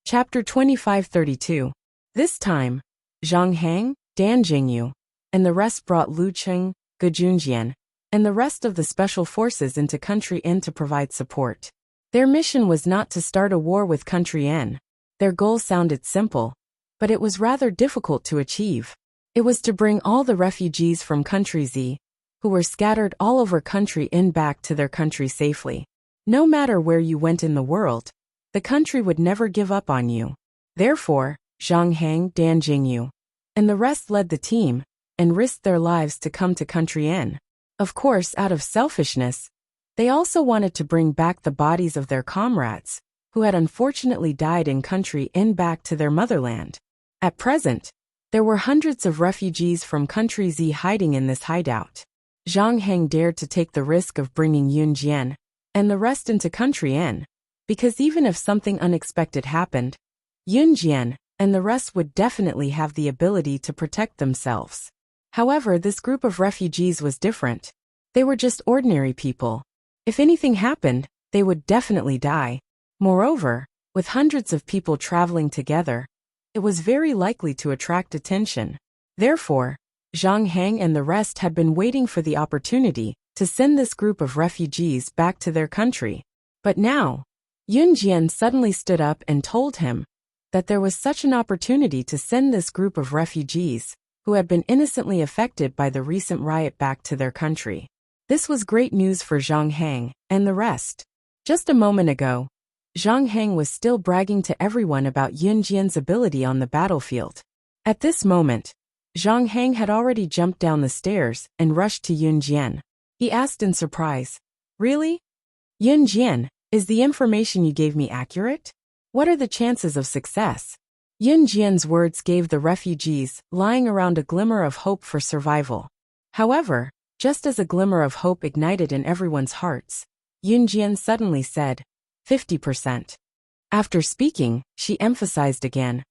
Chapter 2532. This time, Zhang Hang, Dan Jingyu, and the rest brought Lu Cheng, Ge Junjian, and the rest of the special forces into Country N to provide support. Their mission was not to start a war with Country N. Their goal sounded simple, but it was rather difficult to achieve. It was to bring all the refugees from Country Z, who were scattered all over Country N, back to their country safely. No matter where you went in the world, the country would never give up on you. Therefore, Zhang Hang, Dan Jingyu, and the rest led the team and risked their lives to come to Country N. Of course, out of selfishness, they also wanted to bring back the bodies of their comrades, who had unfortunately died in Country N, back to their motherland. At present, there were hundreds of refugees from Country Z hiding in this hideout. Zhang Hang dared to take the risk of bringing Yun Jian and the rest into Country N, because even if something unexpected happened, Yun Jian and the rest would definitely have the ability to protect themselves. However, this group of refugees was different. They were just ordinary people. If anything happened, they would definitely die. Moreover, with hundreds of people traveling together, it was very likely to attract attention. Therefore, Zhang Hang and the rest had been waiting for the opportunity to send this group of refugees back to their country. But now, Yun Jian suddenly stood up and told him that there was such an opportunity to send this group of refugees, who had been innocently affected by the recent riot, back to their country. This was great news for Zhang Hang and the rest. Just a moment ago, Zhang Hang was still bragging to everyone about Yun Jian's ability on the battlefield. At this moment, Zhang Hang had already jumped down the stairs and rushed to Yun Jian. He asked in surprise, "Really? Yun Jian, is the information you gave me accurate? What are the chances of success?" Yun Jian's words gave the refugees lying around a glimmer of hope for survival. However, just as a glimmer of hope ignited in everyone's hearts, Yun Jian suddenly said, 50%. After speaking, she emphasized again,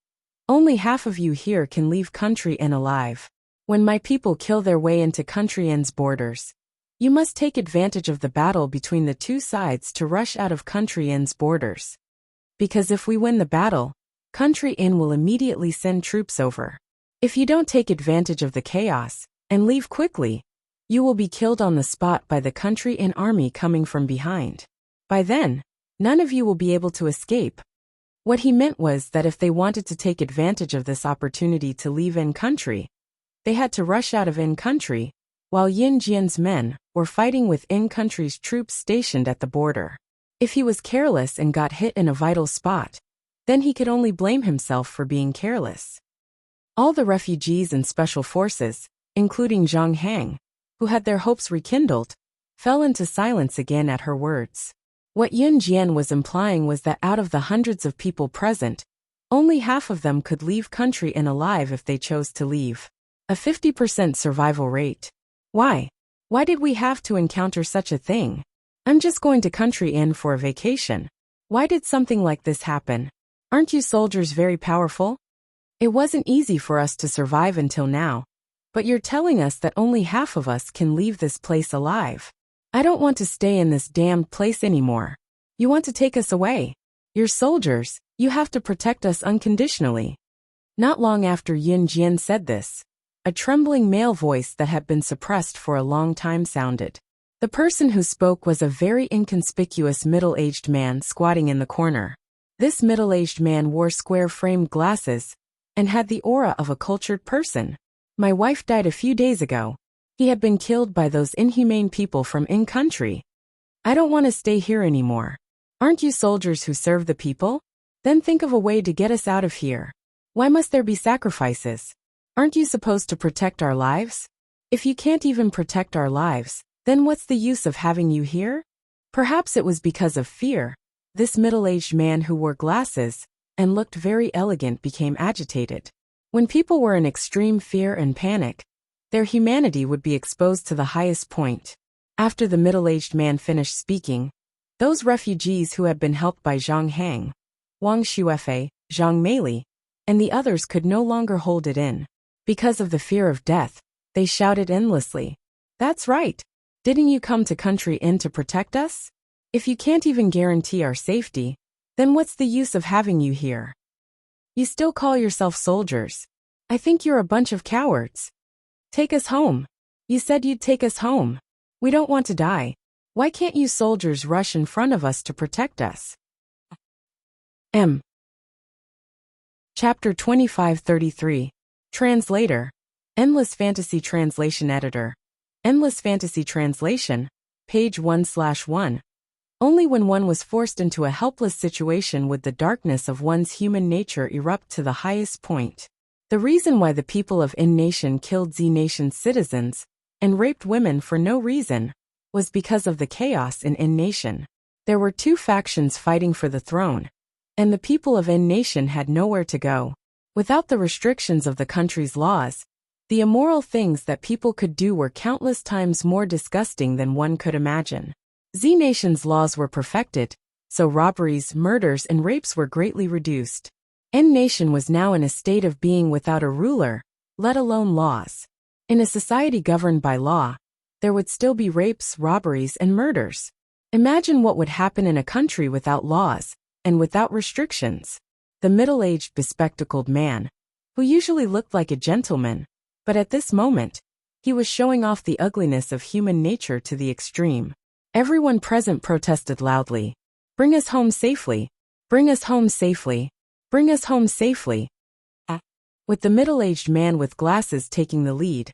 "Only half of you here can leave Country N alive. When my people kill their way into Country N's borders, you must take advantage of the battle between the two sides to rush out of Country N's borders. Because if we win the battle, Country N will immediately send troops over. If you don't take advantage of the chaos and leave quickly, you will be killed on the spot by the Country N army coming from behind. By then, none of you will be able to escape." What he meant was that if they wanted to take advantage of this opportunity to leave N country, they had to rush out of N country, while Yun Jian's men were fighting with N country's troops stationed at the border. If he was careless and got hit in a vital spot, then he could only blame himself for being careless. All the refugees and special forces, including Zhang Hang, who had their hopes rekindled, fell into silence again at her words. What Yun Jian was implying was that out of the hundreds of people present, only half of them could leave Country N alive if they chose to leave. A 50% survival rate. Why? Why did we have to encounter such a thing? I'm just going to Country N for a vacation. Why did something like this happen? Aren't you soldiers very powerful? It wasn't easy for us to survive until now, but you're telling us that only half of us can leave this place alive. I don't want to stay in this damned place anymore. You want to take us away. You're soldiers, you have to protect us unconditionally." Not long after Yun Jian said this, a trembling male voice that had been suppressed for a long time sounded. The person who spoke was a very inconspicuous middle-aged man squatting in the corner. This middle-aged man wore square-framed glasses and had the aura of a cultured person. "My wife died a few days ago. He had been killed by those inhumane people from N country. I don't want to stay here anymore. Aren't you soldiers who serve the people? Then think of a way to get us out of here. Why must there be sacrifices? Aren't you supposed to protect our lives? If you can't even protect our lives, then what's the use of having you here?" Perhaps it was because of fear. This middle-aged man who wore glasses and looked very elegant became agitated. When people were in extreme fear and panic, their humanity would be exposed to the highest point. After the middle-aged man finished speaking, those refugees who had been helped by Zhang Hang, Wang Xuefei, Zhang Meili, and the others could no longer hold it in. Because of the fear of death, they shouted endlessly, "That's right! Didn't you come to Country N to protect us? If you can't even guarantee our safety, then what's the use of having you here?" You still call yourself soldiers. I think you're a bunch of cowards. Take us home. You said you'd take us home. We don't want to die. Why can't you soldiers rush in front of us to protect us? M. Chapter 2533. Translator. Endless Fantasy Translation Editor. Endless Fantasy Translation, page 1/1. Only when one was forced into a helpless situation would the darkness of one's human nature erupt to the highest point. The reason why the people of N Nation killed Z Nation's citizens and raped women for no reason was because of the chaos in N Nation. There were two factions fighting for the throne, and the people of N Nation had nowhere to go. Without the restrictions of the country's laws, the immoral things that people could do were countless times more disgusting than one could imagine. Z Nation's laws were perfected, so robberies, murders, and rapes were greatly reduced. N Nation was now in a state of being without a ruler, let alone laws. In a society governed by law, there would still be rapes, robberies, and murders. Imagine what would happen in a country without laws and without restrictions. The middle-aged, bespectacled man, who usually looked like a gentleman, but at this moment, he was showing off the ugliness of human nature to the extreme. Everyone present protested loudly. Bring us home safely. Bring us home safely. Bring us home safely. With the middle-aged man with glasses taking the lead,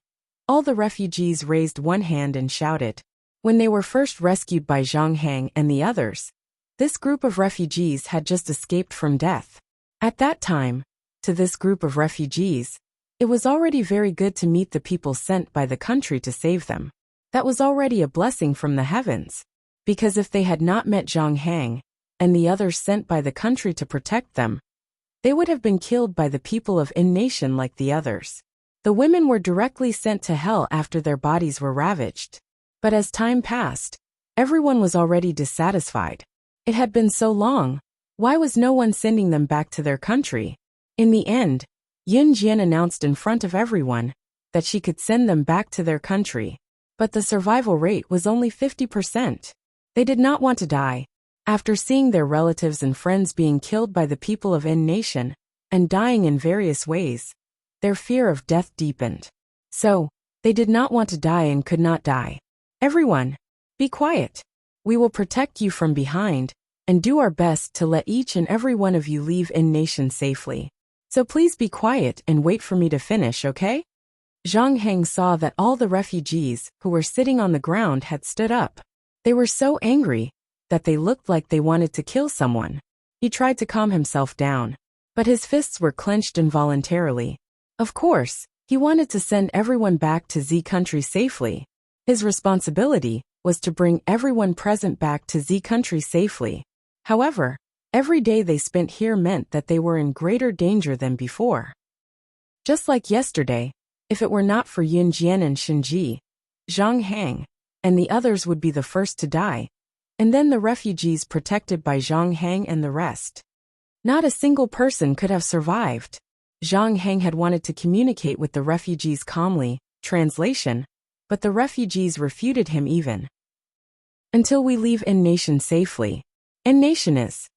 all the refugees raised one hand and shouted. When they were first rescued by Zhang Hang and the others, this group of refugees had just escaped from death. At that time, to this group of refugees, it was already very good to meet the people sent by the country to save them. That was already a blessing from the heavens. Because if they had not met Zhang Hang and the others sent by the country to protect them, they would have been killed by the people of N Nation like the others. The women were directly sent to hell after their bodies were ravaged. But as time passed, everyone was already dissatisfied. It had been so long. Why was no one sending them back to their country? In the end, Yun Jian announced in front of everyone that she could send them back to their country. But the survival rate was only 50%. They did not want to die. After seeing their relatives and friends being killed by the people of N Nation and dying in various ways, their fear of death deepened. So, they did not want to die and could not die. Everyone, be quiet. We will protect you from behind and do our best to let each and every one of you leave N Nation safely. So please be quiet and wait for me to finish, okay? Zhang Heng saw that all the refugees who were sitting on the ground had stood up. They were so angry that they looked like they wanted to kill someone. He tried to calm himself down, but his fists were clenched involuntarily. Of course, he wanted to send everyone back to Z country safely. His responsibility was to bring everyone present back to Z country safely. However, every day they spent here meant that they were in greater danger than before. Just like yesterday, if it were not for Yun Jian and Shinji, Zhang Hang, and the others would be the first to die, and then the refugees protected by Zhang Hang and the rest. Not a single person could have survived. Zhang Hang had wanted to communicate with the refugees calmly, translation, but the refugees refuted him even. Until we leave N Nation safely. N Nation is.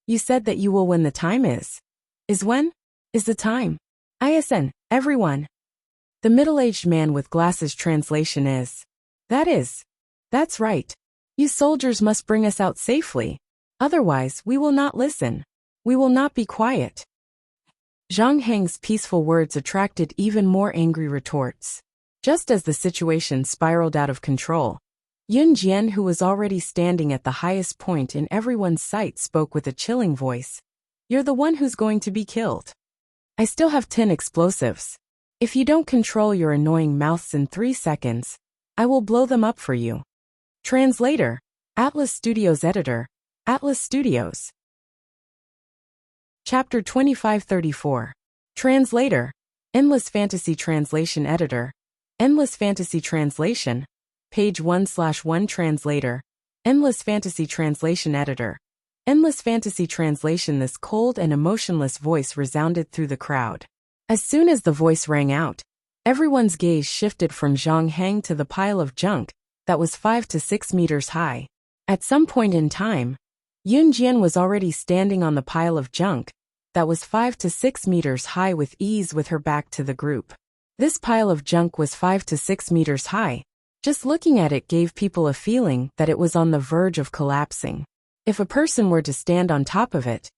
You said that you will when the time is. Is when? Is the time. ISN, everyone. The middle-aged man with glasses translation is. That's right. You soldiers must bring us out safely. Otherwise, we will not listen. We will not be quiet. Zhang Heng's peaceful words attracted even more angry retorts. Just as the situation spiraled out of control, Yun Jian, who was already standing at the highest point in everyone's sight, spoke with a chilling voice. You're the one who's going to be killed. I still have 10 explosives. If you don't control your annoying mouths in 3 seconds, I will blow them up for you. Translator, Atlas Studios Editor, Atlas Studios. Chapter 2534. Translator, Endless Fantasy Translation Editor, Endless Fantasy Translation, page 1/1. Translator, Endless Fantasy Translation Editor, Endless Fantasy Translation. This cold and emotionless voice resounded through the crowd. As soon as the voice rang out, everyone's gaze shifted from Zhang Hang to the pile of junk that was 5 to 6 meters high. At some point in time, Yun Jian was already standing on the pile of junk that was 5 to 6 meters high with ease with her back to the group. This pile of junk was 5 to 6 meters high. Just looking at it gave people a feeling that it was on the verge of collapsing. If a person were to stand on top of it,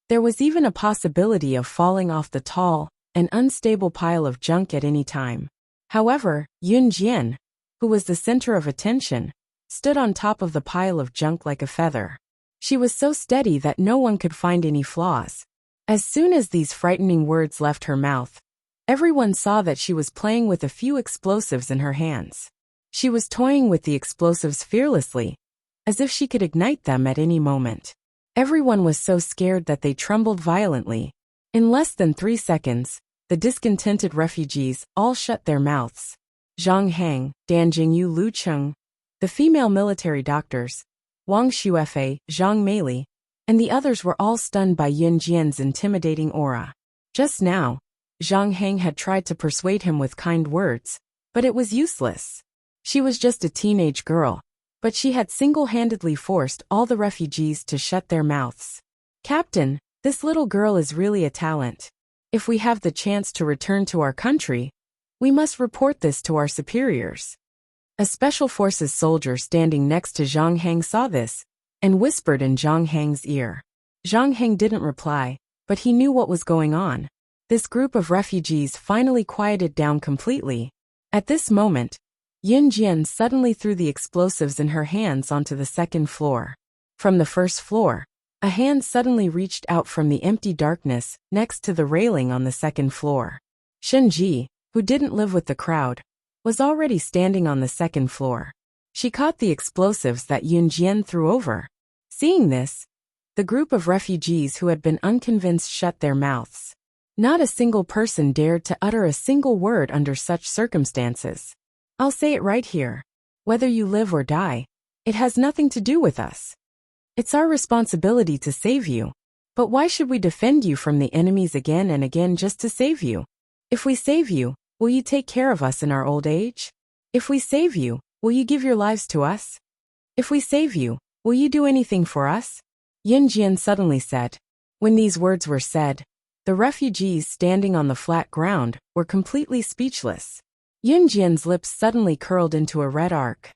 there was even a possibility of falling off the tall and unstable pile of junk at any time. However, Yun Jian, who was the center of attention, stood on top of the pile of junk like a feather. She was so steady that no one could find any flaws. As soon as these frightening words left her mouth, everyone saw that she was playing with a few explosives in her hands. She was toying with the explosives fearlessly, as if she could ignite them at any moment. Everyone was so scared that they trembled violently. In less than 3 seconds, the discontented refugees all shut their mouths. Zhang Hang, Dan Jingyu Lu Cheng, the female military doctors, Wang Xuefei, Zhang Meili, and the others were all stunned by Yun Jian's intimidating aura. Just now, Zhang Hang had tried to persuade him with kind words, but it was useless. She was just a teenage girl, but she had single-handedly forced all the refugees to shut their mouths. "Captain, this little girl is really a talent. If we have the chance to return to our country, we must report this to our superiors." A Special Forces soldier standing next to Zhang Hang saw this and whispered in Zhang Hang's ear. Zhang Hang didn't reply, but he knew what was going on. This group of refugees finally quieted down completely. At this moment, Yun Jian suddenly threw the explosives in her hands onto the second floor. From the first floor, a hand suddenly reached out from the empty darkness next to the railing on the second floor. Shen Ji, who didn't live with the crowd, was already standing on the second floor. She caught the explosives that Yun Jian threw over. Seeing this, the group of refugees who had been unconvinced shut their mouths. Not a single person dared to utter a single word under such circumstances. "I'll say it right here. Whether you live or die, it has nothing to do with us. It's our responsibility to save you. But why should we defend you from the enemies again and again just to save you? If we save you, will you take care of us in our old age? If we save you, will you give your lives to us? If we save you, will you do anything for us?" Yun Jian suddenly said. When these words were said, the refugees standing on the flat ground were completely speechless. Yun Jian's lips suddenly curled into a red arc.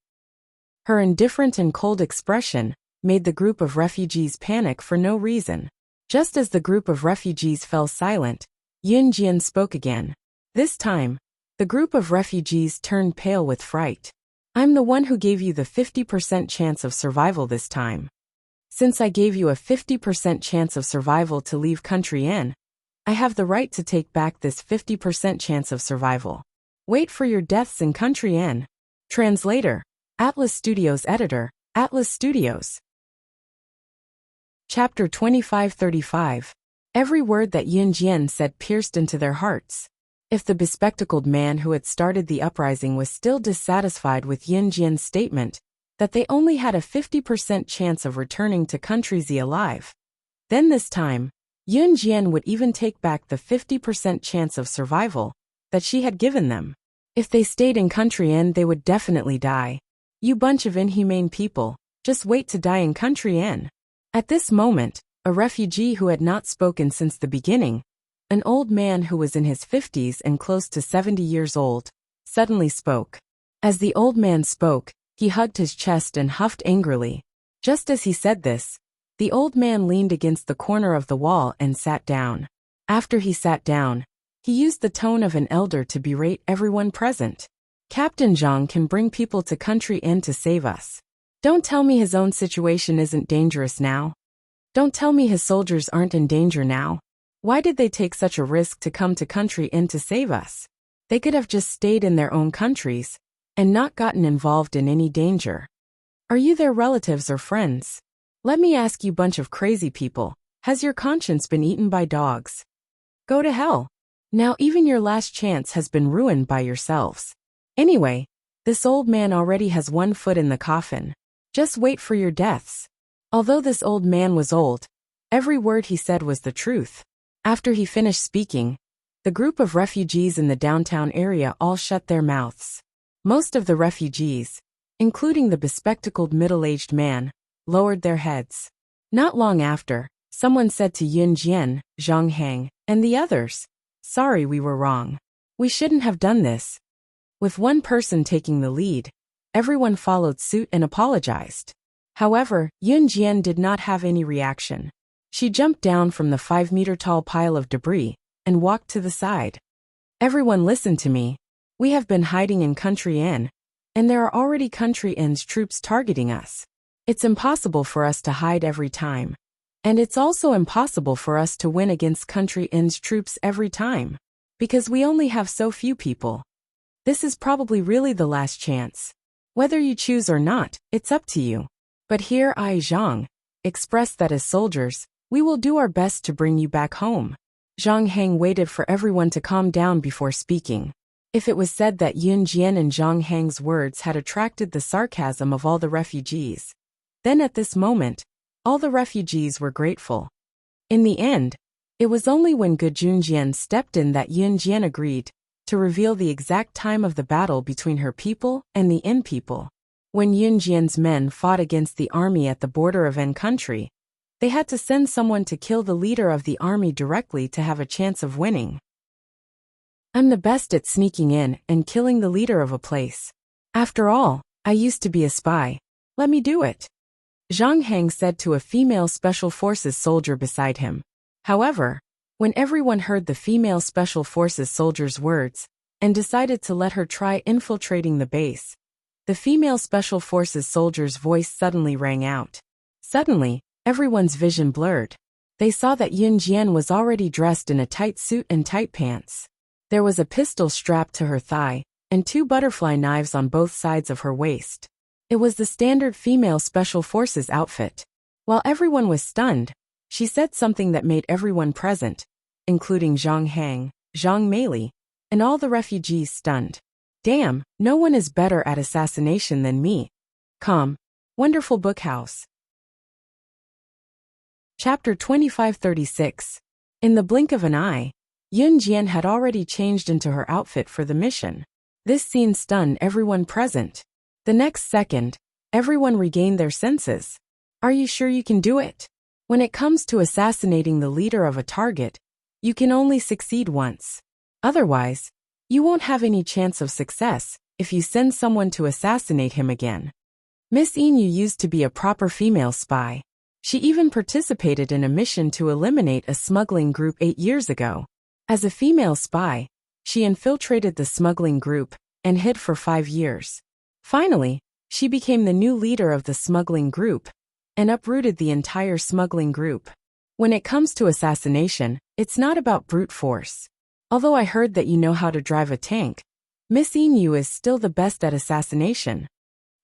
Her indifferent and cold expression made the group of refugees panic for no reason. Just as the group of refugees fell silent, Yun Jian spoke again. This time, the group of refugees turned pale with fright. "I'm the one who gave you the 50% chance of survival this time. Since I gave you a 50% chance of survival to leave Country N, I have the right to take back this 50% chance of survival. Wait for your deaths in Country N." Translator, Atlas Studios Editor, Atlas Studios. Chapter 2535. Every word that Yun Jian said pierced into their hearts. If the bespectacled man who had started the uprising was still dissatisfied with Yun Jian's statement that they only had a 50% chance of returning to Country Z alive, then this time, Yun Jian would even take back the 50% chance of survival that she had given them. If they stayed in Country N, they would definitely die. "You bunch of inhumane people, just wait to die in Country N." At this moment, a refugee who had not spoken since the beginning, an old man who was in his 50s and close to 70 years old, suddenly spoke. As the old man spoke, he hugged his chest and huffed angrily. Just as he said this, the old man leaned against the corner of the wall and sat down. After he sat down, he used the tone of an elder to berate everyone present. "Captain Zhang can bring people to Country N to save us. Don't tell me his own situation isn't dangerous now. Don't tell me his soldiers aren't in danger now. Why did they take such a risk to come to Country N to save us? They could have just stayed in their own countries and not gotten involved in any danger. Are you their relatives or friends? Let me ask you bunch of crazy people, has your conscience been eaten by dogs? Go to hell. Now even your last chance has been ruined by yourselves. Anyway, this old man already has one foot in the coffin. Just wait for your deaths." Although this old man was old, every word he said was the truth. After he finished speaking, the group of refugees in the downtown area all shut their mouths. Most of the refugees, including the bespectacled middle-aged man, lowered their heads. Not long after, Someone said to Yun Jian, Zhang Hang, and the others, "Sorry, we were wrong. We shouldn't have done this." With one person taking the lead, everyone followed suit and apologized. However, Yun Jian did not have any reaction. She jumped down from the 5-meter-tall pile of debris and walked to the side. "Everyone listen to me. We have been hiding in Country Inn, and there are already Country Inn's troops targeting us. It's impossible for us to hide every time. And it's also impossible for us to win against Country Inn's troops every time, because we only have so few people. This is probably really the last chance. Whether you choose or not, it's up to you. But here I, Zhang, express that as soldiers, we will do our best to bring you back home." Zhang Hang waited for everyone to calm down before speaking. If it was said that Yun Jian and Zhang Hang's words had attracted the sarcasm of all the refugees, then at this moment, all the refugees were grateful. In the end, it was only when Gujunjian stepped in that Yun Jian agreed to reveal the exact time of the battle between her people and the Inn people. When Yun Jian's men fought against the army at the border of N country, they had to send someone to kill the leader of the army directly to have a chance of winning. "I'm the best at sneaking in and killing the leader of a place. After all, I used to be a spy. Let me do it," Zhang Hang said to a female Special Forces soldier beside him. However, when everyone heard the female Special Forces soldier's words and decided to let her try infiltrating the base, the female Special Forces soldier's voice suddenly rang out. Suddenly, everyone's vision blurred. They saw that Yun Jian was already dressed in a tight suit and tight pants. There was a pistol strapped to her thigh, and 2 butterfly knives on both sides of her waist. It was the standard female Special Forces outfit. While everyone was stunned, she said something that made everyone present, including Zhang Hang, Zhang Meili, and all the refugees stunned. "Damn, no one is better at assassination than me." Wonderful Book House. Chapter 2536. In the blink of an eye, Yun Jian had already changed into her outfit for the mission. This scene stunned everyone present. The next second, everyone regained their senses. "Are you sure you can do it? When it comes to assassinating the leader of a target, you can only succeed once. Otherwise, you won't have any chance of success if you send someone to assassinate him again." Miss Inu used to be a proper female spy. She even participated in a mission to eliminate a smuggling group 8 years ago. As a female spy, she infiltrated the smuggling group and hid for 5 years. Finally, she became the new leader of the smuggling group and uprooted the entire smuggling group. When it comes to assassination, it's not about brute force. Although I heard that you know how to drive a tank, Miss Inu is still the best at assassination.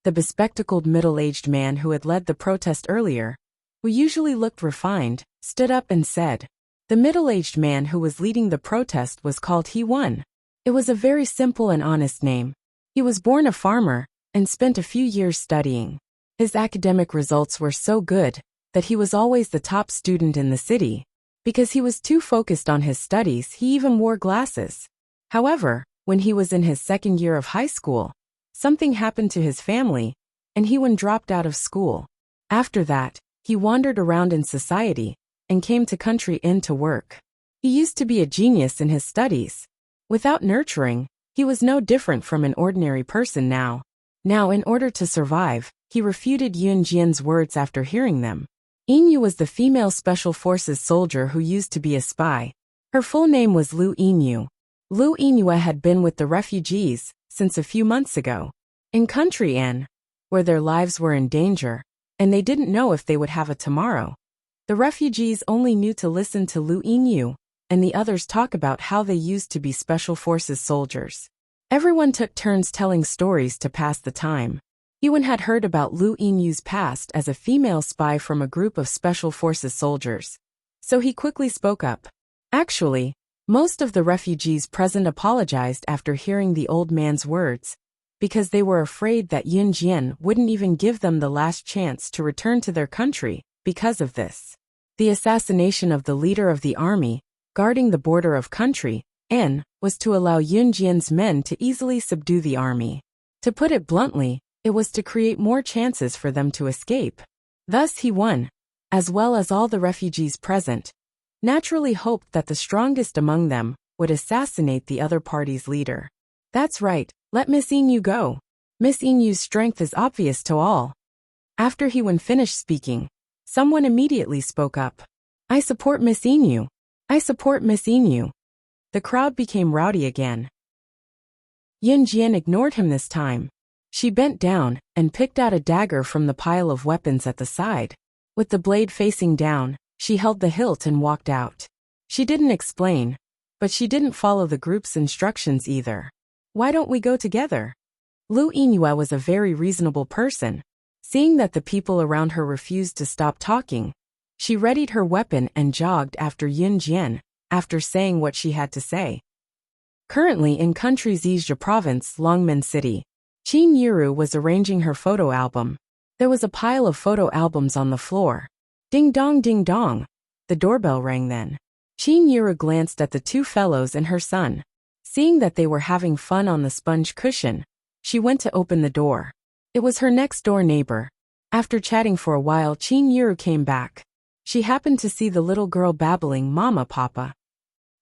The bespectacled middle-aged man who had led the protest earlier, who usually looked refined, stood up and said. The middle-aged man who was leading the protest was called He-Won. It was a very simple and honest name. He was born a farmer and spent a few years studying. His academic results were so good that he was always the top student in the city. Because he was too focused on his studies, he even wore glasses. However, when he was in his 2nd year of high school, something happened to his family, and He-Won dropped out of school. After that, he wandered around in society and came to Country Inn to work. He used to be a genius in his studies. Without nurturing, he was no different from an ordinary person now. Now, in order to survive, he refuted Yun Jian's words after hearing them. Inu was the female Special Forces soldier who used to be a spy. Her full name was Lu Inu. Lu Inu had been with the refugees since a few months ago. In Country Inn, where their lives were in danger, and they didn't know if they would have a tomorrow. The refugees only knew to listen to Lu Inu and the others talk about how they used to be Special Forces soldiers. Everyone took turns telling stories to pass the time. He-Won had heard about Lu Inu's past as a female spy from a group of Special Forces soldiers. So he quickly spoke up. Actually, most of the refugees present apologized after hearing the old man's words, because they were afraid that Yun Jian wouldn't even give them the last chance to return to their country because of this. The assassination of the leader of the army, guarding the border of Country Inn, was to allow Yun Jian's men to easily subdue the army. To put it bluntly, it was to create more chances for them to escape. Thus he won, as well as all the refugees present, naturally hoped that the strongest among them would assassinate the other party's leader. That's right, let Miss Inu go. Miss Inu's strength is obvious to all. After he finished speaking, someone immediately spoke up. I support Miss Inu. I support Miss Inu. The crowd became rowdy again. Yin Jian ignored him this time. She bent down and picked out a dagger from the pile of weapons at the side. With the blade facing down, she held the hilt and walked out. She didn't explain, but she didn't follow the group's instructions either. Why don't we go together? Lu Yinhua was a very reasonable person. Seeing that the people around her refused to stop talking, she readied her weapon and jogged after Yin Jian, after saying what she had to say. Currently in country's Izhia province, Longmen City, Qin Yiru was arranging her photo album. There was a pile of photo albums on the floor. Ding dong ding dong. The doorbell rang then. Qin Yiru glanced at the two fellows and her son. Seeing that they were having fun on the sponge cushion, she went to open the door. It was her next-door neighbor. After chatting for a while, Qin Yiru came back. She happened to see the little girl babbling, "Mama, Papa."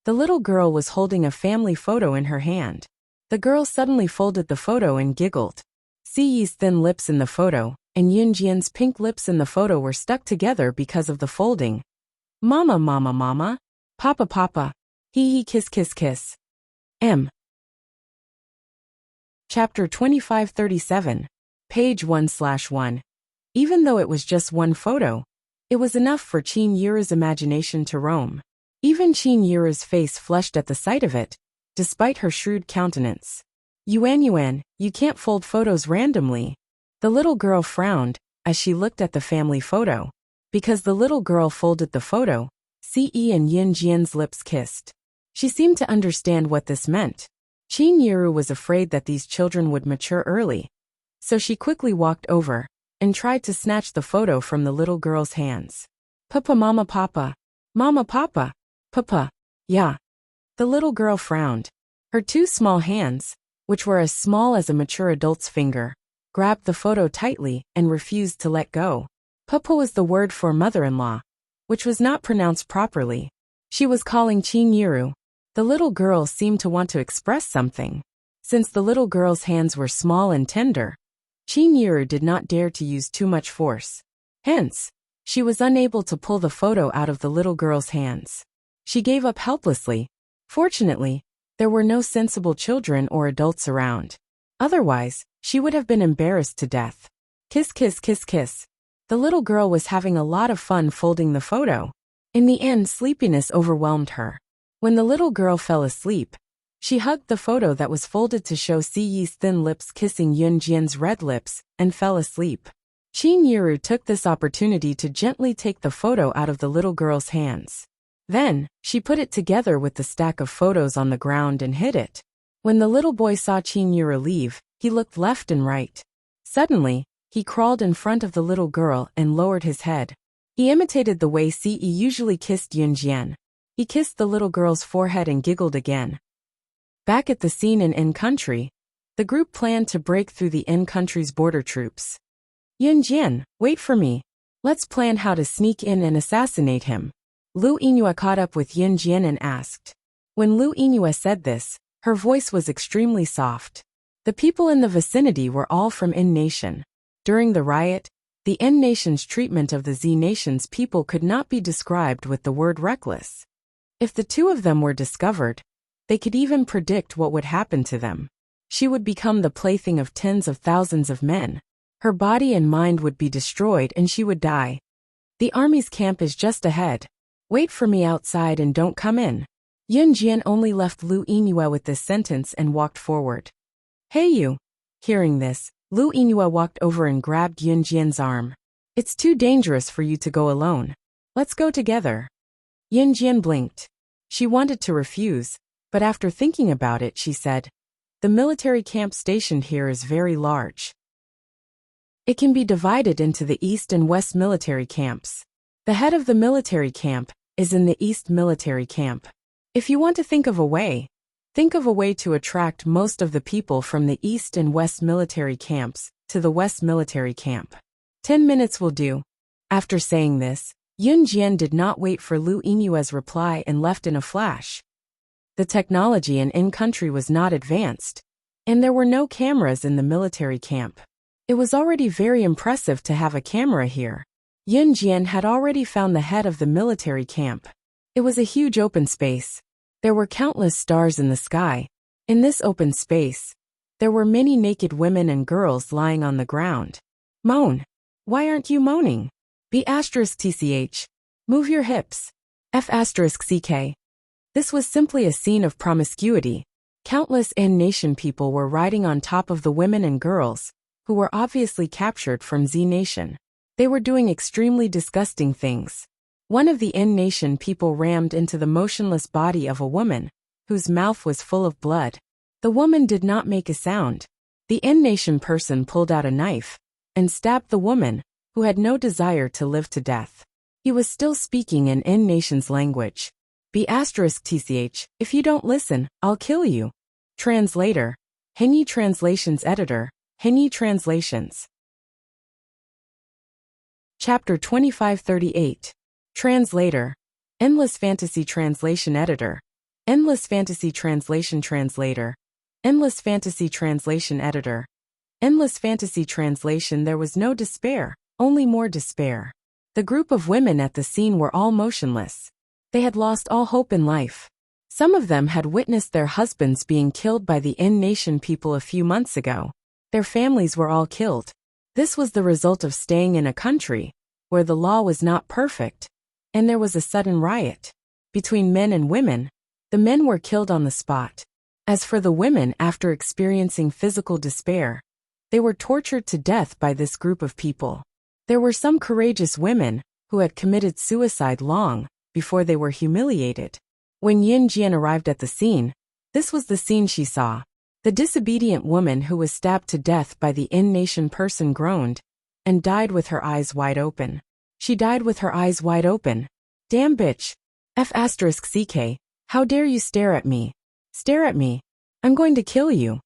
The little girl was holding a family photo in her hand. The girl suddenly folded the photo and giggled. Si Yi's thin lips in the photo and Yin Jian's pink lips in the photo were stuck together because of the folding. "Mama, Mama, Mama. Papa, Papa. Hee kiss kiss kiss." M. Chapter 2537. Page 1/1. Even though it was just one photo, it was enough for Qin Yiru's imagination to roam. Even Qin Yiru's face flushed at the sight of it, despite her shrewd countenance. Yuan, you can't fold photos randomly." The little girl frowned as she looked at the family photo. Because the little girl folded the photo, Ce and Yin Jian's lips kissed. She seemed to understand what this meant. Qin Yiru was afraid that these children would mature early, so she quickly walked over and tried to snatch the photo from the little girl's hands. "Papa, Mama, Papa. Mama, Papa. Papa." "Yeah." The little girl frowned. Her two small hands, which were as small as a mature adult's finger, grabbed the photo tightly and refused to let go. Papa was the word for mother-in-law, which was not pronounced properly. She was calling Qin Yiru. The little girl seemed to want to express something. Since the little girl's hands were small and tender, Qin Yiru did not dare to use too much force. Hence, she was unable to pull the photo out of the little girl's hands. She gave up helplessly. Fortunately, there were no sensible children or adults around. Otherwise, she would have been embarrassed to death. Kiss kiss kiss kiss. The little girl was having a lot of fun folding the photo. In the end, sleepiness overwhelmed her. When the little girl fell asleep, she hugged the photo that was folded to show Si Yi's thin lips kissing Yun Jian's red lips and fell asleep. Qin Yiru took this opportunity to gently take the photo out of the little girl's hands. Then, she put it together with the stack of photos on the ground and hid it. When the little boy saw Qin Yiru leave, he looked left and right. Suddenly, he crawled in front of the little girl and lowered his head. He imitated the way Ce usually kissed Yun Jian. He kissed the little girl's forehead and giggled again. Back at the scene in In Country, the group planned to break through the In Country's border troops. "Yun Jian, wait for me. Let's plan how to sneak in and assassinate him." Lu Yinhua caught up with Yin Jian and asked. When Lu Yinhua said this, her voice was extremely soft. The people in the vicinity were all from In Nation. During the riot, the In Nation's treatment of the Z Nation's people could not be described with the word reckless. If the two of them were discovered, they could even predict what would happen to them. She would become the plaything of tens of thousands of men. Her body and mind would be destroyed and she would die. "The army's camp is just ahead. Wait for me outside and don't come in." Yun Jian only left Lu Yinhua with this sentence and walked forward. "Hey you." Hearing this, Lu Yinhua walked over and grabbed Yun Jian's arm. "It's too dangerous for you to go alone. Let's go together." Yun Jian blinked. She wanted to refuse, but after thinking about it, she said, "The military camp stationed here is very large. It can be divided into the East and West military camps. The head of the military camp is in the East military camp. If you want to think of a way to attract most of the people from the East and West military camps to the West military camp. 10 minutes will do." After saying this, Yun Jian did not wait for Lu Yinyue's reply and left in a flash. The technology in-country was not advanced, and there were no cameras in the military camp. It was already very impressive to have a camera here. Yun Jian had already found the head of the military camp. It was a huge open space. There were countless stars in the sky. In this open space, there were many naked women and girls lying on the ground. Moan. Why aren't you moaning? B*TCH. Move your hips. F*CK. This was simply a scene of promiscuity. Countless N-Nation people were riding on top of the women and girls, who were obviously captured from Z-Nation. They were doing extremely disgusting things. One of the N-Nation people rammed into the motionless body of a woman, whose mouth was full of blood. The woman did not make a sound. The N-Nation person pulled out a knife and stabbed the woman, who had no desire to live to death. He was still speaking in N-Nation's language. B*TCH, if you don't listen, I'll kill you. Translator. Henyi Translations Editor. Henyi Translations. Chapter 2538. Translator. Endless Fantasy Translation Editor. Endless Fantasy Translation Translator. Endless Fantasy Translation Editor. Endless Fantasy Translation. There was no despair, only more despair. The group of women at the scene were all motionless. They had lost all hope in life. Some of them had witnessed their husbands being killed by the N-Nation people a few months ago. Their families were all killed. This was the result of staying in a country where the law was not perfect, and there was a sudden riot. Between men and women, the men were killed on the spot. As for the women, after experiencing physical despair, they were tortured to death by this group of people. There were some courageous women who had committed suicide long before they were humiliated. When Yun Jian arrived at the scene, this was the scene she saw. The disobedient woman who was stabbed to death by the N-Nation person groaned and died with her eyes wide open. She died with her eyes wide open. Damn bitch. F*CK. How dare you stare at me? Stare at me. I'm going to kill you.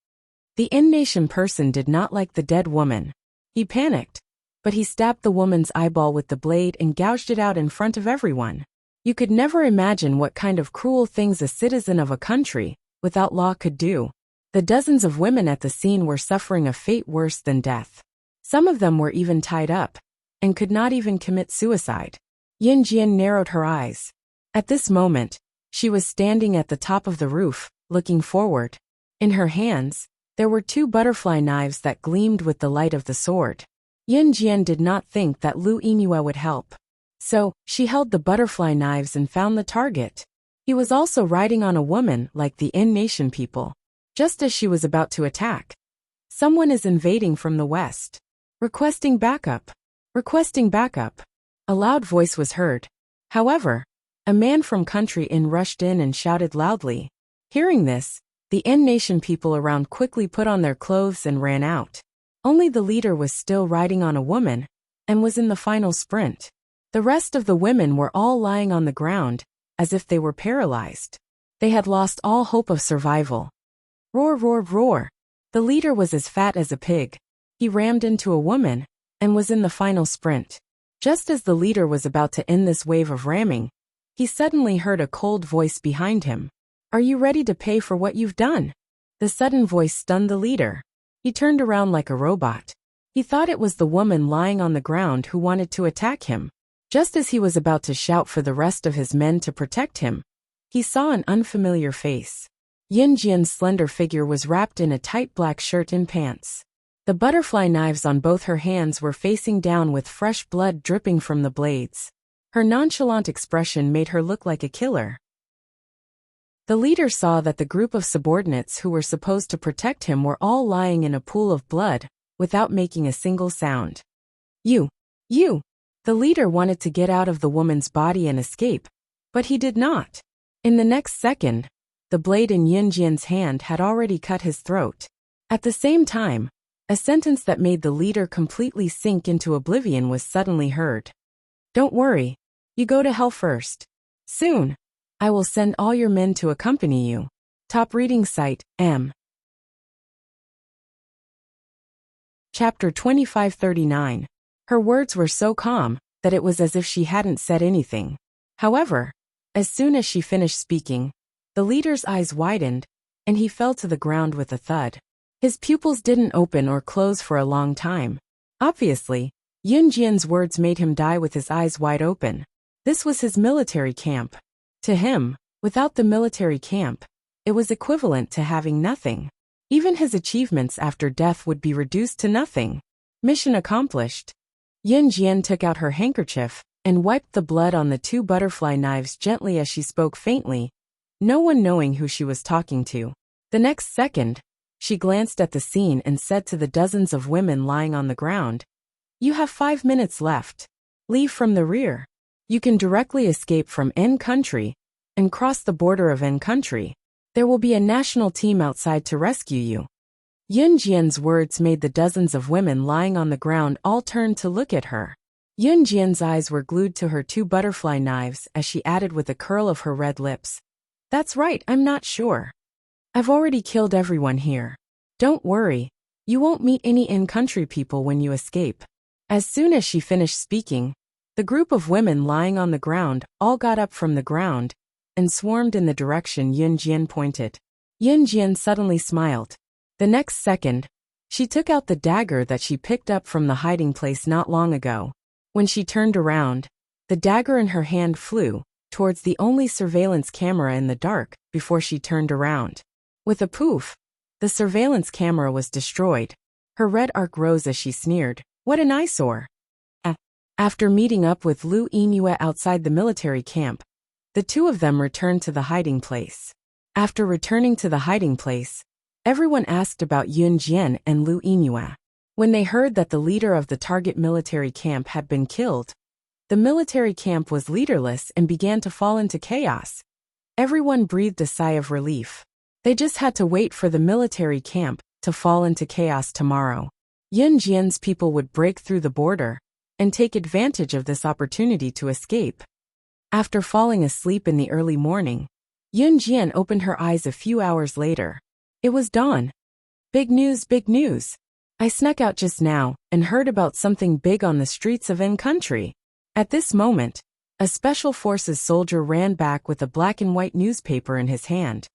The N-Nation person did not like the dead woman. He panicked, but he stabbed the woman's eyeball with the blade and gouged it out in front of everyone. You could never imagine what kind of cruel things a citizen of a country without law could do. The dozens of women at the scene were suffering a fate worse than death. Some of them were even tied up and could not even commit suicide. Yun Jian narrowed her eyes. At this moment, she was standing at the top of the roof, looking forward. In her hands, there were two butterfly knives that gleamed with the light of the sword. Yun Jian did not think that Lu Yinyue would help. So, she held the butterfly knives and found the target. He was also riding on a woman like the N-Nation people. Just as she was about to attack. Someone is invading from the west. Requesting backup. Requesting backup. A loud voice was heard. However, a man from country in rushed in and shouted loudly. Hearing this, the N-Nation people around quickly put on their clothes and ran out. Only the leader was still riding on a woman and was in the final sprint. The rest of the women were all lying on the ground, as if they were paralyzed. They had lost all hope of survival. Roar, roar, roar. The leader was as fat as a pig. He rammed into a woman and was in the final sprint. Just as the leader was about to end this wave of ramming, he suddenly heard a cold voice behind him. Are you ready to pay for what you've done? The sudden voice stunned the leader. He turned around like a robot. He thought it was the woman lying on the ground who wanted to attack him. Just as he was about to shout for the rest of his men to protect him, he saw an unfamiliar face. Yun Jian's slender figure was wrapped in a tight black shirt and pants. The butterfly knives on both her hands were facing down with fresh blood dripping from the blades. Her nonchalant expression made her look like a killer. The leader saw that the group of subordinates who were supposed to protect him were all lying in a pool of blood, without making a single sound. You! The leader wanted to get out of the woman's body and escape, but he did not. In the next second, the blade in Yun Jian's hand had already cut his throat. At the same time, a sentence that made the leader completely sink into oblivion was suddenly heard. Don't worry, you go to hell first. Soon, I will send all your men to accompany you. Top reading site, M. Chapter 2539. Her words were so calm that it was as if she hadn't said anything. However, as soon as she finished speaking, the leader's eyes widened, and he fell to the ground with a thud. His pupils didn't open or close for a long time. Obviously, Yun Jian's words made him die with his eyes wide open. This was his military camp. To him, without the military camp, it was equivalent to having nothing. Even his achievements after death would be reduced to nothing. Mission accomplished. Yun Jian took out her handkerchief and wiped the blood on the 2 butterfly knives gently as she spoke faintly, no one knowing who she was talking to. The next second, she glanced at the scene and said to the dozens of women lying on the ground, "You have 5 minutes left. Leave from the rear. You can directly escape from N country and cross the border of N country. There will be a national team outside to rescue you." Yun Jian's words made the dozens of women lying on the ground all turn to look at her. Yun Jian's eyes were glued to her 2 butterfly knives as she added with a curl of her red lips, "That's right, I'm not sure. I've already killed everyone here. Don't worry, you won't meet any in-country people when you escape." As soon as she finished speaking, the group of women lying on the ground all got up from the ground and swarmed in the direction Yun Jian pointed. Yun Jian suddenly smiled. The next second, she took out the dagger that she picked up from the hiding place not long ago. When she turned around, the dagger in her hand flew towards the only surveillance camera in the dark before she turned around. With a poof, the surveillance camera was destroyed. Her red arc rose as she sneered, "What an eyesore." After meeting up with Lu Yingyue outside the military camp, the 2 of them returned to the hiding place. After returning to the hiding place, everyone asked about Yun Jian and Lu Yingyue. When they heard that the leader of the target military camp had been killed, the military camp was leaderless and began to fall into chaos. Everyone breathed a sigh of relief. They just had to wait for the military camp to fall into chaos tomorrow. Yun Jian's people would break through the border and take advantage of this opportunity to escape. After falling asleep in the early morning, Yun Jian opened her eyes a few hours later. It was dawn. "Big news, big news. I snuck out just now and heard about something big on the streets of N country." At this moment, a Special Forces soldier ran back with a black and white newspaper in his hand.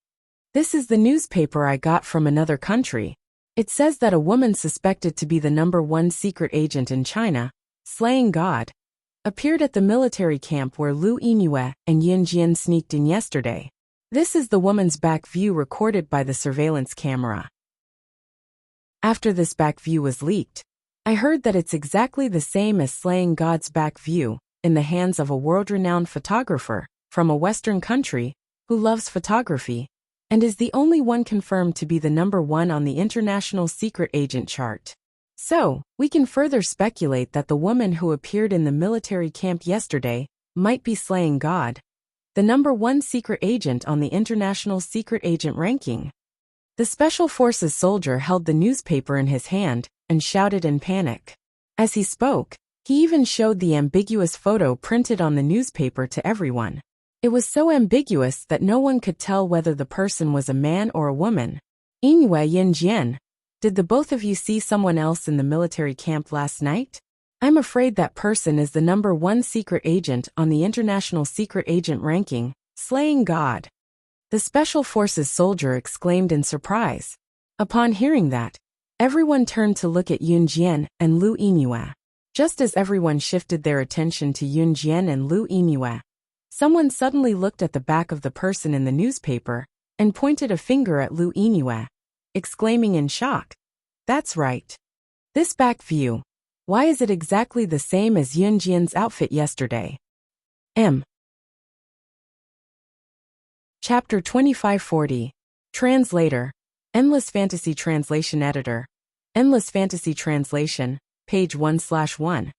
"This is the newspaper I got from another country. It says that a woman suspected to be the #1 secret agent in China, slaying God, appeared at the military camp where Lu Yingyue and Yun Jian sneaked in yesterday. This is the woman's back view recorded by the surveillance camera. After this back view was leaked, I heard that it's exactly the same as slaying God's back view in the hands of a world-renowned photographer from a Western country who loves photography and is the only one confirmed to be the #1 on the international secret agent chart. So, we can further speculate that the woman who appeared in the military camp yesterday might be slaying God, the #1 secret agent on the international secret agent ranking." The Special Forces soldier held the newspaper in his hand and shouted in panic. As he spoke, he even showed the ambiguous photo printed on the newspaper to everyone. It was so ambiguous that no one could tell whether the person was a man or a woman. "Yingyue, Yun Jian, did the both of you see someone else in the military camp last night? I'm afraid that person is the #1 secret agent on the international secret agent ranking, slaying God." The Special Forces soldier exclaimed in surprise. Upon hearing that, everyone turned to look at Yun Jian and Lu Yingyue. Just as everyone shifted their attention to Yun Jian and Lu Yingyue, someone suddenly looked at the back of the person in the newspaper and pointed a finger at Lu Yingyue, exclaiming in shock, "That's right. This back view. Why is it exactly the same as Yun Jian's outfit yesterday?" Chapter 2540. Translator. Endless Fantasy Translation Editor. Endless Fantasy Translation, page 1/1.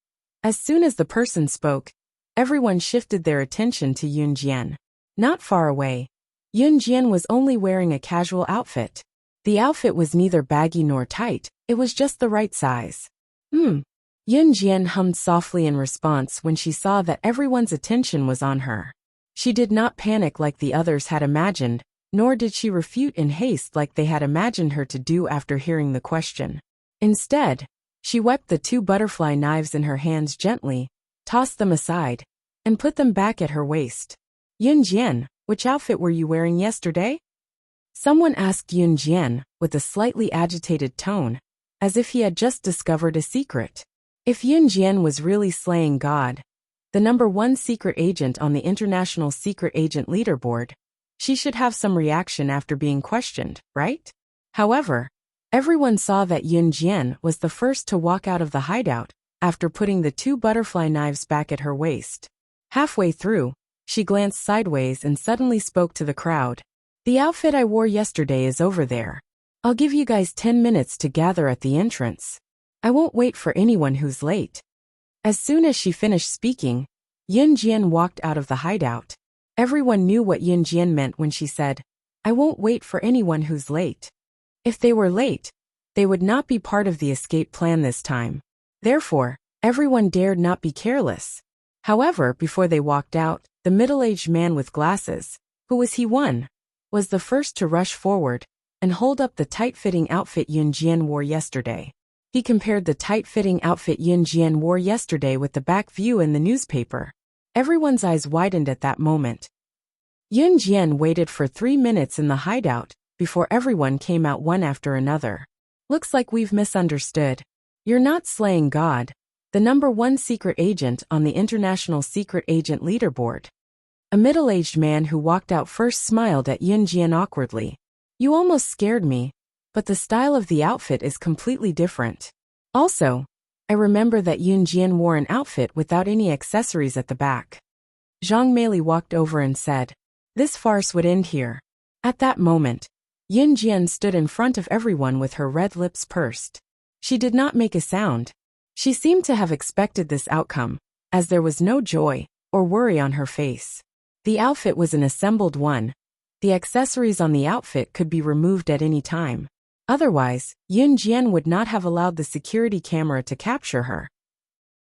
As soon as the person spoke, everyone shifted their attention to Yun Jian. Not far away, Yun Jian was only wearing a casual outfit. The outfit was neither baggy nor tight, it was just the right size. Yun Jian hummed softly in response when she saw that everyone's attention was on her. She did not panic like the others had imagined, nor did she refute in haste like they had imagined her to do after hearing the question. Instead, she wiped the 2 butterfly knives in her hands gently tossed them aside, and put them back at her waist. Yun Jian, which outfit were you wearing yesterday? Someone asked Yun Jian, with a slightly agitated tone, as if he had just discovered a secret. If Yun Jian was really slaying God, the #1 secret agent on the International Secret Agent Leaderboard, she should have some reaction after being questioned, right? However, everyone saw that Yun Jian was the first to walk out of the hideout after putting the 2 butterfly knives back at her waist. Halfway through, she glanced sideways and suddenly spoke to the crowd. The outfit I wore yesterday is over there. I'll give you guys 10 minutes to gather at the entrance. I won't wait for anyone who's late. As soon as she finished speaking, Yun Jian walked out of the hideout. Everyone knew what Yun Jian meant when she said, I won't wait for anyone who's late. If they were late, they would not be part of the escape plan this time. Therefore, everyone dared not be careless. However, before they walked out, the middle-aged man with glasses, who was he one, was the first to rush forward and hold up the tight-fitting outfit Yun Jian wore yesterday. He compared the tight-fitting outfit Yun Jian wore yesterday with the back view in the newspaper. Everyone's eyes widened at that moment. Yun Jian waited for 3 minutes in the hideout before everyone came out one after another. Looks like we've misunderstood. You're not slaying God, the #1 secret agent on the International Secret Agent Leaderboard. A middle-aged man who walked out first smiled at Yun Jian awkwardly. You almost scared me, but the style of the outfit is completely different. Also, I remember that Yun Jian wore an outfit without any accessories at the back. Zhang Meili walked over and said, this farce would end here. At that moment, Yun Jian stood in front of everyone with her red lips pursed. She did not make a sound. She seemed to have expected this outcome, as there was no joy or worry on her face. The outfit was an assembled one. The accessories on the outfit could be removed at any time. Otherwise, Yun Jian would not have allowed the security camera to capture her.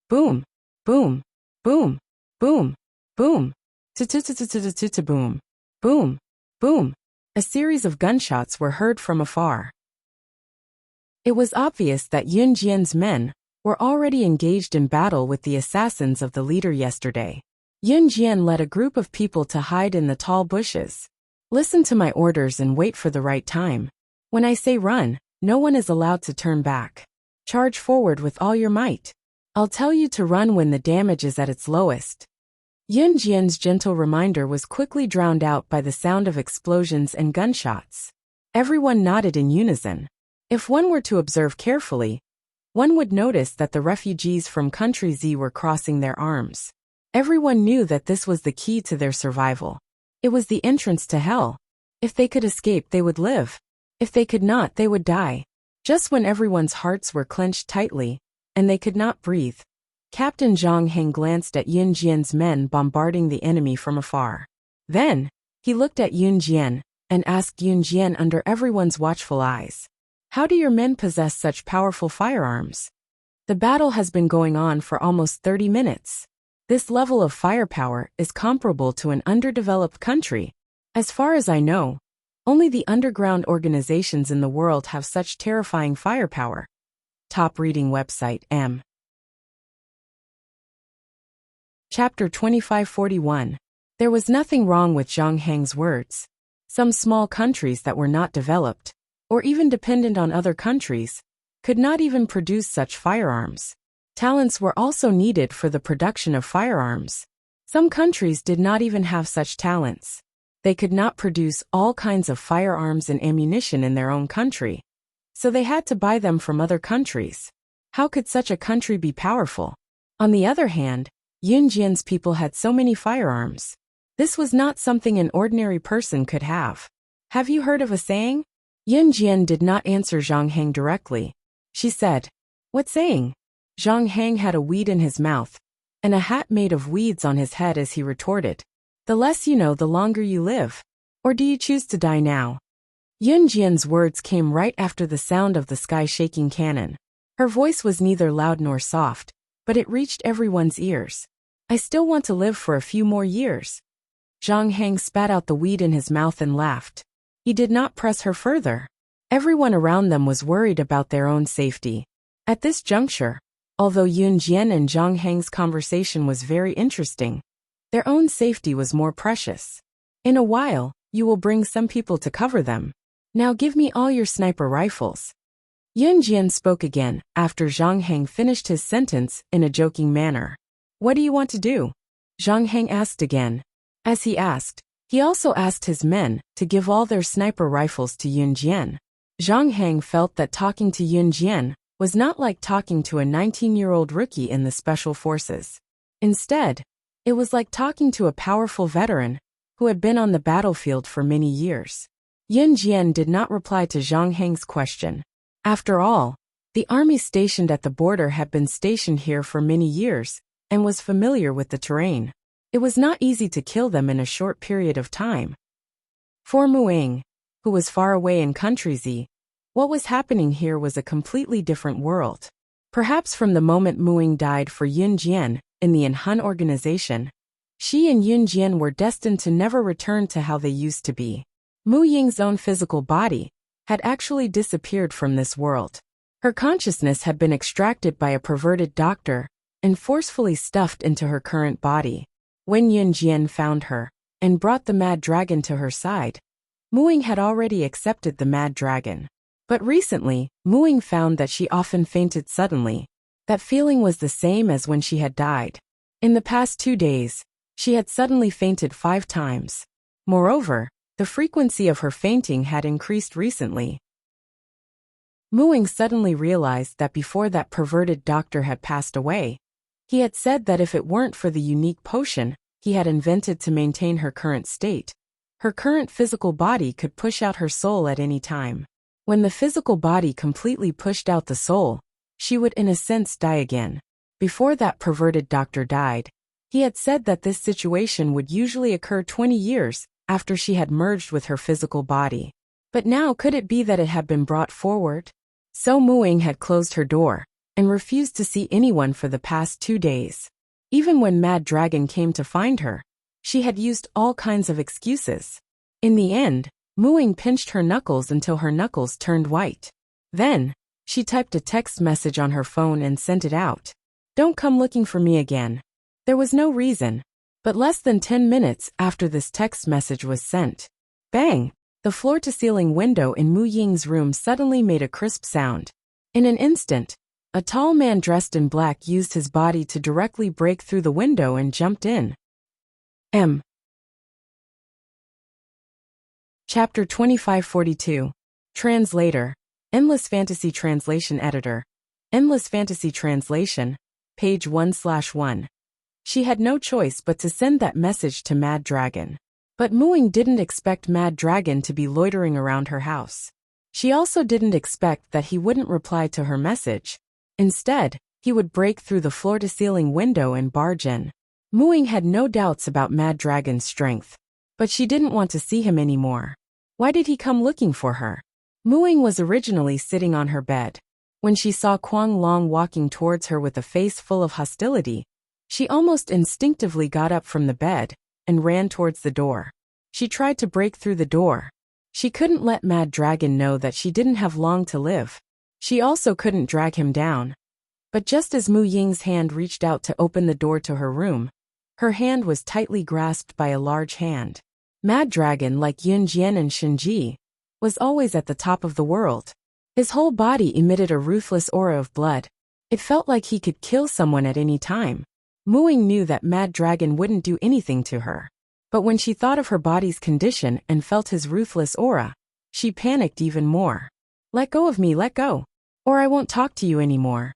Boom, boom, boom, boom, boom, boom, boom, boom. A series of gunshots were heard from afar. It was obvious that Yun Jian's men were already engaged in battle with the assassins of the leader yesterday. Yun Jian led a group of people to hide in the tall bushes. Listen to my orders and wait for the right time. When I say run, no one is allowed to turn back. Charge forward with all your might. I'll tell you to run when the damage is at its lowest. Yun Jian's gentle reminder was quickly drowned out by the sound of explosions and gunshots. Everyone nodded in unison. If one were to observe carefully, one would notice that the refugees from Country Z were crossing their arms. Everyone knew that this was the key to their survival. It was the entrance to hell. If they could escape, they would live. If they could not, they would die. Just when everyone's hearts were clenched tightly, and they could not breathe, Captain Zhang Heng glanced at Yun Jian's men bombarding the enemy from afar. Then, he looked at Yun Jian, and asked Yun Jian under everyone's watchful eyes, how do your men possess such powerful firearms? The battle has been going on for almost 30 minutes. This level of firepower is comparable to an underdeveloped country. As far as I know, only the underground organizations in the world have such terrifying firepower. Top reading website M. Chapter 2541. There was nothing wrong with Zhang Heng's words. Some small countries that were not developed, or even dependent on other countries, could not even produce such firearms. Talents were also needed for the production of firearms. Some countries did not even have such talents. They could not produce all kinds of firearms and ammunition in their own country, so they had to buy them from other countries. How could such a country be powerful? On the other hand, Yun Jian's people had so many firearms. This was not something an ordinary person could have. Have you heard of a saying? Yun Jian did not answer Zhang Heng directly. She said, what saying? Zhang Heng had a weed in his mouth, and a hat made of weeds on his head as he retorted, the less you know, the longer you live. Or do you choose to die now? Yun Jian's words came right after the sound of the sky-shaking cannon. Her voice was neither loud nor soft, but it reached everyone's ears. I still want to live for a few more years. Zhang Heng spat out the weed in his mouth and laughed. He did not press her further. Everyone around them was worried about their own safety. At this juncture, Although Yun Jian and Zhang Heng's conversation was very interesting, their own safety was more precious. In a while, you will bring some people to cover them. Now give me all your sniper rifles. Yun Jian spoke again, after Zhang Heng finished his sentence in a joking manner. What do you want to do? Zhang Heng asked again. As he asked, he also asked his men to give all their sniper rifles to Yun Jian. Zhang Heng felt that talking to Yun Jian was not like talking to a 19-year-old rookie in the special forces. Instead, it was like talking to a powerful veteran who had been on the battlefield for many years. Yun Jian did not reply to Zhang Heng's question. After all, the army stationed at the border had been stationed here for many years and was familiar with the terrain. It was not easy to kill them in a short period of time. For Mu Ying, who was far away in Country Z, what was happening here was a completely different world. Perhaps from the moment Mu Ying died for Yun Jian in the Han organization, she and Yun Jian were destined to never return to how they used to be. Mu Ying's own physical body had actually disappeared from this world. Her consciousness had been extracted by a perverted doctor and forcefully stuffed into her current body. When Yun Jian found her and brought the mad dragon to her side, Mu Ying had already accepted the mad dragon. But recently, Mu Ying found that she often fainted suddenly. That feeling was the same as when she had died. In the past 2 days, she had suddenly fainted 5 times. Moreover, the frequency of her fainting had increased recently. Mu Ying suddenly realized that before that perverted doctor had passed away, he had said that if it weren't for the unique potion he had invented to maintain her current state, her current physical body could push out her soul at any time. When the physical body completely pushed out the soul, she would in a sense die again. Before that perverted doctor died, he had said that this situation would usually occur 20 years after she had merged with her physical body. But now could it be that it had been brought forward? So Mu Ying had closed her door and refused to see anyone for the past 2 days. Even when Mad Dragon came to find her, she had used all kinds of excuses. In the end, Mu Ying pinched her knuckles until her knuckles turned white. Then, she typed a text message on her phone and sent it out. Don't come looking for me again. There was no reason. But less than 10 minutes after this text message was sent, bang! The floor-to-ceiling window in Mu Ying's room suddenly made a crisp sound. In an instant, a tall man dressed in black used his body to directly break through the window and jumped in. Chapter 2542. Translator. Endless Fantasy Translation Editor. Endless Fantasy Translation, page 1/1. She had no choice but to send that message to Mad Dragon. But Mu Ying didn't expect Mad Dragon to be loitering around her house. She also didn't expect that he wouldn't reply to her message. Instead, he would break through the floor-to-ceiling window and barge in. Mu Ying had no doubts about Mad Dragon's strength. But she didn't want to see him anymore. Why did he come looking for her? Mu Ying was originally sitting on her bed. When she saw Kuang Long walking towards her with a face full of hostility, she almost instinctively got up from the bed and ran towards the door. She tried to break through the door. She couldn't let Mad Dragon know that she didn't have long to live. She also couldn't drag him down. But just as Mu Ying's hand reached out to open the door to her room, her hand was tightly grasped by a large hand. Mad Dragon, like Yun Jian and Shinji, was always at the top of the world. His whole body emitted a ruthless aura of blood. It felt like he could kill someone at any time. Mu Ying knew that Mad Dragon wouldn't do anything to her. But when she thought of her body's condition and felt his ruthless aura, she panicked even more. Let go of me, let go. Or I won't talk to you anymore.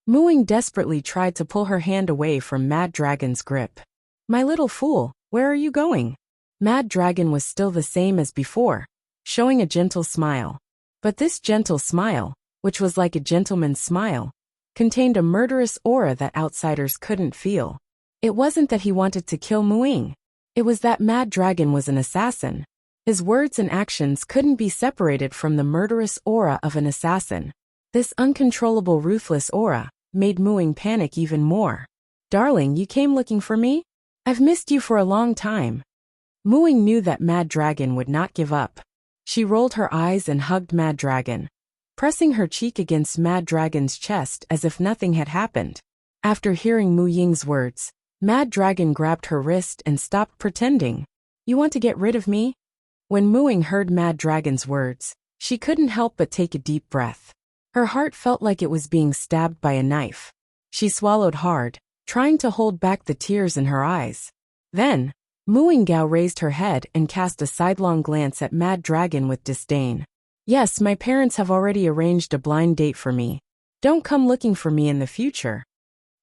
Mu Ying desperately tried to pull her hand away from Mad Dragon's grip. My little fool, where are you going? Mad Dragon was still the same as before, showing a gentle smile. But this gentle smile, which was like a gentleman's smile, contained a murderous aura that outsiders couldn't feel. It wasn't that he wanted to kill Mu Ying. It was that Mad Dragon was an assassin. His words and actions couldn't be separated from the murderous aura of an assassin. This uncontrollable ruthless aura made Mu Ying panic even more. Darling, you came looking for me? I've missed you for a long time. Mu Ying knew that Mad Dragon would not give up. She rolled her eyes and hugged Mad Dragon. pressing her cheek against Mad Dragon's chest as if nothing had happened. After hearing Mu Ying's words, Mad Dragon grabbed her wrist and stopped pretending. You want to get rid of me? When Mu Ying heard Mad Dragon's words, she couldn't help but take a deep breath. Her heart felt like it was being stabbed by a knife. She swallowed hard, trying to hold back the tears in her eyes. Then, Mu Ying raised her head and cast a sidelong glance at Mad Dragon with disdain. Yes, my parents have already arranged a blind date for me. Don't come looking for me in the future.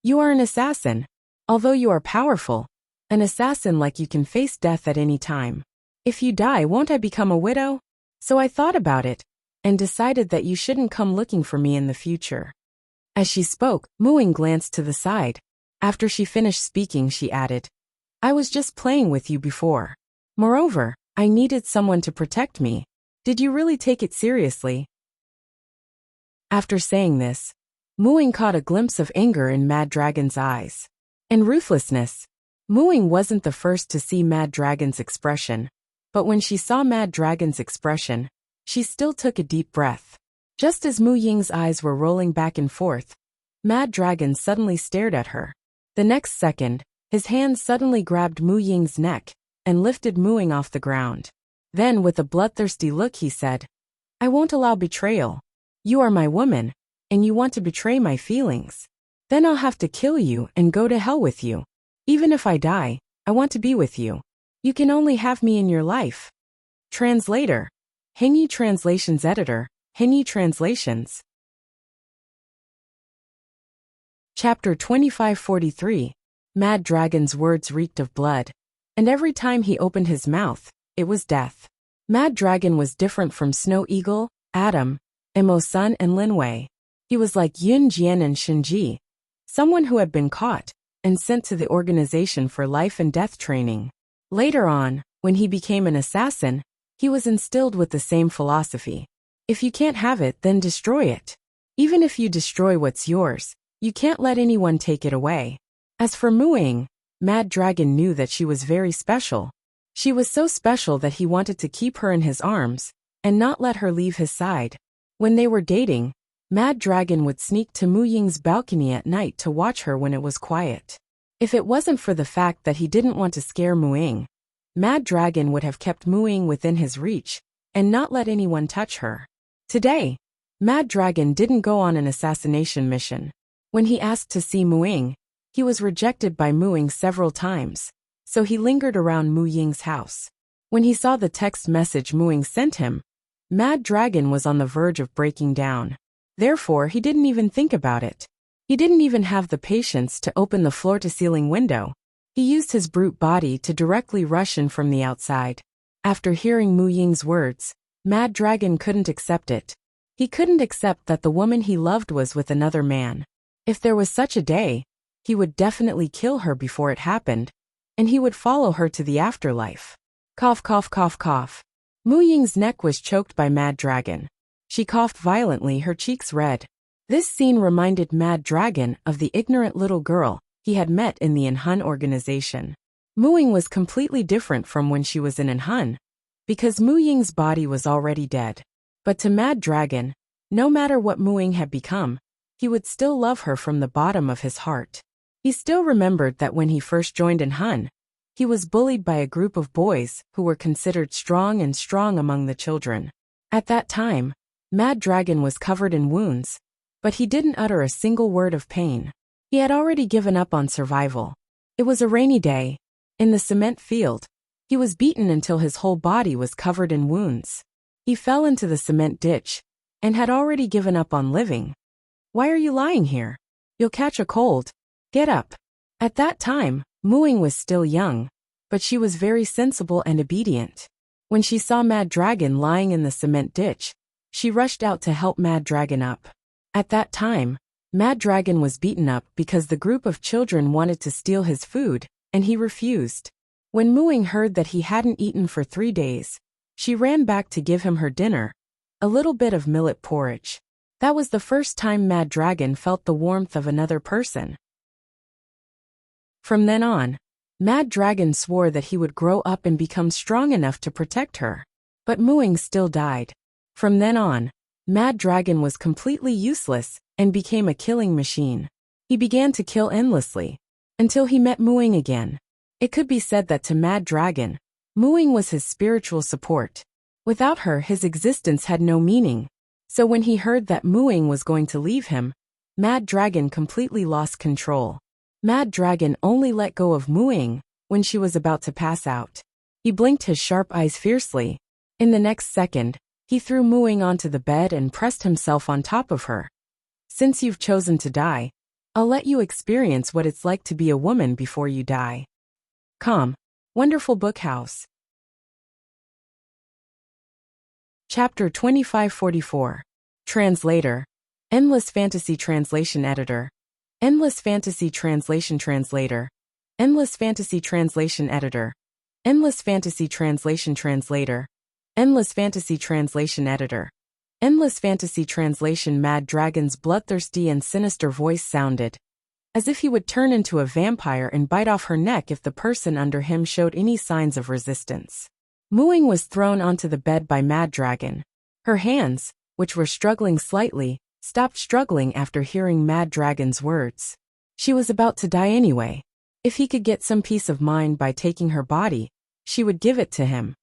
You are an assassin. Although you are powerful, an assassin like you can face death at any time. If you die, won't I become a widow? So I thought about it, and decided that you shouldn't come looking for me in the future. As she spoke, Mu Ying glanced to the side. After she finished speaking, she added, I was just playing with you before. Moreover, I needed someone to protect me. Did you really take it seriously? After saying this, Mu Ying caught a glimpse of anger in Mad Dragon's eyes. And ruthlessness. Mu Ying wasn't the first to see Mad Dragon's expression, but when she saw Mad Dragon's expression, she still took a deep breath. Just as Mu Ying's eyes were rolling back and forth, Mad Dragon suddenly stared at her. The next second, his hand suddenly grabbed Mu Ying's neck and lifted Mu Ying off the ground. Then, with a bloodthirsty look, he said, I won't allow betrayal. You are my woman, and you want to betray my feelings. Then I'll have to kill you and go to hell with you. Even if I die, I want to be with you. You can only have me in your life. Translator. Hengyi Translations Editor, Hengyi Translations. Chapter 2543. Mad Dragon's words reeked of blood, and every time he opened his mouth, it was death. Mad Dragon was different from Snow Eagle, Adam, Emo Sun and Lin Wei. He was like Yun Jian and Shinji, someone who had been caught and sent to the organization for life and death training. Later on, when he became an assassin, he was instilled with the same philosophy. If you can't have it, then destroy it. Even if you destroy what's yours, you can't let anyone take it away. As for Mu Ying, Mad Dragon knew that she was very special. She was so special that he wanted to keep her in his arms and not let her leave his side. When they were dating, Mad Dragon would sneak to Mu Ying's balcony at night to watch her when it was quiet. If it wasn't for the fact that he didn't want to scare Mu Ying, Mad Dragon would have kept Mu Ying within his reach and not let anyone touch her. Today, Mad Dragon didn't go on an assassination mission. When he asked to see Mu Ying, he was rejected by Mu Ying several times, so he lingered around Mu Ying's house. When he saw the text message Mu Ying sent him, Mad Dragon was on the verge of breaking down. Therefore, he didn't even think about it. He didn't even have the patience to open the floor-to-ceiling window. He used his brute body to directly rush in from the outside. After hearing Mu Ying's words, Mad Dragon couldn't accept it. He couldn't accept that the woman he loved was with another man. If there was such a day, he would definitely kill her before it happened, and he would follow her to the afterlife. Cough, cough, cough, cough. Mu Ying's neck was choked by Mad Dragon. She coughed violently, her cheeks red. This scene reminded Mad Dragon of the ignorant little girl he had met in the Inhun organization. Mu Ying was completely different from when she was in Inhun, because Mu Ying's body was already dead. But to Mad Dragon, no matter what Mu Ying had become, he would still love her from the bottom of his heart. He still remembered that when he first joined Inhun, he was bullied by a group of boys who were considered strong among the children. At that time, Mad Dragon was covered in wounds, but he didn't utter a single word of pain. He had already given up on survival. It was a rainy day. In the cement field, he was beaten until his whole body was covered in wounds. He fell into the cement ditch and had already given up on living. Why are you lying here? You'll catch a cold. Get up. At that time, Mu Ying was still young, but she was very sensible and obedient. When she saw Mad Dragon lying in the cement ditch, she rushed out to help Mad Dragon up. At that time, Mad Dragon was beaten up because the group of children wanted to steal his food, and he refused. When Mu Ying heard that he hadn't eaten for 3 days, she ran back to give him her dinner, a little bit of millet porridge. That was the first time Mad Dragon felt the warmth of another person. From then on, Mad Dragon swore that he would grow up and become strong enough to protect her. But Mu Ying still died. From then on, Mad Dragon was completely useless and became a killing machine. He began to kill endlessly until he met Muing again. It could be said that to Mad Dragon, Muing was his spiritual support. Without her, his existence had no meaning. So when he heard that Muing was going to leave him, Mad Dragon completely lost control. Mad Dragon only let go of Muing when she was about to pass out. He blinked his sharp eyes fiercely. In the next second, he threw Muing onto the bed and pressed himself on top of her. Since you've chosen to die, I'll let you experience what it's like to be a woman before you die. Calm. Wonderful Book House. Chapter 2544. Translator. Endless Fantasy Translation Editor. Endless Fantasy Translation Translator. Endless Fantasy Translation Editor. Endless Fantasy Translation Translator. Endless Fantasy Translation Editor. Endless Fantasy Translation. Mad Dragon's bloodthirsty and sinister voice sounded as if he would turn into a vampire and bite off her neck if the person under him showed any signs of resistance. Muing was thrown onto the bed by Mad Dragon. Her hands, which were struggling slightly, stopped struggling after hearing Mad Dragon's words. She was about to die anyway. If he could get some peace of mind by taking her body, she would give it to him.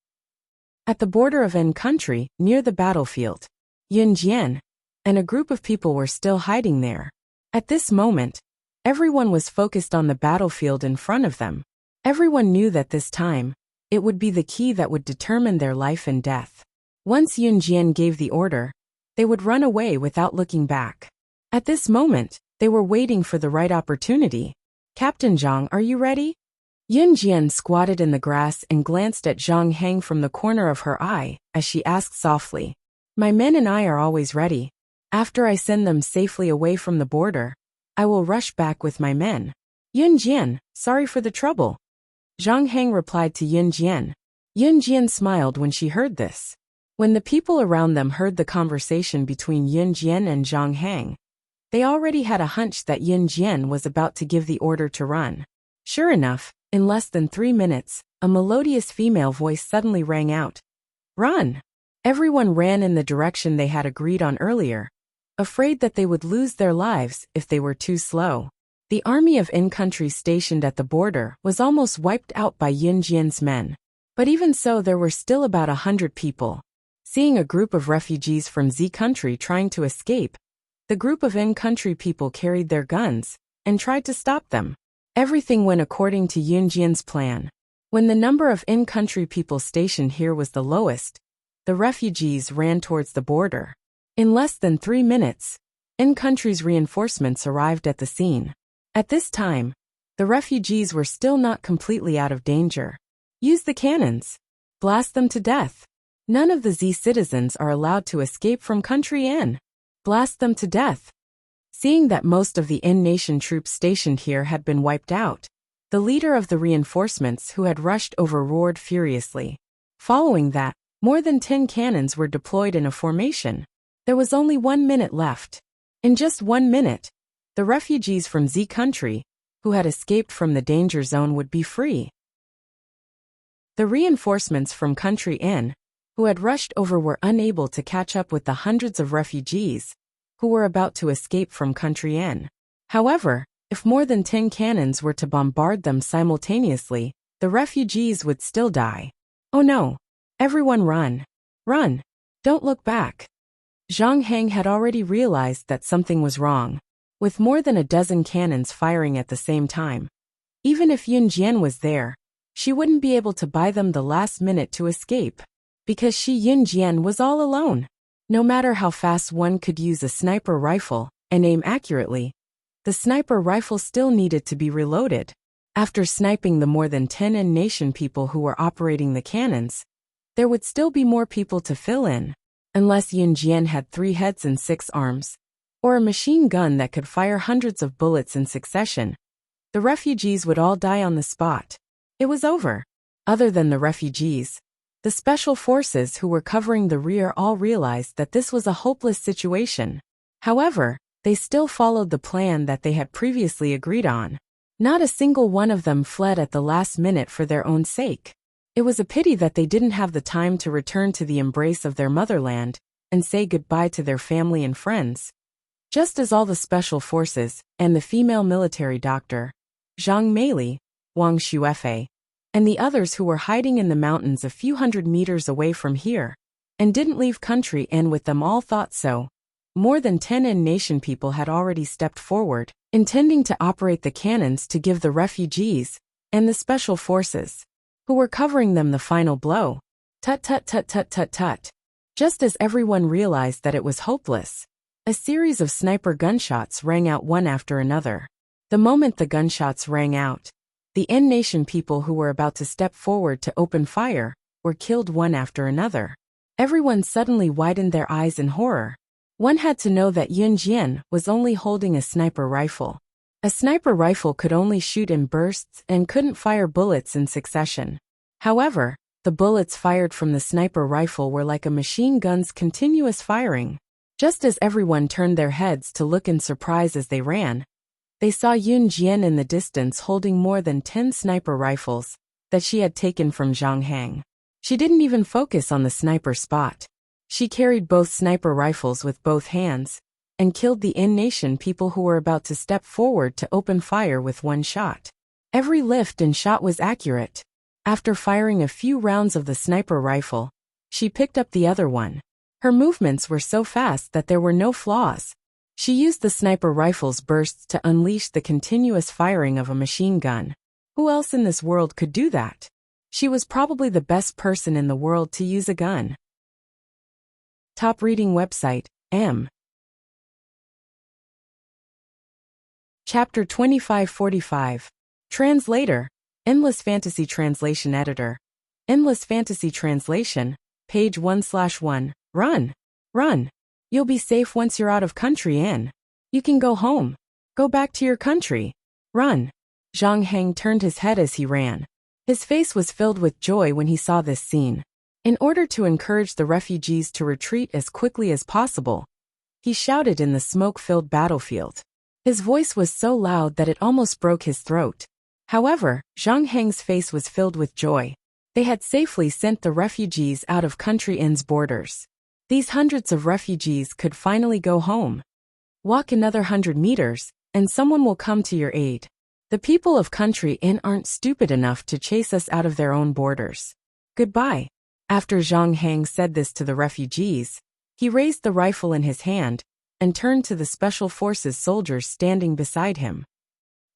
At the border of N country, near the battlefield, Yunjian and a group of people were still hiding there. At this moment, everyone was focused on the battlefield in front of them. Everyone knew that this time, it would be the key that would determine their life and death. Once Yunjian gave the order, they would run away without looking back. At this moment, they were waiting for the right opportunity. Captain Zhang, are you ready? Yunjian squatted in the grass and glanced at Zhang Heng from the corner of her eye as she asked softly, My men and I are always ready. After I send them safely away from the border, I will rush back with my men. Yunjian, sorry for the trouble. Zhang Heng replied to Yunjian. Yunjian smiled when she heard this. When the people around them heard the conversation between Yunjian and Zhang Heng, they already had a hunch that Yunjian was about to give the order to run. Sure enough, in less than 3 minutes, a melodious female voice suddenly rang out. Run! Everyone ran in the direction they had agreed on earlier, afraid that they would lose their lives if they were too slow. The army of in-country stationed at the border was almost wiped out by Yunjian's men. But even so, there were still about 100 people. Seeing a group of refugees from Z country trying to escape, the group of in-country people carried their guns and tried to stop them. Everything went according to Yunjian's plan. When the number of in-country people stationed here was the lowest, the refugees ran towards the border. In less than 3 minutes, in-country's reinforcements arrived at the scene. At this time, the refugees were still not completely out of danger. Use the cannons. Blast them to death. None of the Z citizens are allowed to escape from country N. Blast them to death. Seeing that most of the N-nation troops stationed here had been wiped out, the leader of the reinforcements who had rushed over roared furiously. Following that, more than 10 cannons were deployed in a formation. There was only 1 minute left. In just 1 minute, the refugees from Z country, who had escaped from the danger zone, would be free. The reinforcements from country N, who had rushed over, were unable to catch up with the hundreds of refugees who were about to escape from country N. However, if more than 10 cannons were to bombard them simultaneously, the refugees would still die. Oh no! Everyone run! Run! Don't look back! Zhang Heng had already realized that something was wrong. With more than a dozen cannons firing at the same time, even if Yunjian was there, she wouldn't be able to buy them the last minute to escape, because she, Yunjian, was all alone. No matter how fast one could use a sniper rifle and aim accurately, the sniper rifle still needed to be reloaded. After sniping the more than 10 N-nation people who were operating the cannons, there would still be more people to fill in, unless Yunjian had 3 heads and 6 arms, or a machine gun that could fire hundreds of bullets in succession. The refugees would all die on the spot. It was over. Other than the refugees, the special forces who were covering the rear all realized that this was a hopeless situation. However, they still followed the plan that they had previously agreed on. Not a single one of them fled at the last minute for their own sake. It was a pity that they didn't have the time to return to the embrace of their motherland and say goodbye to their family and friends. Just as all the special forces and the female military doctor, Zhang Meili, Wang Xuefei, and the others who were hiding in the mountains a few hundred meters away from here, and didn't leave country N with them all thought so. More than 10 N nation people had already stepped forward, intending to operate the cannons to give the refugees and the special forces, who were covering them, the final blow. Tut tut tut tut tut tut. Just as everyone realized that it was hopeless, a series of sniper gunshots rang out one after another. The moment the gunshots rang out, the N nation people who were about to step forward to open fire were killed one after another. Everyone suddenly widened their eyes in horror. One had to know that Yun Jian was only holding a sniper rifle. A sniper rifle could only shoot in bursts and couldn't fire bullets in succession. However, the bullets fired from the sniper rifle were like a machine gun's continuous firing. Just as everyone turned their heads to look in surprise as they ran, they saw Yun Jian in the distance holding more than 10 sniper rifles that she had taken from Zhang Hang. She didn't even focus on the sniper spot. She carried both sniper rifles with both hands and killed the N nation people who were about to step forward to open fire with one shot. Every lift and shot was accurate. After firing a few rounds of the sniper rifle, she picked up the other one. Her movements were so fast that there were no flaws. She used the sniper rifle's bursts to unleash the continuous firing of a machine gun. Who else in this world could do that? She was probably the best person in the world to use a gun. Top reading website, M. Chapter 2545. Translator, Endless Fantasy Translation Editor. Endless Fantasy Translation, page 1/1. Run. Run. You'll be safe once you're out of country N. You can go home. Go back to your country. Run. Zhang Heng turned his head as he ran. His face was filled with joy when he saw this scene. In order to encourage the refugees to retreat as quickly as possible, he shouted in the smoke-filled battlefield. His voice was so loud that it almost broke his throat. However, Zhang Heng's face was filled with joy. They had safely sent the refugees out of country N's borders. These hundreds of refugees could finally go home. Walk another 100 meters, and someone will come to your aid. The people of country N aren't stupid enough to chase us out of their own borders. Goodbye. After Zhang Heng said this to the refugees, he raised the rifle in his hand and turned to the Special Forces soldiers standing beside him.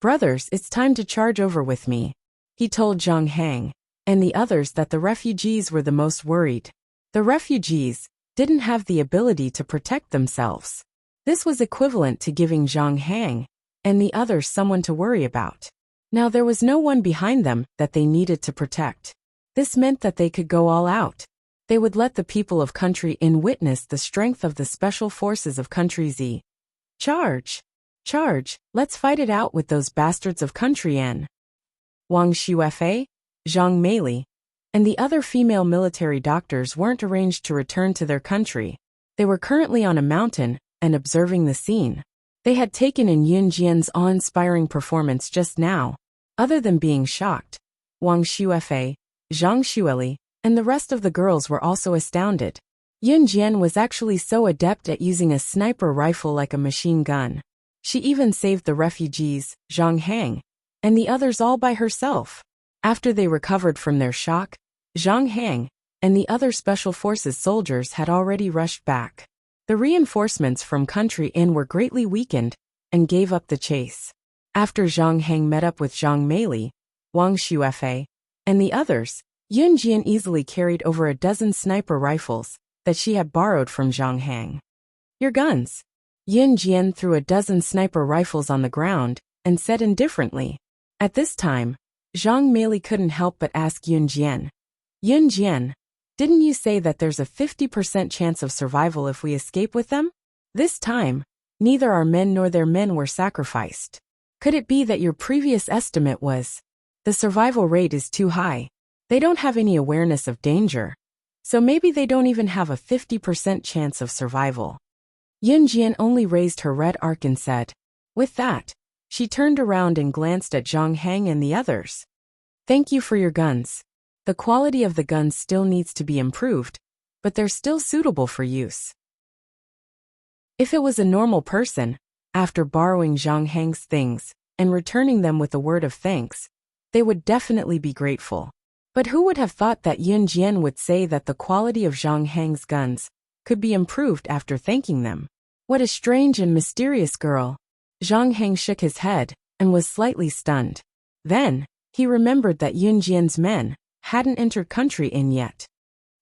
Brothers, it's time to charge over with me. He told Zhang Heng and the others that the refugees were the most worried. The refugees didn't have the ability to protect themselves. This was equivalent to giving Zhang Heng and the others someone to worry about. Now there was no one behind them that they needed to protect. This meant that they could go all out. They would let the people of country N witness the strength of the special forces of country Z. Charge! Charge! Let's fight it out with those bastards of country N. Wang Xuefei, Zhang Meili, and the other female military doctors weren't arranged to return to their country. They were currently on a mountain and observing the scene. They had taken in Yun Jian's awe-inspiring performance just now. Other than being shocked, Wang Xuefei, Zhang Xueli, and the rest of the girls were also astounded. Yun Jian was actually so adept at using a sniper rifle like a machine gun. She even saved the refugees, Zhang Heng, and the others all by herself. After they recovered from their shock, Zhang Heng and the other special forces soldiers had already rushed back. The reinforcements from country N were greatly weakened and gave up the chase. After Zhang Heng met up with Zhang Meili, Wang Xuefei, and the others, Yun Jian easily carried over a dozen sniper rifles that she had borrowed from Zhang Heng. Your guns. Yun Jian threw a dozen sniper rifles on the ground and said indifferently. At this time, Zhang Meili couldn't help but ask Yun Jian. Yun Jian, didn't you say that there's a 50% chance of survival if we escape with them? This time, neither our men nor their men were sacrificed. Could it be that your previous estimate was, the survival rate is too high? They don't have any awareness of danger, so maybe they don't even have a 50% chance of survival. Yun Jian only raised her red arc and said. With that, she turned around and glanced at Zhang Heng and the others. Thank you for your guns. The quality of the guns still needs to be improved, but they're still suitable for use. If it was a normal person, after borrowing Zhang Heng's things and returning them with a word of thanks, they would definitely be grateful. But who would have thought that Yun Jian would say that the quality of Zhang Heng's guns could be improved after thanking them? What a strange and mysterious girl. Zhang Heng shook his head and was slightly stunned. Then, he remembered that Yun Jian's men hadn't entered Country Inn yet.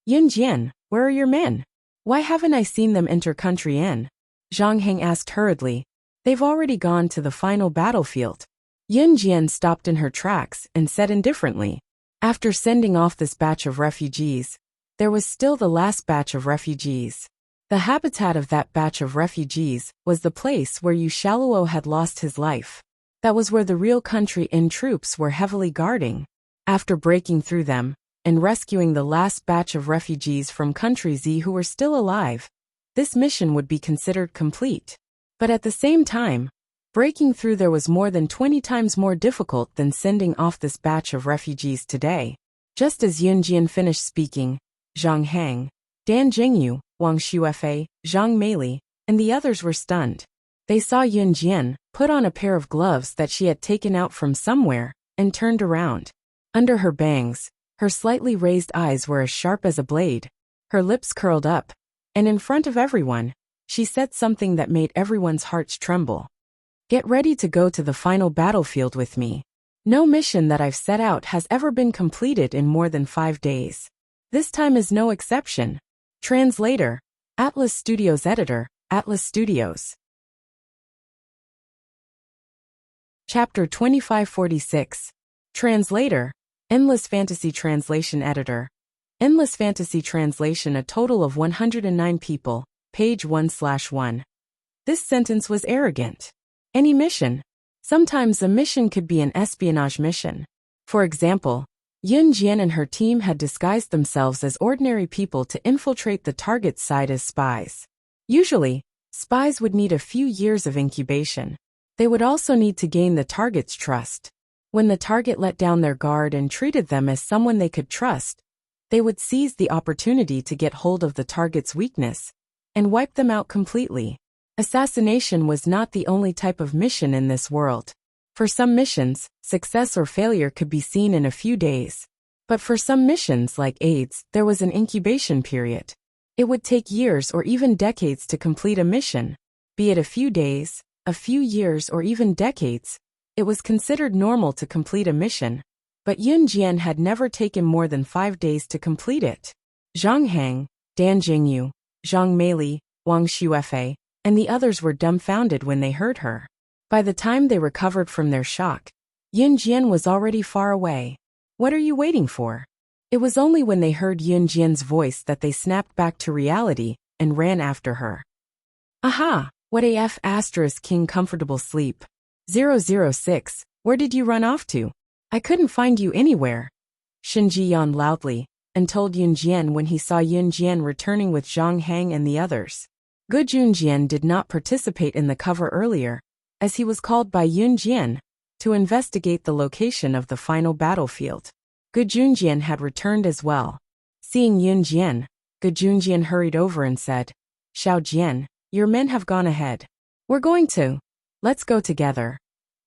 Yun Jian, where are your men? Why haven't I seen them enter Country Inn? Zhang Heng asked hurriedly. They've already gone to the final battlefield. Yun Jian stopped in her tracks and said indifferently. After sending off this batch of refugees, there was still the last batch of refugees. The habitat of that batch of refugees was the place where Yu Shaluo had lost his life. That was where the real Country Inn troops were heavily guarding. After breaking through them and rescuing the last batch of refugees from Country Z who were still alive, this mission would be considered complete. But at the same time, breaking through there was more than 20 times more difficult than sending off this batch of refugees today. Just as Yun Jian finished speaking, Zhang Heng, Dan Jingyu, Wang Xuefei, Zhang Meili, and the others were stunned. They saw Yun Jian put on a pair of gloves that she had taken out from somewhere and turned around. Under her bangs, her slightly raised eyes were as sharp as a blade. Her lips curled up, and in front of everyone, she said something that made everyone's hearts tremble. Get ready to go to the final battlefield with me. No mission that I've set out has ever been completed in more than 5 days. This time is no exception. Translator, Atlas Studios Editor, Atlas Studios. Chapter 2546. Translator, Endless Fantasy Translation Editor. Endless Fantasy Translation. A total of 109 people, page 1/1. This sentence was arrogant. Any mission. Sometimes a mission could be an espionage mission. For example, Yun Jian and her team had disguised themselves as ordinary people to infiltrate the target's side as spies. Usually, spies would need a few years of incubation. They would also need to gain the target's trust. When the target let down their guard and treated them as someone they could trust, they would seize the opportunity to get hold of the target's weakness and wipe them out completely. Assassination was not the only type of mission in this world. For some missions, success or failure could be seen in a few days. But for some missions like AIDS, there was an incubation period. It would take years or even decades to complete a mission. Be it a few days, a few years or even decades, it was considered normal to complete a mission. But Yun Jian had never taken more than 5 days to complete it. Zhang Heng, Dan Jingyu, Zhang Meili, Wang Xuefei, and the others were dumbfounded when they heard her. By the time they recovered from their shock, Yun Jian was already far away. What are you waiting for? It was only when they heard Yun Jian's voice that they snapped back to reality and ran after her. Aha! What AF * King Comfortable Sleep. 006, where did you run off to? I couldn't find you anywhere. Shinji yawned loudly and told Yun Jian when he saw Yun Jian returning with Zhang Heng and the others. Gu Junjian did not participate in the cover earlier, as he was called by Yun Jian to investigate the location of the final battlefield. Gu Junjian had returned as well. Seeing Yun Jian, Gu Junjian hurried over and said, Xiao Jian, your men have gone ahead. We're going to. Let's go together.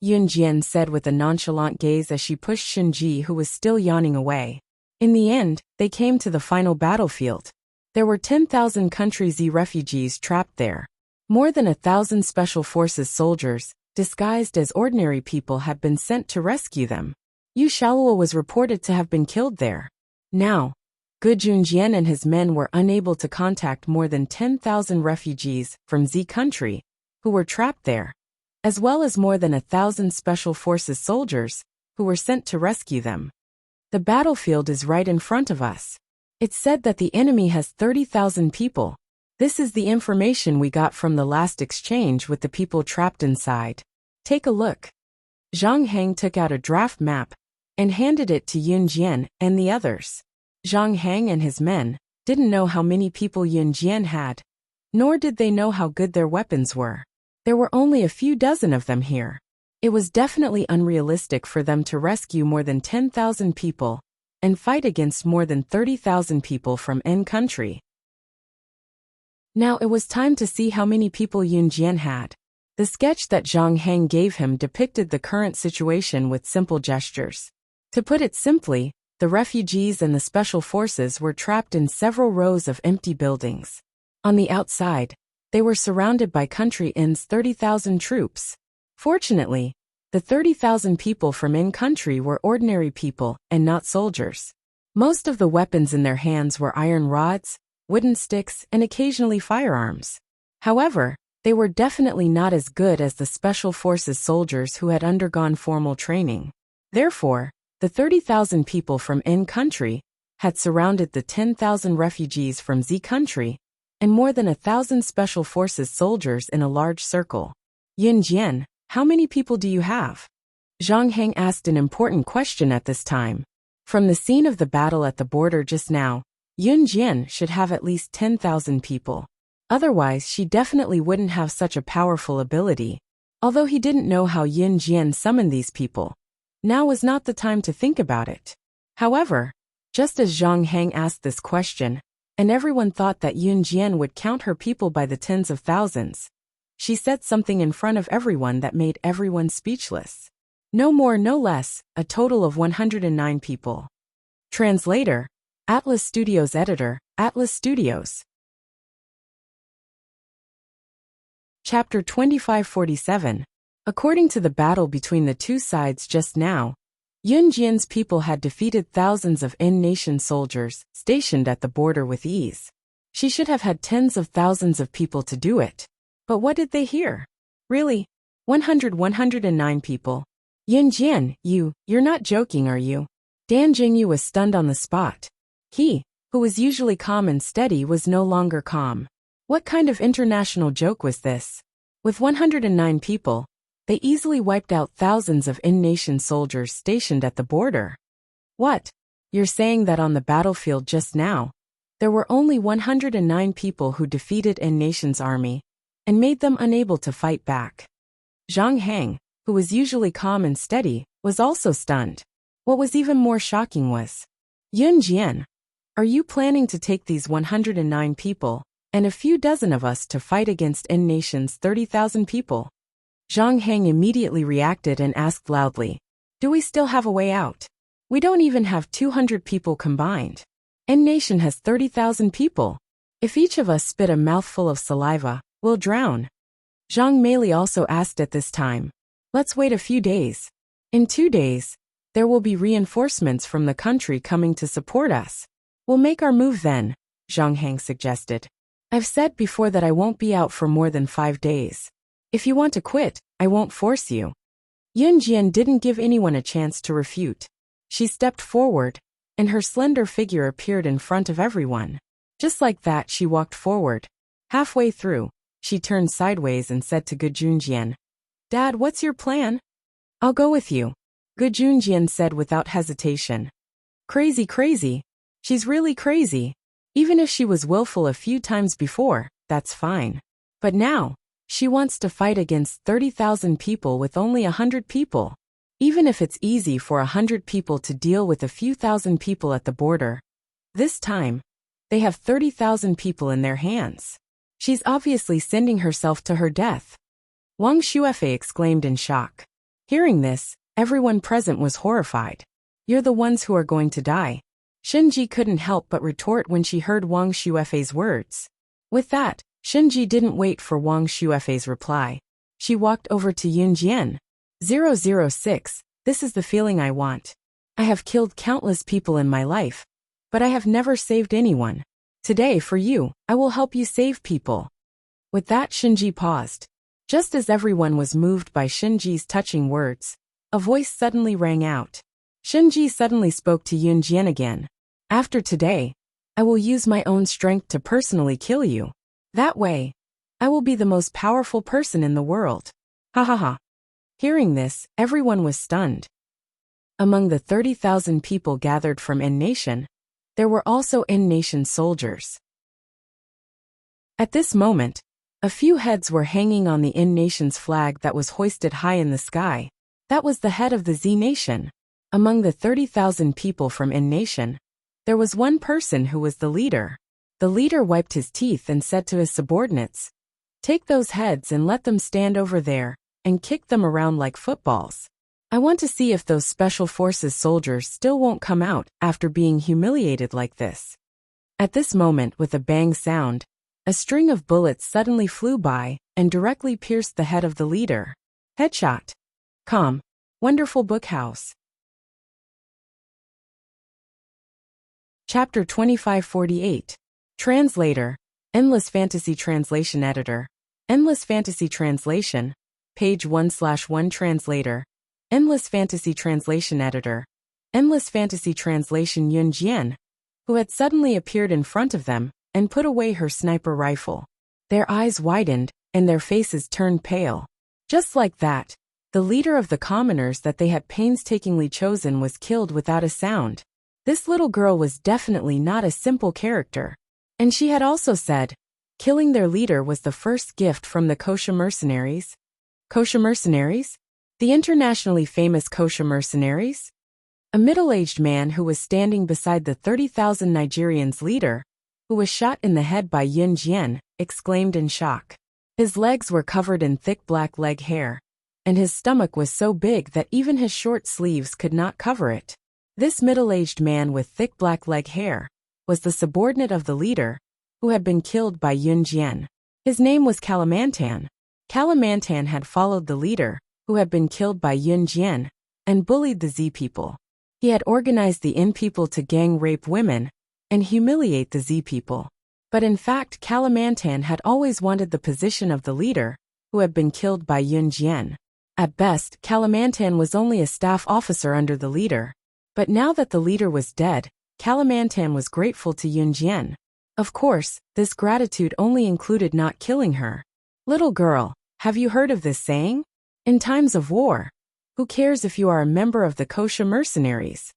Yun Jian said with a nonchalant gaze as she pushed Shinji, who was still yawning, away. In the end, they came to the final battlefield. There were 10,000 Country Z refugees trapped there. More than 1,000 Special Forces soldiers, disguised as ordinary people, had been sent to rescue them. Yu Shaluo was reported to have been killed there. Now, Gu Junjian and his men were unable to contact more than 10,000 refugees from Z country who were trapped there, as well as more than 1,000 Special Forces soldiers who were sent to rescue them. The battlefield is right in front of us. It's said that the enemy has 30,000 people. This is the information we got from the last exchange with the people trapped inside. Take a look. Zhang Heng took out a draft map and handed it to Yun Jian and the others. Zhang Heng and his men didn't know how many people Yun Jian had, nor did they know how good their weapons were. There were only a few dozen of them here. It was definitely unrealistic for them to rescue more than 10,000 people and fight against more than 30,000 people from N country. Now it was time to see how many people Yun Jian had. The sketch that Zhang Heng gave him depicted the current situation with simple gestures. To put it simply, the refugees and the special forces were trapped in several rows of empty buildings. On the outside, they were surrounded by country N's 30,000 troops. Fortunately, the 30,000 people from in-country were ordinary people and not soldiers. Most of the weapons in their hands were iron rods, wooden sticks, and occasionally firearms. However, they were definitely not as good as the special forces soldiers who had undergone formal training. Therefore, the 30,000 people from in-country had surrounded the 10,000 refugees from Z-country and more than 1,000 special forces soldiers in a large circle. Yun Jian, how many people do you have? Zhang Heng asked an important question at this time. From the scene of the battle at the border just now, Yun Jian should have at least 10,000 people. Otherwise, she definitely wouldn't have such a powerful ability. Although he didn't know how Yun Jian summoned these people, now was not the time to think about it. However, just as Zhang Heng asked this question, and everyone thought that Yun Jian would count her people by the tens of thousands, she said something in front of everyone that made everyone speechless. No more, no less, a total of 109 people. Translator, Atlas Studios editor, Atlas Studios. Chapter 2547. According to the battle between the two sides just now, Yun Jian's people had defeated thousands of N-nation soldiers stationed at the border with ease. She should have had tens of thousands of people to do it. But what did they hear? Really? 109 people? Yun Jian, you're not joking, are you? Dan Jingyu was stunned on the spot. He, who was usually calm and steady, was no longer calm. What kind of international joke was this? With 109 people, they easily wiped out thousands of in-nation soldiers stationed at the border. What? You're saying that on the battlefield just now, there were only 109 people who defeated in-nation's army and made them unable to fight back? Zhang Heng, who was usually calm and steady, was also stunned. What was even more shocking was, Yun Jian, are you planning to take these 109 people and a few dozen of us to fight against N-nation's 30,000 people? Zhang Heng immediately reacted and asked loudly, do we still have a way out? We don't even have 200 people combined. N-nation has 30,000 people. If each of us spit a mouthful of saliva, we'll drown. Zhang Meili also asked at this time, let's wait a few days. In 2 days, there will be reinforcements from the country coming to support us. We'll make our move then, Zhang Heng suggested. I've said before that I won't be out for more than 5 days. If you want to quit, I won't force you. Yun Jian didn't give anyone a chance to refute. She stepped forward, and her slender figure appeared in front of everyone. Just like that, she walked forward. Halfway through, she turned sideways and said to Gujunjian, Dad, what's your plan? I'll go with you, Gujunjian said without hesitation. Crazy. She's really crazy. Even if she was willful a few times before, that's fine. But now, she wants to fight against 30,000 people with only 100 people. Even if it's easy for 100 people to deal with a few thousand people at the border, this time, they have 30,000 people in their hands. She's obviously sending herself to her death. Wang Xuefei exclaimed in shock. Hearing this, everyone present was horrified. You're the ones who are going to die. Shenji couldn't help but retort when she heard Wang Xuefei's words. With that, Shenji didn't wait for Wang Xuefei's reply. She walked over to Yun Jian. 006, this is the feeling I want. I have killed countless people in my life, but I have never saved anyone. Today, for you, I will help you save people. With that, Shenji paused. Just as everyone was moved by Shenji's touching words, a voice suddenly rang out. Shenji suddenly spoke to Yun Jian again. After today, I will use my own strength to personally kill you. That way, I will be the most powerful person in the world. Ha ha ha. Hearing this, everyone was stunned. Among the 30,000 people gathered from N-nation, there were also N-nation soldiers. At this moment, a few heads were hanging on the N-nation's flag that was hoisted high in the sky. That was the head of the Z-nation. Among the 30,000 people from N-nation, there was one person who was the leader. The leader wiped his teeth and said to his subordinates, "Take those heads and let them stand over there, and kick them around like footballs. I want to see if those special forces soldiers still won't come out after being humiliated like this." At this moment, with a bang sound, a string of bullets suddenly flew by and directly pierced the head of the leader. Headshot. Com. Wonderful Book House. Chapter 2548. Translator. Endless Fantasy Translation Editor. Endless Fantasy Translation. Page 1/1 Translator. Endless Fantasy Translation Editor. Endless Fantasy Translation. Yun Jian, who had suddenly appeared in front of them and put away her sniper rifle. Their eyes widened and their faces turned pale. Just like that, the leader of the commoners that they had painstakingly chosen was killed without a sound. This little girl was definitely not a simple character. And she had also said, killing their leader was the first gift from the Kosha mercenaries. Kosha mercenaries? The internationally famous Kosha mercenaries? A middle-aged man who was standing beside the 30,000 Nigerians' leader, who was shot in the head by Yun Jian, exclaimed in shock. His legs were covered in thick black leg hair, and his stomach was so big that even his short sleeves could not cover it. This middle-aged man with thick black leg hair was the subordinate of the leader, who had been killed by Yun Jian. His name was Kalimantan. Kalimantan had followed the leader, who had been killed by Yun Jian, and bullied the Z people. He had organized the In people to gang rape women and humiliate the Z people. But in fact, Kalimantan had always wanted the position of the leader, who had been killed by Yun Jian. At best, Kalimantan was only a staff officer under the leader. But now that the leader was dead, Kalimantan was grateful to Yun Jian. Of course, this gratitude only included not killing her. Little girl, have you heard of this saying? In times of war, who cares if you are a member of the Kosha mercenaries?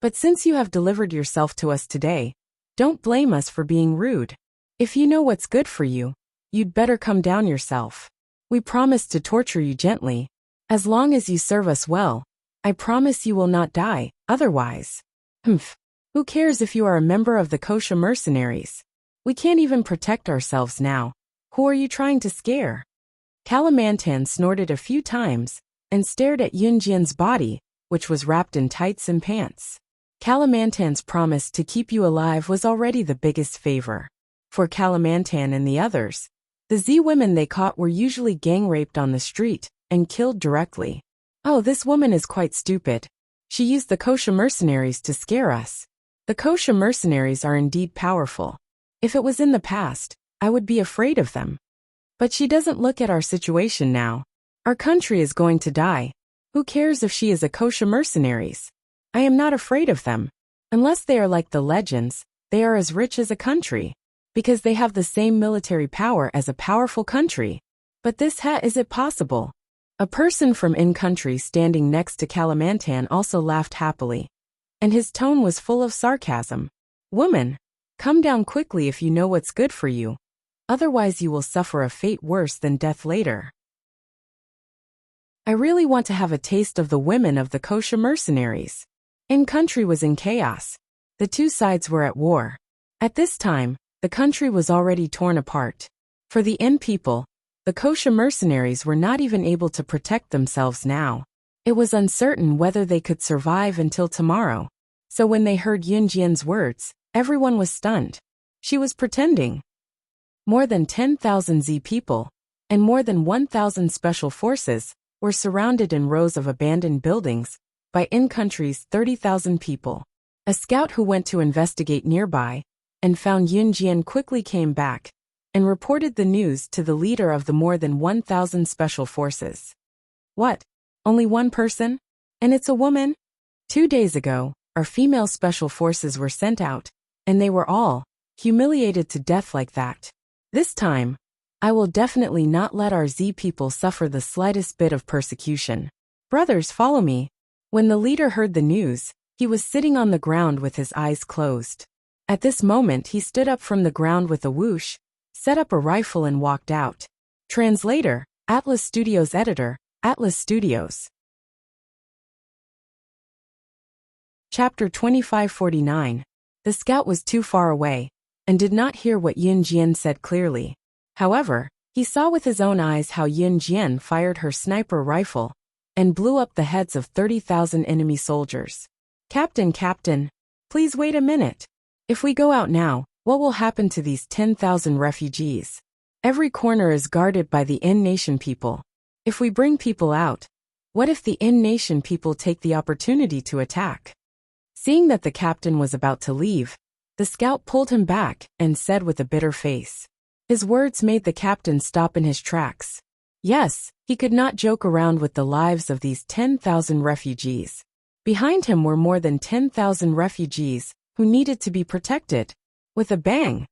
But since you have delivered yourself to us today, don't blame us for being rude. If you know what's good for you, you'd better come down yourself. We promise to torture you gently. As long as you serve us well, I promise you will not die, otherwise. Humph. Who cares if you are a member of the Kosha mercenaries? We can't even protect ourselves now. Who are you trying to scare? Kalimantan snorted a few times and stared at Yun Jian's body, which was wrapped in tights and pants. Kalimantan's promise to keep you alive was already the biggest favor. For Kalimantan and the others, the Z women they caught were usually gang raped on the street and killed directly. Oh, this woman is quite stupid. She used the Kosha mercenaries to scare us. The Kosha mercenaries are indeed powerful. If it was in the past, I would be afraid of them. But she doesn't look at our situation now. Our country is going to die. Who cares if she is a Kosha mercenaries? I am not afraid of them. Unless they are like the legends, they are as rich as a country. Because they have the same military power as a powerful country. But is it possible? A person from in-country standing next to Kalimantan also laughed happily. And his tone was full of sarcasm. Woman, come down quickly if you know what's good for you. Otherwise you will suffer a fate worse than death later. I really want to have a taste of the women of the Kosha mercenaries. In-country was in chaos. The two sides were at war. At this time, the country was already torn apart. For the In people, the Kosha mercenaries were not even able to protect themselves now. It was uncertain whether they could survive until tomorrow. So when they heard Yun Jian's words, everyone was stunned. She was pretending. More than 10,000 Z people, and more than 1,000 special forces, were surrounded in rows of abandoned buildings by in-country's 30,000 people. A scout who went to investigate nearby and found Yun Jian quickly came back and reported the news to the leader of the more than 1,000 special forces. What? Only one person? And it's a woman? 2 days ago, our female special forces were sent out, and they were all humiliated to death like that. This time, I will definitely not let our Z people suffer the slightest bit of persecution. Brothers, follow me. When the leader heard the news, he was sitting on the ground with his eyes closed. At this moment he stood up from the ground with a whoosh, set up a rifle and walked out. Translator, Atlas Studios Editor, Atlas Studios. Chapter 2549. The scout was too far away, and did not hear what Yin Jian said clearly. However, he saw with his own eyes how Yin Jian fired her sniper rifle and blew up the heads of 30,000 enemy soldiers. Captain, please wait a minute. If we go out now, what will happen to these 10,000 refugees? Every corner is guarded by the N-Nation people. If we bring people out, what if the N-Nation people take the opportunity to attack? Seeing that the captain was about to leave, the scout pulled him back and said with a bitter face. His words made the captain stop in his tracks. Yes, he could not joke around with the lives of these 10,000 refugees. Behind him were more than 10,000 refugees who needed to be protected. With a bang,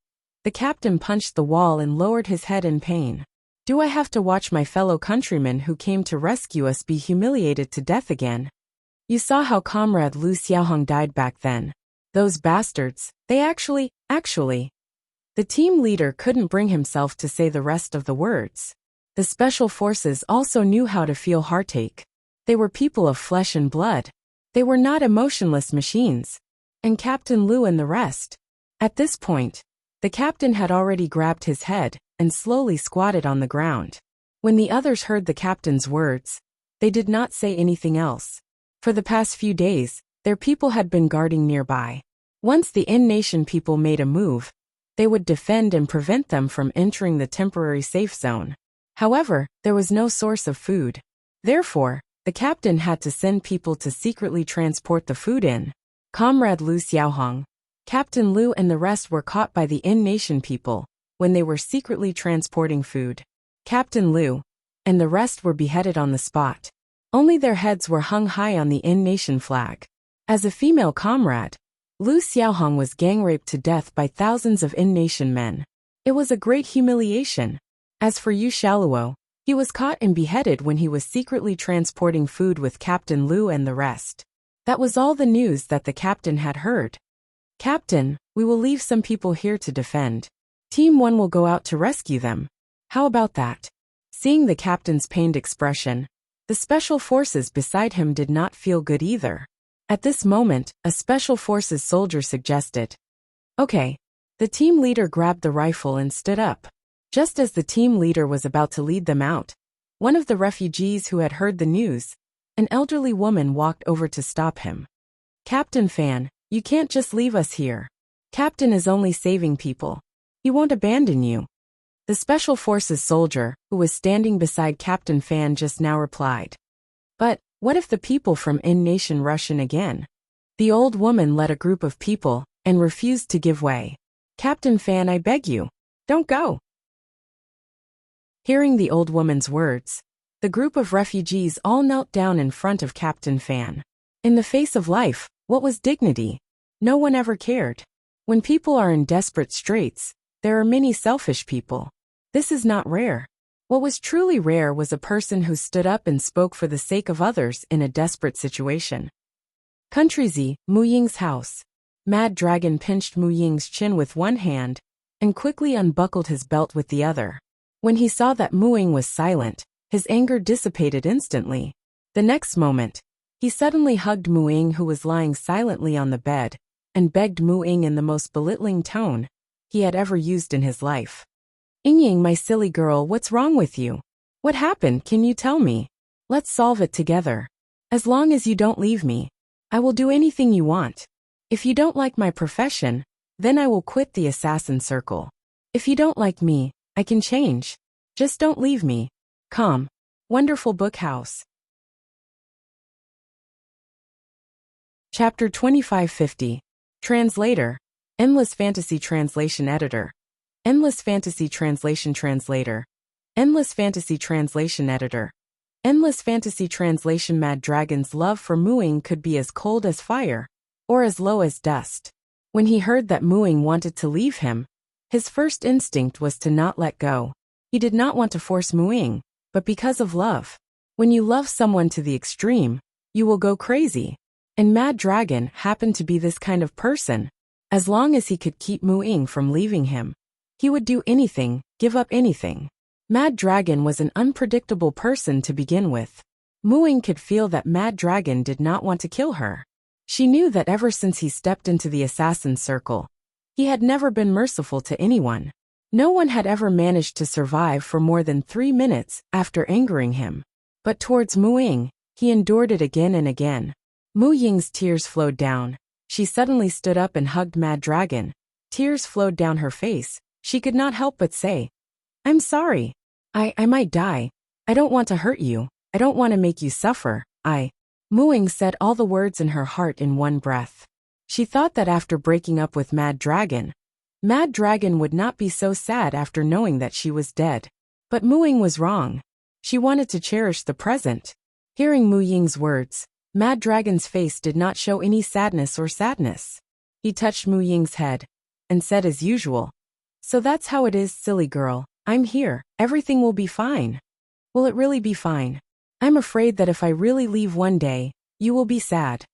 the captain punched the wall and lowered his head in pain. Do I have to watch my fellow countrymen who came to rescue us be humiliated to death again? You saw how Comrade Lu Xiaohong died back then. Those bastards, they actually. The team leader couldn't bring himself to say the rest of the words. The special forces also knew how to feel heartache. They were people of flesh and blood. They were not emotionless machines. And Captain Lu and the rest. At this point, the captain had already grabbed his head and slowly squatted on the ground. When the others heard the captain's words, they did not say anything else. For the past few days, their people had been guarding nearby. Once the N-Nation people made a move, they would defend and prevent them from entering the temporary safe zone. However, there was no source of food. Therefore, the captain had to send people to secretly transport the food in. Comrade Lu Xiaohong, Captain Lu and the rest were caught by the N-Nation people when they were secretly transporting food. Captain Lu and the rest were beheaded on the spot. Only their heads were hung high on the N-Nation flag. As a female comrade, Lu Xiaohong was gang-raped to death by thousands of N-Nation men. It was a great humiliation. As for Yu Shaluo, he was caught and beheaded when he was secretly transporting food with Captain Lu and the rest. That was all the news that the captain had heard. Captain, we will leave some people here to defend. Team 1 will go out to rescue them. How about that? Seeing the captain's pained expression, the special forces beside him did not feel good either. At this moment, a special forces soldier suggested. Okay. The team leader grabbed the rifle and stood up. Just as the team leader was about to lead them out, one of the refugees who had heard the news, an elderly woman walked over to stop him. Captain Fan, you can't just leave us here. Captain is only saving people. He won't abandon you. The special forces soldier, who was standing beside Captain Fan just now replied. But, what if the people from N-Nation rush in again? The old woman led a group of people and refused to give way. Captain Fan, I beg you, don't go. Hearing the old woman's words, the group of refugees all knelt down in front of Captain Fan. In the face of life, what was dignity? No one ever cared. When people are in desperate straits, there are many selfish people. This is not rare. What was truly rare was a person who stood up and spoke for the sake of others in a desperate situation. Country Z, Mu Ying's house. Mad Dragon pinched Mu Ying's chin with one hand and quickly unbuckled his belt with the other. When he saw that Mu Ying was silent, his anger dissipated instantly. The next moment, he suddenly hugged Mu Ying, who was lying silently on the bed, and begged Mu Ying in the most belittling tone he had ever used in his life. Ying, my silly girl, what's wrong with you? What happened? Can you tell me? Let's solve it together. As long as you don't leave me, I will do anything you want. If you don't like my profession, then I will quit the assassin circle. If you don't like me, I can change. Just don't leave me. Calm. Wonderful Book House. Chapter 2550. Translator. Endless Fantasy Translation Editor. Endless Fantasy Translation Translator. Endless Fantasy Translation Editor. Endless Fantasy Translation. Mad Dragon's love for Mu Ying could be as cold as fire, or as low as dust. When he heard that Mu Ying wanted to leave him, his first instinct was to not let go. He did not want to force Mu Ying, but because of love. When you love someone to the extreme, you will go crazy. And Mad Dragon happened to be this kind of person. As long as he could keep Mu Ying from leaving him, he would do anything, give up anything. Mad Dragon was an unpredictable person to begin with. Mu Ying could feel that Mad Dragon did not want to kill her. She knew that ever since he stepped into the assassin circle, He had never been merciful to anyone. No one had ever managed to survive for more than 3 minutes after angering him. But towards Mu Ying, he endured it again and again. Mu Ying's tears flowed down. She suddenly stood up and hugged Mad Dragon. Tears flowed down her face. She could not help but say, "I'm sorry. I might die. I don't want to hurt you. I don't want to make you suffer. Mu Ying said all the words in her heart in one breath. She thought that after breaking up with Mad Dragon would not be so sad after knowing that she was dead. But Mu Ying was wrong. She wanted to cherish the present. Hearing Mu Ying's words, Mad Dragon's face did not show any sadness. He touched Mu Ying's head and said as usual, "So that's how it is, silly girl. I'm here. Everything will be fine." "Will it really be fine? I'm afraid that if I really leave one day, you will be sad."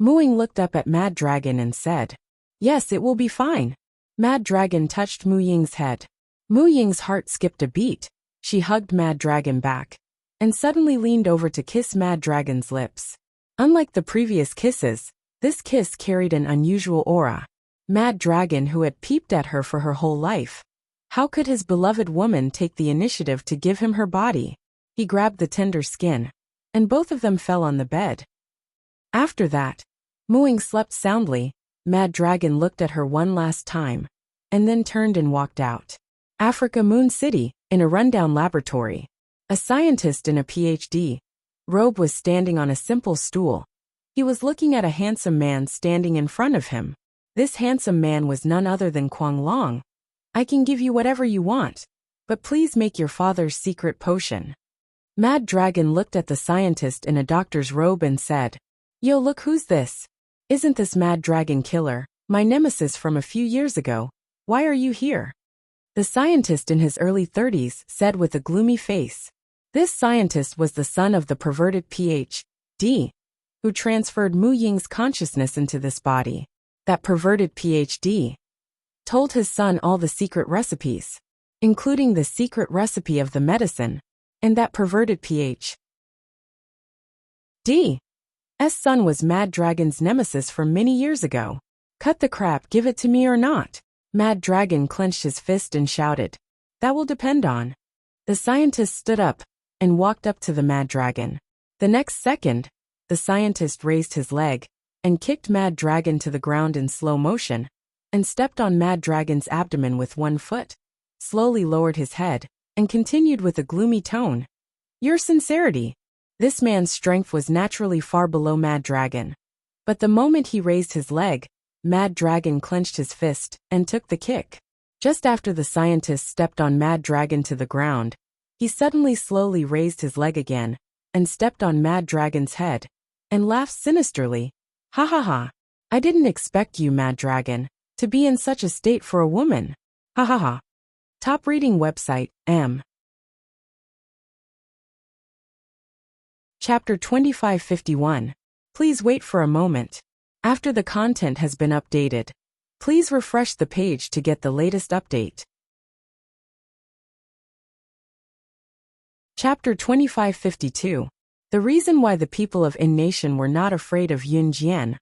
Mu Ying looked up at Mad Dragon and said, "Yes, it will be fine." Mad Dragon touched Mu Ying's head. Mu Ying's heart skipped a beat. She hugged Mad Dragon back and suddenly leaned over to kiss Mad Dragon's lips. Unlike the previous kisses, this kiss carried an unusual aura. Mad Dragon, who had peeped at her for her whole life. How could his beloved woman take the initiative to give him her body? He grabbed the tender skin, and both of them fell on the bed. After that, Mu Ying slept soundly. Mad Dragon looked at her one last time, and then turned and walked out. Africa Moon City, in a rundown laboratory. A scientist in a PhD robe was standing on a simple stool. He was looking at a handsome man standing in front of him. This handsome man was none other than Kuang Long. "I can give you whatever you want, but please make your father's secret potion." Mad Dragon looked at the scientist in a doctor's robe and said, "Yo, look, who's this? Isn't this Mad Dragon Killer, my nemesis from a few years ago? Why are you here?" The scientist in his early 30s said with a gloomy face. This scientist was the son of the perverted PhD, who transferred Mu Ying's consciousness into this body. That perverted PhD told his son all the secret recipes, including the secret recipe of the medicine, and that perverted PhD's son was Mad Dragon's nemesis from many years ago. "Cut the crap, give it to me or not." Mad Dragon clenched his fist and shouted, "That will depend on." The scientist stood up and walked up to the Mad Dragon. The next second, the scientist raised his leg and kicked Mad Dragon to the ground in slow motion, and stepped on Mad Dragon's abdomen with one foot, slowly lowered his head, and continued with a gloomy tone, "Your sincerity." This man's strength was naturally far below Mad Dragon. But the moment he raised his leg, Mad Dragon clenched his fist and took the kick. Just after the scientist stepped on Mad Dragon to the ground, he suddenly slowly raised his leg again and stepped on Mad Dragon's head and laughed sinisterly. "Ha ha ha. I didn't expect you, Mad Dragon, to be in such a state for a woman. Ha ha ha." Top reading website, M. Chapter 2551. Please wait for a moment. After the content has been updated, please refresh the page to get the latest update. Chapter 2552. The reason why the people of In Nation were not afraid of Yun Jian,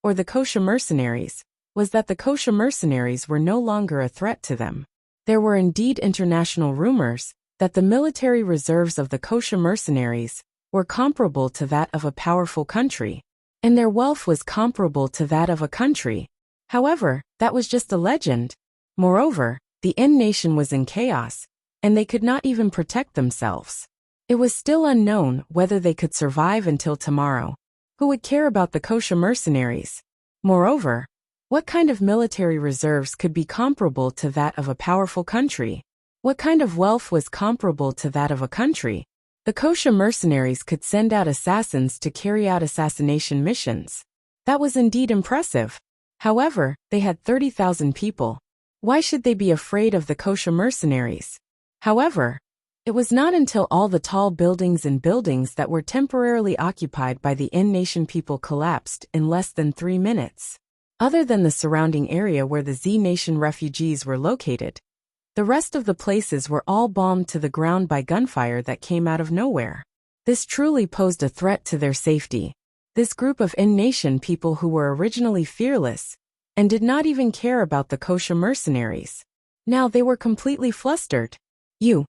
or the Kosha mercenaries, was that the Kosha mercenaries were no longer a threat to them. There were indeed international rumors that the military reserves of the Kosha mercenaries were comparable to that of a powerful country, and their wealth was comparable to that of a country. However, that was just a legend. Moreover, the In Nation was in chaos, and they could not even protect themselves. It was still unknown whether they could survive until tomorrow. Who would care about the Kosha mercenaries? Moreover, what kind of military reserves could be comparable to that of a powerful country? What kind of wealth was comparable to that of a country? The Kosha mercenaries could send out assassins to carry out assassination missions. That was indeed impressive. However, they had 30,000 people. Why should they be afraid of the Kosha mercenaries? However, it was not until all the tall buildings that were temporarily occupied by the In Nation people collapsed in less than 3 minutes. Other than the surrounding area where the Z Nation refugees were located, the rest of the places were all bombed to the ground by gunfire that came out of nowhere. This truly posed a threat to their safety. This group of In Nation people who were originally fearless and did not even care about the kosher mercenaries. Now they were completely flustered. You.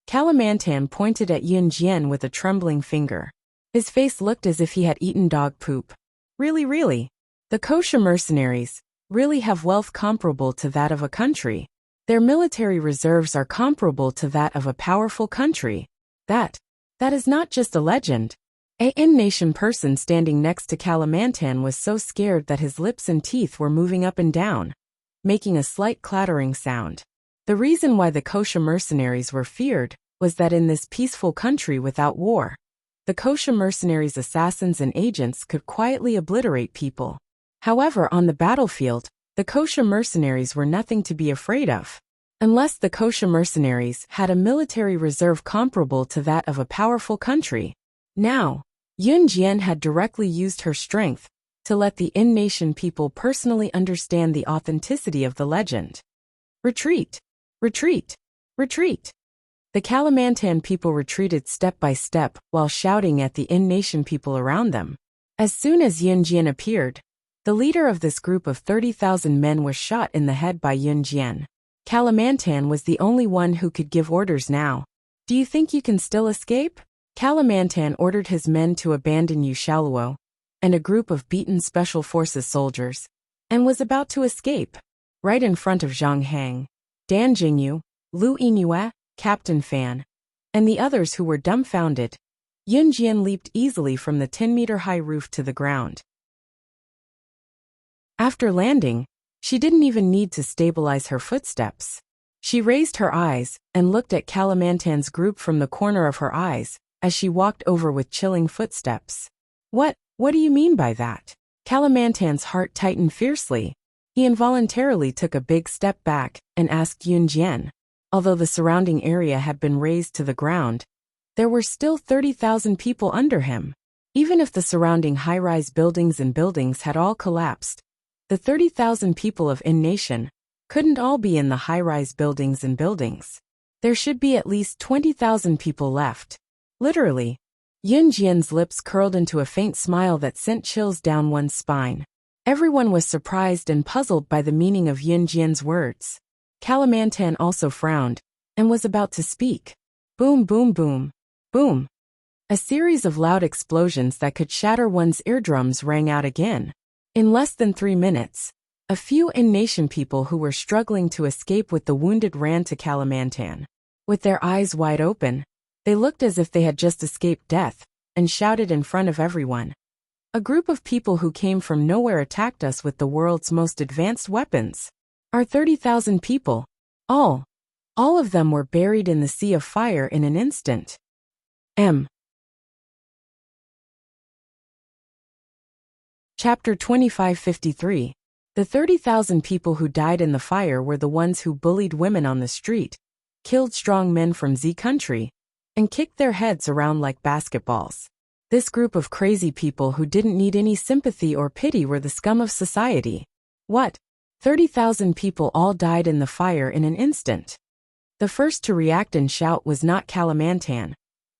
Kalimantan pointed at Yun Jian with a trembling finger. His face looked as if he had eaten dog poop. Really? The kosher mercenaries really have wealth comparable to that of a country. Their military reserves are comparable to that of a powerful country. That is not just a legend. A in-nation person standing next to Kalimantan was so scared that his lips and teeth were moving up and down, making a slight clattering sound. The reason why the kosher mercenaries were feared was that in this peaceful country without war, the kosher mercenaries' assassins and agents could quietly obliterate people. However, on the battlefield, the kosher mercenaries were nothing to be afraid of. Unless the kosher mercenaries had a military reserve comparable to that of a powerful country. Now, Yun Jian had directly used her strength to let the in-nation people personally understand the authenticity of the legend. Retreat! The Kalimantan people retreated step by step while shouting at the in-nation people around them. As soon as Yun Jian appeared, the leader of this group of 30,000 men was shot in the head by Yun Jian. Kalimantan was the only one who could give orders now. Do you think you can still escape? Kalimantan ordered his men to abandon Yushaluo and a group of beaten Special Forces soldiers, and was about to escape. Right in front of Zhang Hang, Dan Jingyu, Lu Yingyue, Captain Fan, and the others who were dumbfounded, Yun Jian leaped easily from the 10-meter-high roof to the ground. After landing, she didn't even need to stabilize her footsteps. She raised her eyes and looked at Kalimantan's group from the corner of her eyes as she walked over with chilling footsteps. What do you mean by that? Kalimantan's heart tightened fiercely. He involuntarily took a big step back and asked Yun Jian. Although the surrounding area had been razed to the ground, there were still 30,000 people under him. Even if the surrounding high-rise buildings had all collapsed, the 30,000 people of in-nation couldn't all be in the high-rise buildings. There should be at least 20,000 people left. Literally. Yun Jian's lips curled into a faint smile that sent chills down one's spine. Everyone was surprised and puzzled by the meaning of Yun Jian's words. Kalimantan also frowned and was about to speak. Boom, boom, boom, boom. A series of loud explosions that could shatter one's eardrums rang out again. In less than 3 minutes, a few in-nation people who were struggling to escape with the wounded ran to Kalimantan. With their eyes wide open, they looked as if they had just escaped death, and shouted in front of everyone. A group of people who came from nowhere attacked us with the world's most advanced weapons. Our 30,000 people, all of them were buried in the sea of fire in an instant. Chapter 2553. The 30,000 people who died in the fire were the ones who bullied women on the street, killed strong men from Z country, and kicked their heads around like basketballs. This group of crazy people who didn't need any sympathy or pity were the scum of society. What? 30,000 people all died in the fire in an instant. The first to react and shout was not Kalimantan,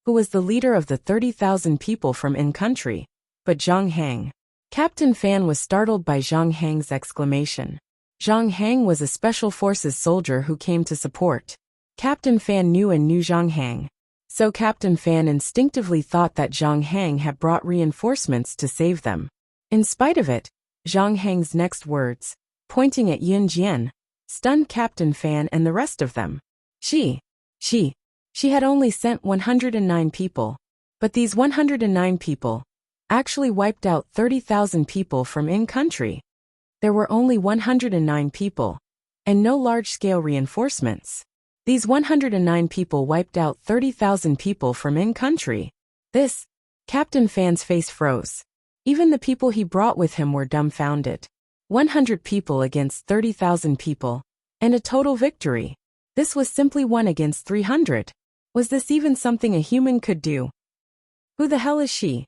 who was the leader of the 30,000 people from in-country, but Zhang Hang. Captain Fan was startled by Zhang Hang's exclamation. Zhang Hang was a Special Forces soldier who came to support. Captain Fan knew Zhang Hang. So Captain Fan instinctively thought that Zhang Hang had brought reinforcements to save them. In spite of it, Zhang Hang's next words, pointing at Yun Jian, stunned Captain Fan and the rest of them. She had only sent 109 people. But these 109 people actually wiped out 30,000 people from in-country. There were only 109 people, and no large-scale reinforcements. These 109 people wiped out 30,000 people from in-country. Captain Fan's face froze. Even the people he brought with him were dumbfounded. 100 people against 30,000 people, and a total victory. This was simply 1 against 300. Was this even something a human could do? Who the hell is she?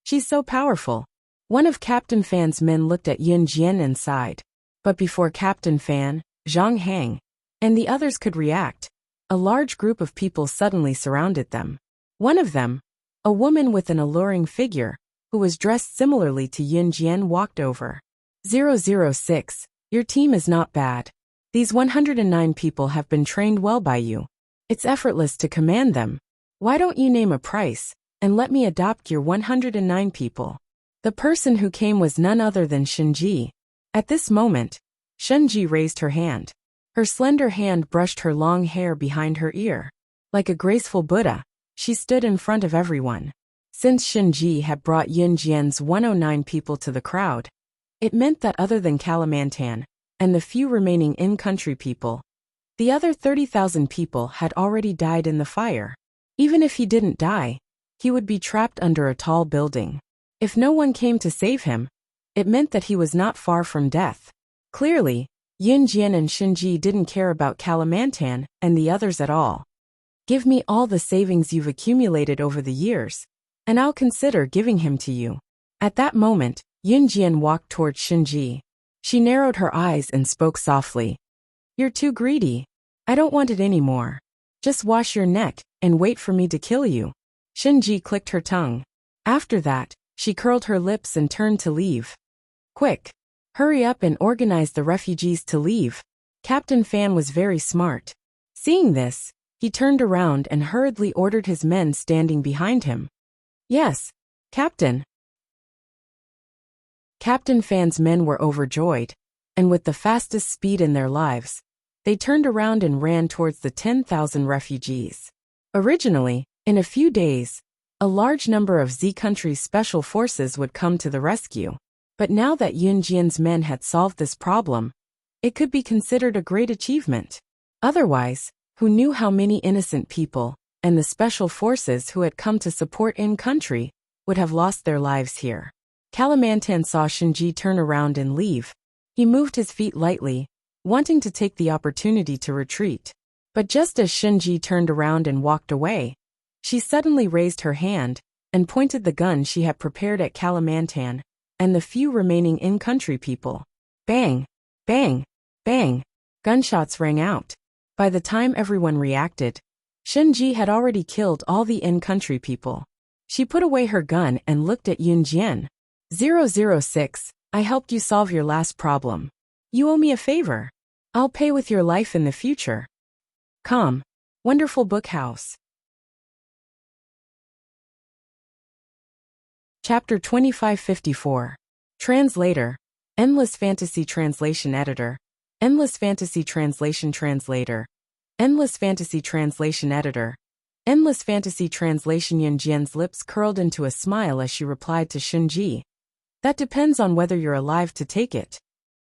She's so powerful. One of Captain Fan's men looked at Yun Jian and sighed. But before Captain Fan, Zhang Hang, and the others could react, a large group of people suddenly surrounded them. One of them, a woman with an alluring figure, who was dressed similarly to Yun Jian, walked over. 006. Your team is not bad. These 109 people have been trained well by you. It's effortless to command them. Why don't you name a price, and let me adopt your 109 people? The person who came was none other than Shinji. At this moment, Shinji raised her hand. Her slender hand brushed her long hair behind her ear. Like a graceful Buddha, she stood in front of everyone. Since Shinji had brought Yunjian's 109 people to the crowd, it meant that other than Kalimantan and the few remaining in-country people, the other 30,000 people had already died in the fire. Even if he didn't die, he would be trapped under a tall building. If no one came to save him, it meant that he was not far from death. Clearly, Yunjian and Shinji didn't care about Kalimantan and the others at all. Give me all the savings you've accumulated over the years, and I'll consider giving him to you. At that moment, Yunjian walked towards Shinji. She narrowed her eyes and spoke softly. You're too greedy. I don't want it anymore. Just wash your neck and wait for me to kill you. Shinji clicked her tongue. After that, she curled her lips and turned to leave. Quick! Hurry up and organize the refugees to leave. Captain Fan was very smart. Seeing this, he turned around and hurriedly ordered his men standing behind him. Yes, Captain. Captain Fan's men were overjoyed, and with the fastest speed in their lives, they turned around and ran towards the 10,000 refugees. Originally, in a few days, a large number of Z Country's special forces would come to the rescue. But now that Yunjian's men had solved this problem, it could be considered a great achievement. Otherwise, who knew how many innocent people, and the special forces who had come to support in-country, would have lost their lives here. Kalimantan saw Shinji turn around and leave. He moved his feet lightly, wanting to take the opportunity to retreat. But just as Shinji turned around and walked away, she suddenly raised her hand and pointed the gun she had prepared at Kalimantan and the few remaining in-country people. Bang! Bang! Bang! Gunshots rang out. By the time everyone reacted, Shinji had already killed all the in-country people. She put away her gun and looked at Yunjian. 006, I helped you solve your last problem. You owe me a favor. I'll pay with your life in the future. Come. Wonderful Book House. Chapter 2554. Translator. Endless Fantasy Translation Editor. Endless Fantasy Translation Translator. Endless Fantasy Translation Editor. Endless Fantasy Translation. Yunjian's lips curled into a smile as she replied to Shinji. That depends on whether you're alive to take it.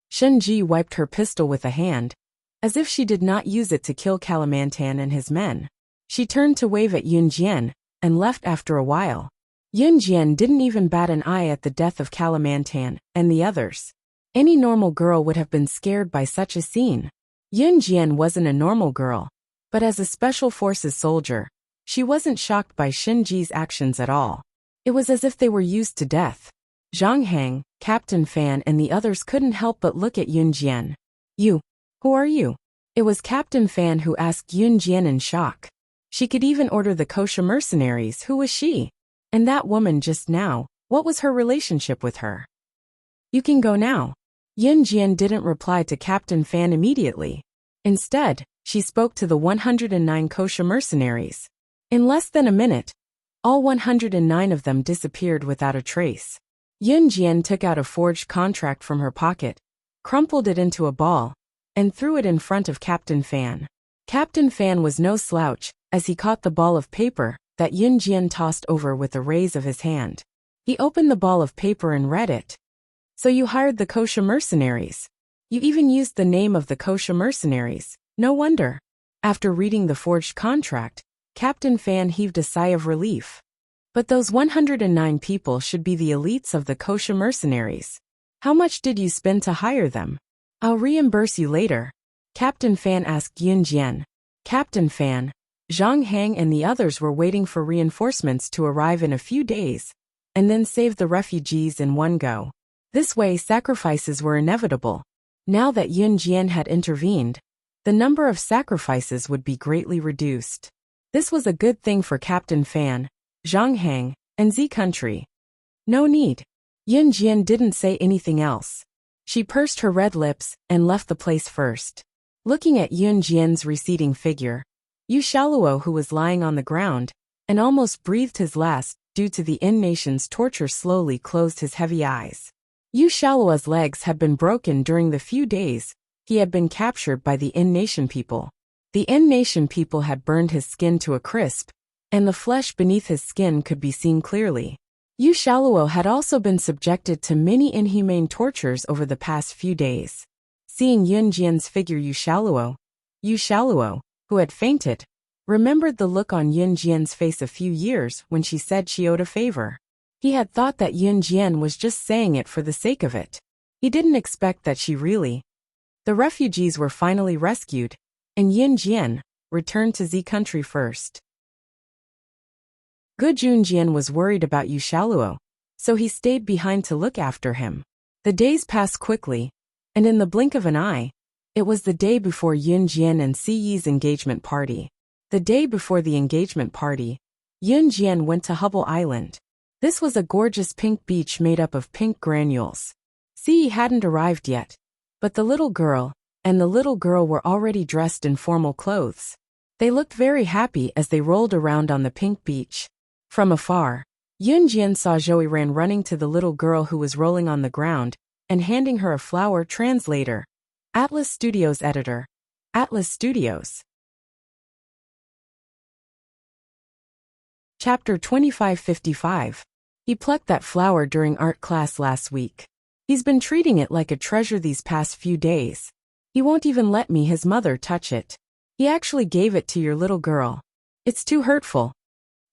Shinji wiped her pistol with a hand, as if she did not use it to kill Kalimantan and his men. She turned to wave at Yunjian, and left after a while. Yunjian didn't even bat an eye at the death of Kalimantan and the others. Any normal girl would have been scared by such a scene. Yunjian wasn't a normal girl, but as a special forces soldier, she wasn't shocked by Shinji's actions at all. It was as if they were used to death. Zhang Hang, Captain Fan and the others couldn't help but look at Yunjian. You? Who are you? It was Captain Fan who asked Yunjian in shock. She could even order the kosher mercenaries. Who was she? And that woman just now, what was her relationship with her? You can go now. Yunjian didn't reply to Captain Fan immediately. Instead, she spoke to the 109 kosher mercenaries. In less than a minute, all 109 of them disappeared without a trace. Yunjian took out a forged contract from her pocket, crumpled it into a ball, and threw it in front of Captain Fan. Captain Fan was no slouch, as he caught the ball of paper that Yunjian tossed over with a raise of his hand. He opened the ball of paper and read it. So you hired the kosher mercenaries. You even used the name of the kosher mercenaries. No wonder. After reading the forged contract, Captain Fan heaved a sigh of relief. But those 109 people should be the elites of the kosher mercenaries. How much did you spend to hire them? I'll reimburse you later. Captain Fan asked Yunjian. Captain Fan, Zhang Hang and the others were waiting for reinforcements to arrive in a few days, and then save the refugees in one go. This way sacrifices were inevitable. Now that Yunjian had intervened, the number of sacrifices would be greatly reduced. This was a good thing for Captain Fan, Zhang Hang, and Z Country. No need. Yunjian didn't say anything else. She pursed her red lips and left the place first. Looking at Yun Jian's receding figure, Yu Shaoluo, who was lying on the ground and almost breathed his last due to the In Nation's torture, slowly closed his heavy eyes. Yu Shaoluo's legs had been broken during the few days he had been captured by the In Nation people. The In Nation people had burned his skin to a crisp, and the flesh beneath his skin could be seen clearly. Yu Shaoluo had also been subjected to many inhumane tortures over the past few days. Seeing Yun Jian's figure, Yu Shaoluo, who had fainted, remembered the look on Yun Jian's face a few years when she said she owed a favor. He had thought that Yun Jian was just saying it for the sake of it. He didn't expect that she really. The refugees were finally rescued, and Yun Jian returned to Z country first. Gu Junjian was worried about Yu Shaoluo, so he stayed behind to look after him. The days passed quickly, and in the blink of an eye, it was the day before Yun Jian and Si Yi's engagement party. The day before the engagement party, Yun Jian went to Hubble Island. This was a gorgeous pink beach made up of pink granules. Si Yi hadn't arrived yet, but the little girl were already dressed in formal clothes. They looked very happy as they rolled around on the pink beach. From afar, Yun Jian saw Zhou Yiran running to the little girl who was rolling on the ground and handing her a flower. Translator. Atlas Studios editor. Atlas Studios. Chapter 2555. He plucked that flower during art class last week. He's been treating it like a treasure these past few days. He won't even let me, his mother, touch it. He actually gave it to your little girl. It's too hurtful.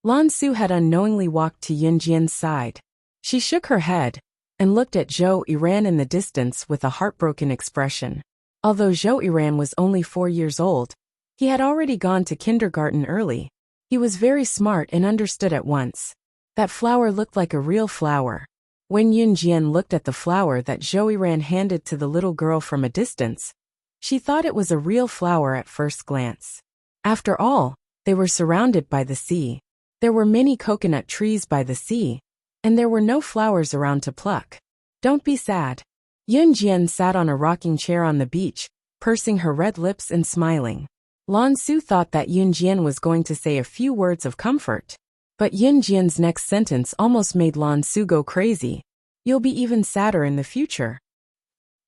Lan Su had unknowingly walked to Yun Jian's side. She shook her head and looked at Zhou Yiran in the distance with a heartbroken expression. Although Zhou Yiran was only 4 years old, he had already gone to kindergarten early. He was very smart and understood at once. That flower looked like a real flower. When Yun Jian looked at the flower that Zhou Yiran handed to the little girl from a distance, she thought it was a real flower at first glance. After all, they were surrounded by the sea. There were many coconut trees by the sea, and there were no flowers around to pluck. Don't be sad. Yun Jian sat on a rocking chair on the beach, pursing her red lips and smiling. Lan Su thought that Yun Jian was going to say a few words of comfort. But Yun Jian's next sentence almost made Lan Su go crazy. You'll be even sadder in the future.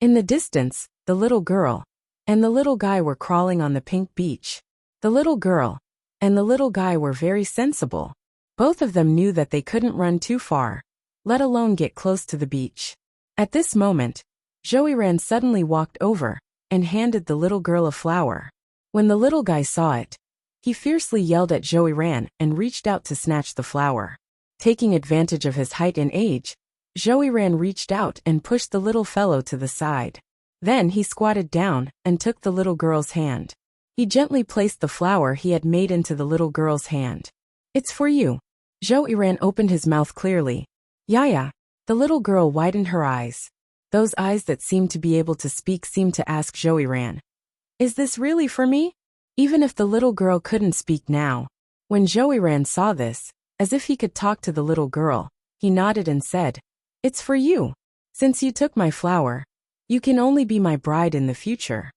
In the distance, the little girl and the little guy were crawling on the pink beach. The little girl and the little guy were very sensible. Both of them knew that they couldn't run too far, let alone get close to the beach. At this moment, Zhou Yiran suddenly walked over and handed the little girl a flower. When the little guy saw it, he fiercely yelled at Zhou Yiran and reached out to snatch the flower. Taking advantage of his height and age, Zhou Yiran reached out and pushed the little fellow to the side. Then he squatted down and took the little girl's hand. He gently placed the flower he had made into the little girl's hand. It's for you. Zhou Yiran opened his mouth clearly. Yaya. The little girl widened her eyes. Those eyes that seemed to be able to speak seemed to ask Zhou Yiran, is this really for me? Even if the little girl couldn't speak now. When Zhou Yiran saw this, as if he could talk to the little girl, he nodded and said, it's for you. Since you took my flower, you can only be my bride in the future.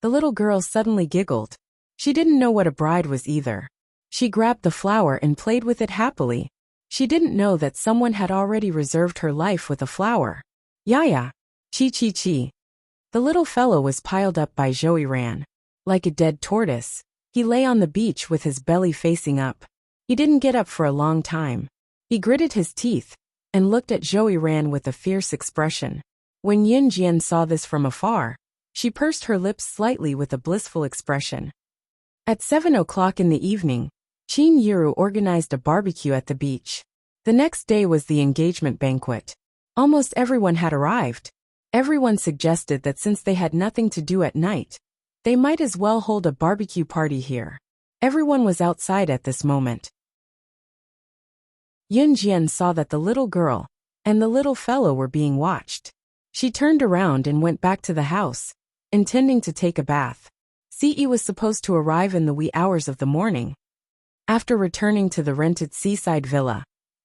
The little girl suddenly giggled. She didn't know what a bride was either. She grabbed the flower and played with it happily. She didn't know that someone had already reserved her life with a flower. Yaya. Chi. The little fellow was piled up by Zhou Yiran. Like a dead tortoise, he lay on the beach with his belly facing up. He didn't get up for a long time. He gritted his teeth and looked at Zhou Yiran with a fierce expression. When Yun Jian saw this from afar, she pursed her lips slightly with a blissful expression. At 7 o'clock in the evening, Qin Yiru organized a barbecue at the beach. The next day was the engagement banquet. Almost everyone had arrived. Everyone suggested that since they had nothing to do at night, they might as well hold a barbecue party here. Everyone was outside at this moment. Yun Jian saw that the little girl and the little fellow were being watched. She turned around and went back to the house, intending to take a bath. Ce was supposed to arrive in the wee hours of the morning. After returning to the rented seaside villa,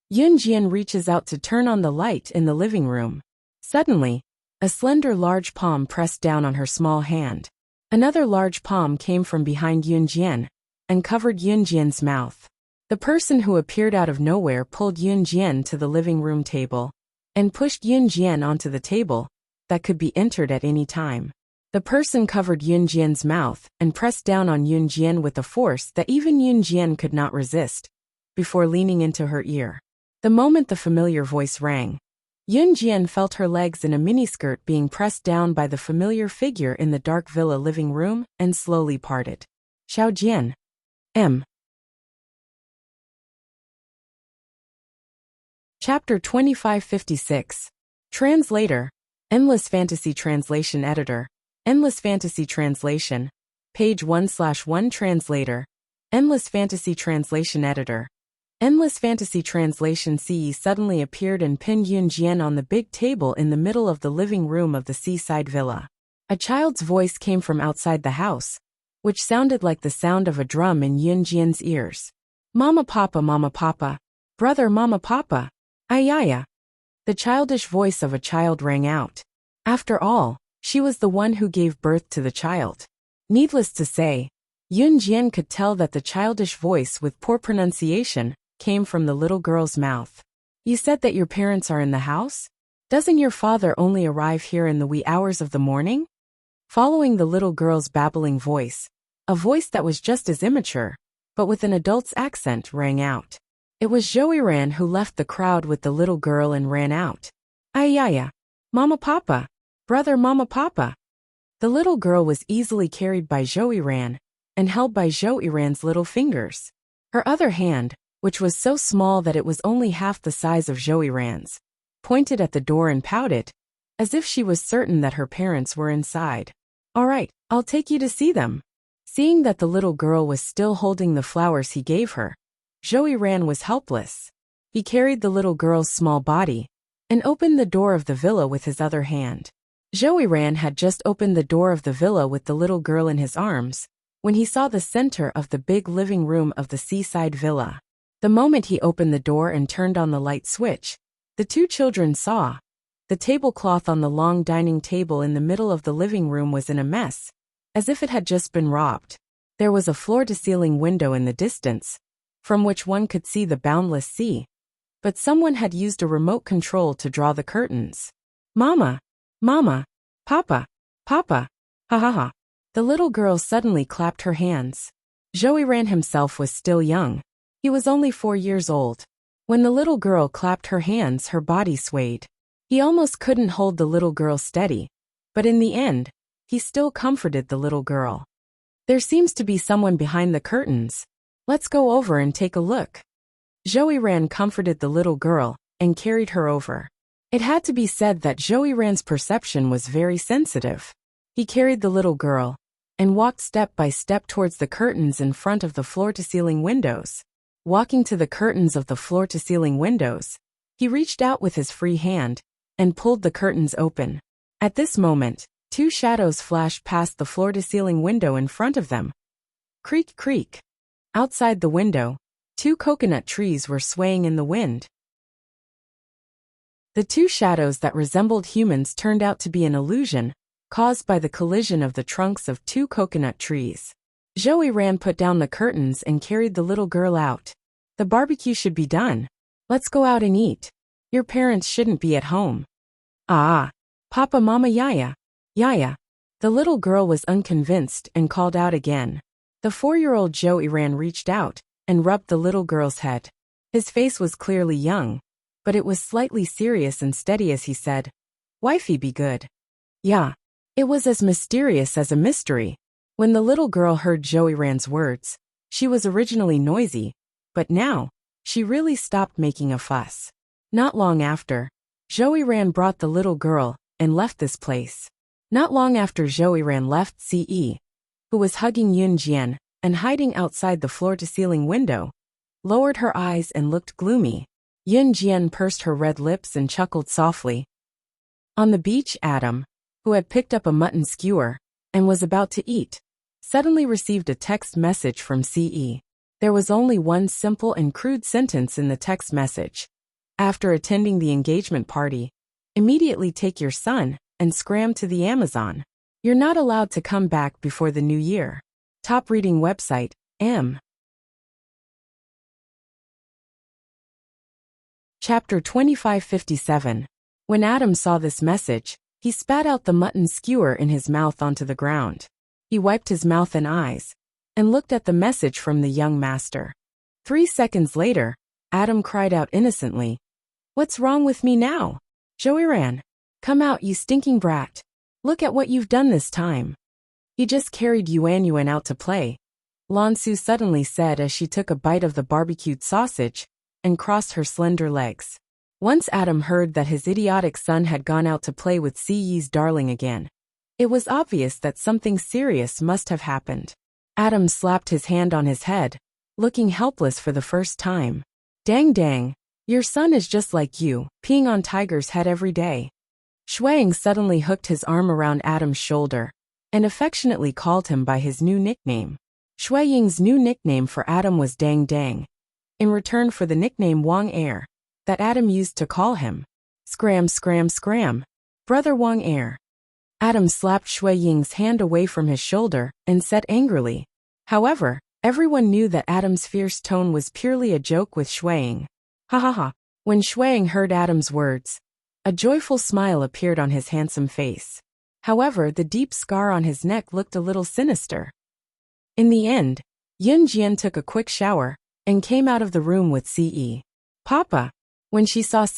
Yun Jian reaches out to turn on the light in the living room. Suddenly, A slender large palm pressed down on her small hand. Another large palm came from behind Yunjian and covered Yunjian's mouth. The person who appeared out of nowhere pulled Yunjian to the living room table and pushed Yunjian onto the table that could be entered at any time. The person covered Yunjian's mouth and pressed down on Yunjian with a force that even Yunjian could not resist, before leaning into her ear. The moment the familiar voice rang, Yunjian felt her legs in a miniskirt being pressed down by the familiar figure in the dark villa living room and slowly parted. Xiaojian. M. Chapter 2556. Translator. Endless Fantasy Translation Editor. Endless Fantasy Translation. Page 1/1 Translator. Endless Fantasy Translation Editor. Endless Fantasy Translation CE suddenly appeared and pinned Yunjian on the big table in the middle of the living room of the seaside villa. A child's voice came from outside the house, which sounded like the sound of a drum in Yunjian's ears. Mama Papa, brother Mama Papa, ayaya. The childish voice of a child rang out. After all, she was the one who gave birth to the child. Needless to say, Yunjian could tell that the childish voice with poor pronunciation came from the little girl's mouth. You said that your parents are in the house? Doesn't your father only arrive here in the wee hours of the morning? Following the little girl's babbling voice, a voice that was just as immature, but with an adult's accent, rang out. It was Zhouyiran who left the crowd with the little girl and ran out. Ayaya. Mama Papa. Brother Mama Papa. The little girl was easily carried by Zhouyiran and held by Zhouyiran's little fingers. Her other hand, which was so small that it was only half the size of Zhouyiran's, pointed at the door and pouted, as if she was certain that her parents were inside. All right, I'll take you to see them. Seeing that the little girl was still holding the flowers he gave her, Zhouyiran was helpless. He carried the little girl's small body and opened the door of the villa with his other hand. Zhouyiran had just opened the door of the villa with the little girl in his arms when he saw the center of the big living room of the seaside villa. The moment he opened the door and turned on the light switch, the two children saw the tablecloth on the long dining table in the middle of the living room was in a mess, as if it had just been robbed. There was a floor-to-ceiling window in the distance, from which one could see the boundless sea, but someone had used a remote control to draw the curtains. Mama! Mama! Papa! Papa! Ha ha ha! The little girl suddenly clapped her hands. Zhouyiran himself was still young. He was only 4 years old. When the little girl clapped her hands, her body swayed. He almost couldn't hold the little girl steady, but in the end, he still comforted the little girl. There seems to be someone behind the curtains. Let's go over and take a look. Zhouyiran comforted the little girl and carried her over. It had to be said that Zhouyiran's perception was very sensitive. He carried the little girl and walked step by step towards the curtains in front of the floor-to-ceiling windows. Walking to the curtains of the floor-to-ceiling windows, he reached out with his free hand and pulled the curtains open. At this moment, 2 shadows flashed past the floor-to-ceiling window in front of them. Creak, creak. Outside the window, 2 coconut trees were swaying in the wind. The 2 shadows that resembled humans turned out to be an illusion caused by the collision of the trunks of 2 coconut trees. Zhouyiran put down the curtains and carried the little girl out. The barbecue should be done. Let's go out and eat. Your parents shouldn't be at home. Ah, Papa Mama Yaya. Yaya. The little girl was unconvinced and called out again. The 4-year-old Zhouyiran reached out and rubbed the little girl's head. His face was clearly young, but it was slightly serious and steady as he said, "Wifey be good." Yeah. It was as mysterious as a mystery. When the little girl heard Zhouyiran's words, she was originally noisy, but now, she really stopped making a fuss. Not long after, Zhouyiran brought the little girl and left this place. Not long after Zhouyiran left, Ce, who was hugging Yunjian and hiding outside the floor-to-ceiling window, lowered her eyes and looked gloomy. Yunjian pursed her red lips and chuckled softly. On the beach, Adam, who had picked up a mutton skewer and was about to eat, suddenly received a text message from Ce. There was only one simple and crude sentence in the text message. After attending the engagement party, immediately take your son and scram to the Amazon. You're not allowed to come back before the new year. Top reading website, M. Chapter 2557. When Adam saw this message, he spat out the mutton skewer in his mouth onto the ground. He wiped his mouth and eyes, and looked at the message from the young master. 3 seconds later, Adam cried out innocently, "What's wrong with me now? Joyran, come out, you stinking brat. Look at what you've done this time." "He just carried Yuan out to play," Lansu suddenly said as she took a bite of the barbecued sausage and crossed her slender legs. Once Adam heard that his idiotic son had gone out to play with Siyi's darling again, it was obvious that something serious must have happened. Adam slapped his hand on his head, looking helpless for the first time. "Dang dang, your son is just like you, peeing on Tiger's head every day." Shuang suddenly hooked his arm around Adam's shoulder and affectionately called him by his new nickname. Shui Ying's new nickname for Adam was Dang Dang, in return for the nickname Wang Air that Adam used to call him. "Scram, scram, scram, brother Wang Air." Adam slapped Shui Ying's hand away from his shoulder and said angrily. However, everyone knew that Adam's fierce tone was purely a joke with Shui Ying. Ha ha ha. When Shui Ying heard Adam's words, a joyful smile appeared on his handsome face. However, the deep scar on his neck looked a little sinister. In the end, Yun Jian took a quick shower and came out of the room with Ce. "Papa." When she saw Ce,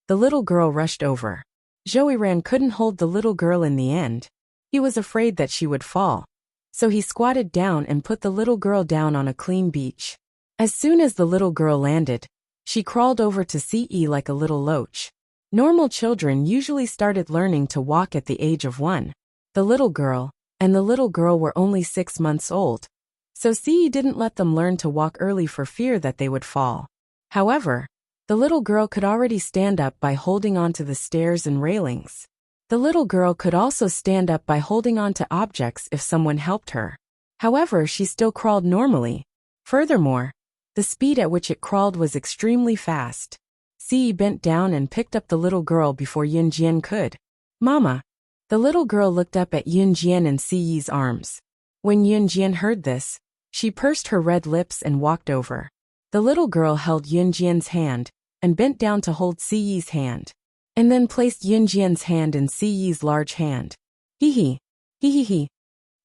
the little girl rushed over. Joyran couldn't hold the little girl in the end. He was afraid that she would fall, so he squatted down and put the little girl down on a clean beach. As soon as the little girl landed, she crawled over to Ce like a little loach. Normal children usually started learning to walk at the age of 1. The little girl were only 6 months old, so Ce didn't let them learn to walk early for fear that they would fall. However, the little girl could already stand up by holding onto the stairs and railings. The little girl could also stand up by holding onto objects if someone helped her. However, she still crawled normally. Furthermore, the speed at which it crawled was extremely fast. Ce bent down and picked up the little girl before Yun Jian could. "Mama." The little girl looked up at Yun Jian and Ce's arms. When Yun Jian heard this, she pursed her red lips and walked over. The little girl held Yun Jian's hand and bent down to hold Ce's hand, and then placed Yun Jian's hand in Ce's large hand. Hee hee, hee hee hee.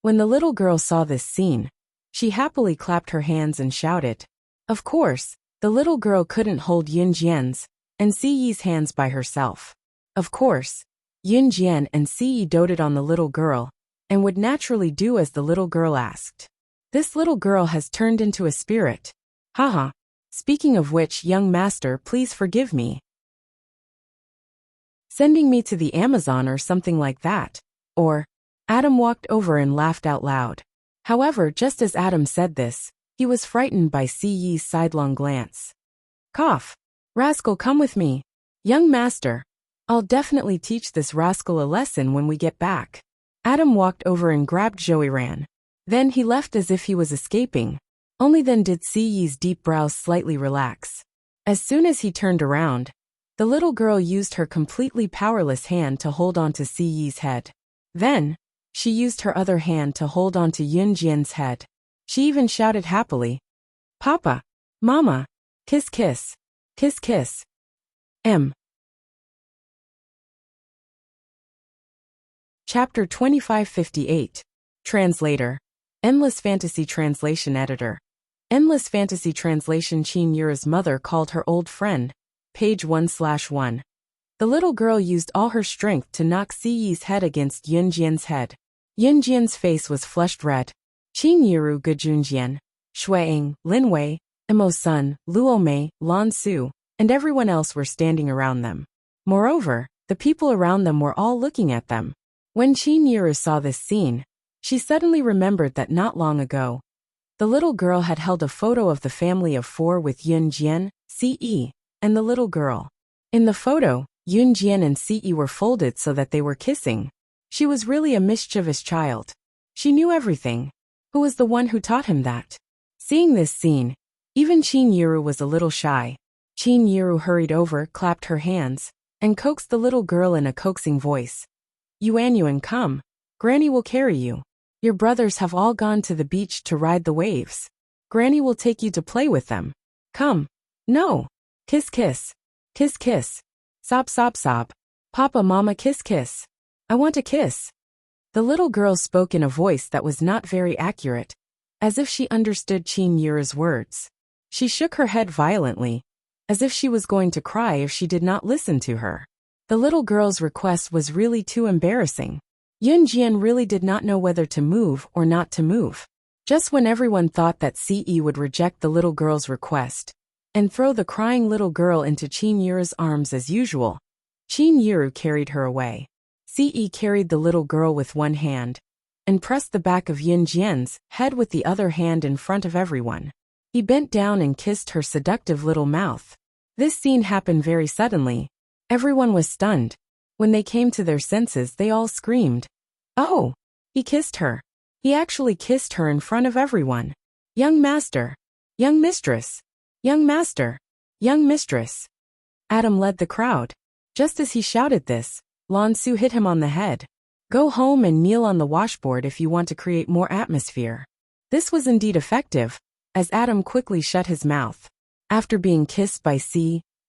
When the little girl saw this scene, she happily clapped her hands and shouted. Of course, the little girl couldn't hold Yun Jian's and Ce's hands by herself. Of course, Yun Jian and Ce doted on the little girl and would naturally do as the little girl asked. This little girl has turned into a spirit. Haha. Speaking of which, young master, please forgive me. Sending me to the Amazon or something like that. Or, Adam walked over and laughed out loud. However, just as Adam said this, he was frightened by Ce's sidelong glance. Cough. Rascal, come with me. Young master, I'll definitely teach this rascal a lesson when we get back. Adam walked over and grabbed Joyran. Then he left as if he was escaping. Only then did Ce's deep brows slightly relax. As soon as he turned around, the little girl used her completely powerless hand to hold onto Ce's head. Then, she used her other hand to hold onto Yun Jian's head. She even shouted happily, "Papa! Mama! Kiss kiss! Kiss kiss!" Chapter 2558. Translator. Endless Fantasy Translation Editor. Endless Fantasy Translation. Qin Yura's mother called her old friend. Page 1/1. The little girl used all her strength to knock Ce's head against Yun Jian's head. Yun Jian's face was flushed red. Qin Yuru, Gejunjian, Shuang, Lin Wei, Emo Sun, Luo Mei, Lan Su, and everyone else were standing around them. Moreover, the people around them were all looking at them. When Qin Yuru saw this scene, she suddenly remembered that not long ago, the little girl had held a photo of the family of 4 with Yun Jian, Ce, and the little girl. In the photo, Yun Jian and Ce were folded so that they were kissing. She was really a mischievous child. She knew everything. Who was the one who taught him that? Seeing this scene, even Qin Yuru was a little shy. Qin Yuru hurried over, clapped her hands, and coaxed the little girl in a coaxing voice. Yuan, come. Granny will carry you. Your brothers have all gone to the beach to ride the waves. Granny will take you to play with them. Come. No. Kiss, kiss. Kiss, kiss. Sob, sob, sob. Papa, mama, kiss, kiss. I want a kiss. The little girl spoke in a voice that was not very accurate, as if she understood Qin Yuru's words. She shook her head violently, as if she was going to cry if she did not listen to her. The little girl's request was really too embarrassing. Yunjian really did not know whether to move or not to move. Just when everyone thought that Ce would reject the little girl's request and throw the crying little girl into Qin Yuru's arms as usual, Qin Yuru carried her away. Ce carried the little girl with one hand and pressed the back of Yunjian's head with the other hand in front of everyone. He bent down and kissed her seductive little mouth. This scene happened very suddenly. Everyone was stunned. When they came to their senses, they all screamed, "Oh! He kissed her. He actually kissed her in front of everyone. Young master! Young mistress! Young master! Young mistress!" Adam led the crowd. Just as he shouted this, Lan Su hit him on the head. "Go home and kneel on the washboard if you want to create more atmosphere." This was indeed effective, as Adam quickly shut his mouth. After being kissed by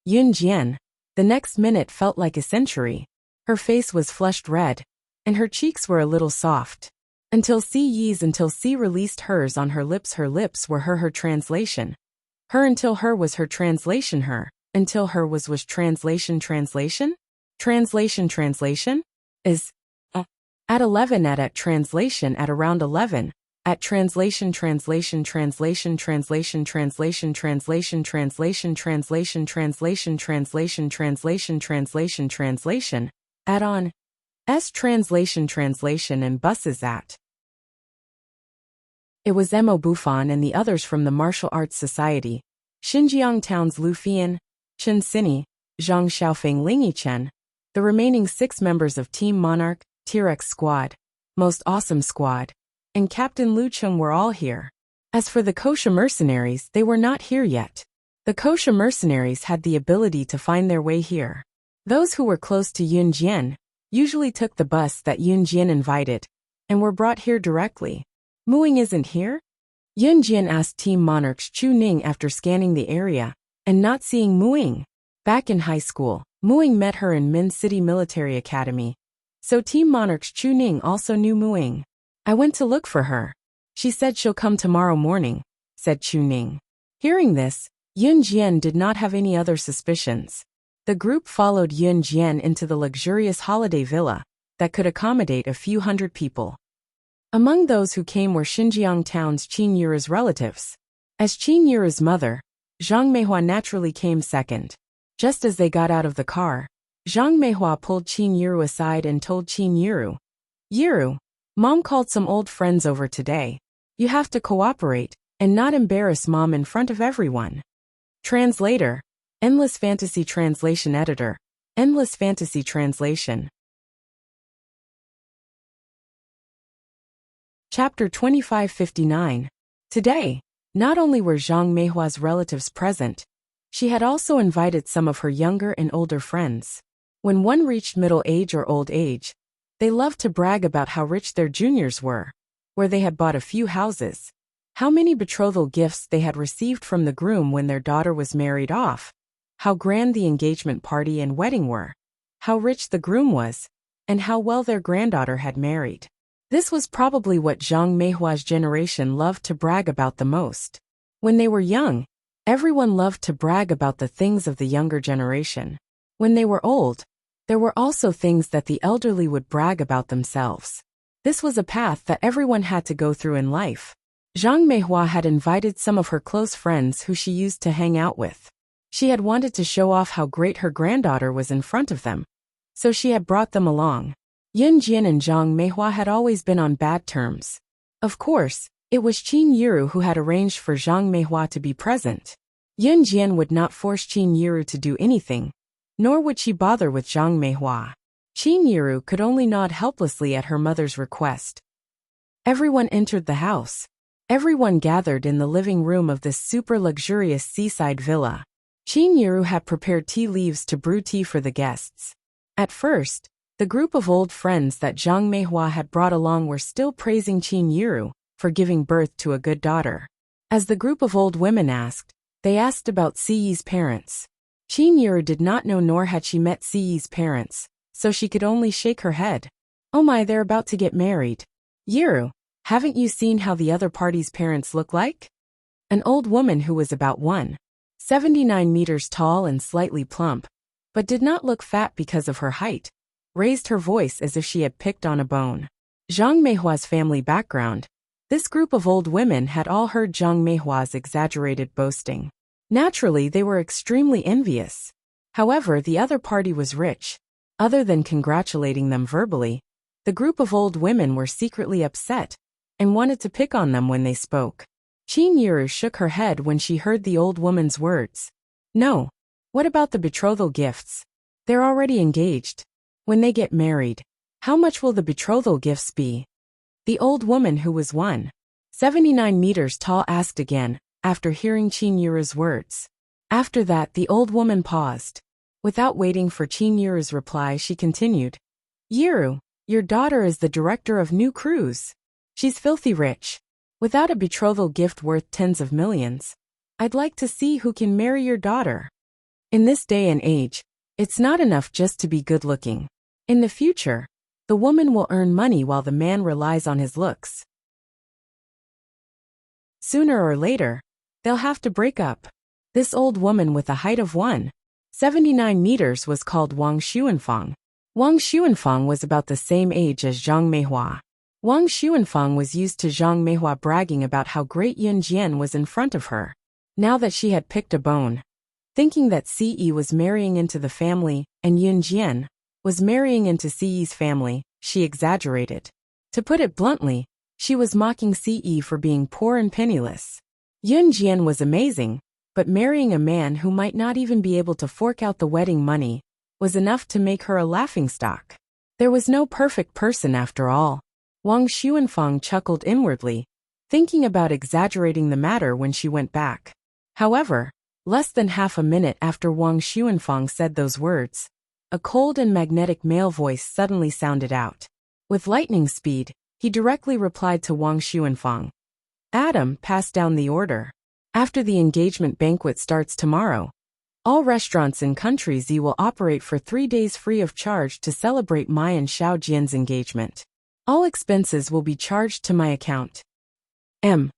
Yunjian, the next minute felt like a century. Her face was flushed red, and her cheeks were a little soft. Until C released hers on her lips were her translation. Her until her was her translation her, until her was translation is at 11 at translation at around 11. At translation add-on S translation and buses at. It was Mo Buffon and the others from the Martial Arts Society, Xinjiang Town's Lu Fian, Chen Sini, Zhang Xiaofeng Lingyichen, the remaining 6 members of Team Monarch, T-Rex Squad, Most Awesome Squad, and Captain Lu Chung were all here. As for the Kosha mercenaries, they were not here yet. The Kosha mercenaries had the ability to find their way here. Those who were close to Yunjian usually took the bus that Yunjian invited and were brought here directly. Muing isn't here? Yunjian asked Team Monarch's Chu Ning after scanning the area and not seeing Muing. Back in high school, Muing met her in Min City Military Academy, so Team Monarch's Chu Ning also knew Muing. "I went to look for her. She said she'll come tomorrow morning," said Chu Ning. Hearing this, Yunjian did not have any other suspicions. The group followed Yunjian into the luxurious holiday villa that could accommodate a few hundred people. Among those who came were Xinjiang Town's Qin Yuru's relatives. As Qin Yuru's mother, Zhang Meihua naturally came second. Just as they got out of the car, Zhang Meihua pulled Qin Yuru aside and told Qin Yuru, "Yuru, Mom called some old friends over today. You have to cooperate and not embarrass Mom in front of everyone." Translator, Endless Fantasy Translation Editor, Endless Fantasy Translation. Chapter 2559. Today, not only were Zhang Meihua's relatives present, she had also invited some of her younger and older friends. When one reached middle age or old age, they loved to brag about how rich their juniors were, where they had bought a few houses, how many betrothal gifts they had received from the groom when their daughter was married off, how grand the engagement party and wedding were, how rich the groom was, and how well their granddaughter had married. This was probably what Zhang Meihua's generation loved to brag about the most. When they were young, everyone loved to brag about the things of the younger generation. When they were old, there were also things that the elderly would brag about themselves. This was a path that everyone had to go through in life. Zhang Meihua had invited some of her close friends who she used to hang out with. She had wanted to show off how great her granddaughter was in front of them, so she had brought them along. Yunjian and Zhang Meihua had always been on bad terms. Of course, it was Qin Yuru who had arranged for Zhang Meihua to be present. Yunjian would not force Qin Yuru to do anything, nor would she bother with Zhang Meihua. Qin Yuru could only nod helplessly at her mother's request. Everyone entered the house. Everyone gathered in the living room of this super luxurious seaside villa. Qin Yuru had prepared tea leaves to brew tea for the guests. At first, The group of old friends that Zhang Meihua had brought along were still praising Qin Yiru for giving birth to a good daughter. As the group of old women asked, they asked about Siyi's parents. Qin Yiru did not know, nor had she met Siyi's parents, so she could only shake her head. Oh my, they're about to get married. Yiru, haven't you seen how the other party's parents look like? An old woman who was about 1.79 meters tall and slightly plump, but did not look fat because of her height, raised her voice as if she had picked on a bone. Zhang Meihua's family background. This group of old women had all heard Zhang Meihua's exaggerated boasting. Naturally, they were extremely envious. However, the other party was rich. Other than congratulating them verbally, the group of old women were secretly upset and wanted to pick on them when they spoke. Qin Yiru shook her head when she heard the old woman's words. No. What about the betrothal gifts? They're already engaged. When they get married, how much will the betrothal gifts be? The old woman who was 1.79 meters tall asked again, after hearing Qin Yiru's words. After that, the old woman paused. Without waiting for Qin Yiru's reply, she continued. Yiru, your daughter is the director of new cruise. She's filthy rich. Without a betrothal gift worth tens of millions, I'd like to see who can marry your daughter. In this day and age, it's not enough just to be good-looking. In the future, the woman will earn money while the man relies on his looks. Sooner or later, they'll have to break up. This old woman with a height of 1.79 meters was called Wang Xuanfang. Wang Xuanfang was about the same age as Zhang Meihua. Wang Xuanfang was used to Zhang Meihua bragging about how great Yun Jian was in front of her. Now that she had picked a bone, thinking that Siyi was marrying into the family and Yun Jian was marrying into Siyi's family, she exaggerated. To put it bluntly, she was mocking Siyi for being poor and penniless. Yun Jian was amazing, but marrying a man who might not even be able to fork out the wedding money was enough to make her a laughingstock. There was no perfect person after all. Wang Xuanfang chuckled inwardly, thinking about exaggerating the matter when she went back. However, less than half a minute after Wang Xuanfang said those words, a cold and magnetic male voice suddenly sounded out. With lightning speed, he directly replied to Wang Xuanfang. Adam, pass down the order. After the engagement banquet starts tomorrow, all restaurants in Country Z will operate for 3 days free of charge to celebrate my and Xiao Jian's engagement. All expenses will be charged to my account. M.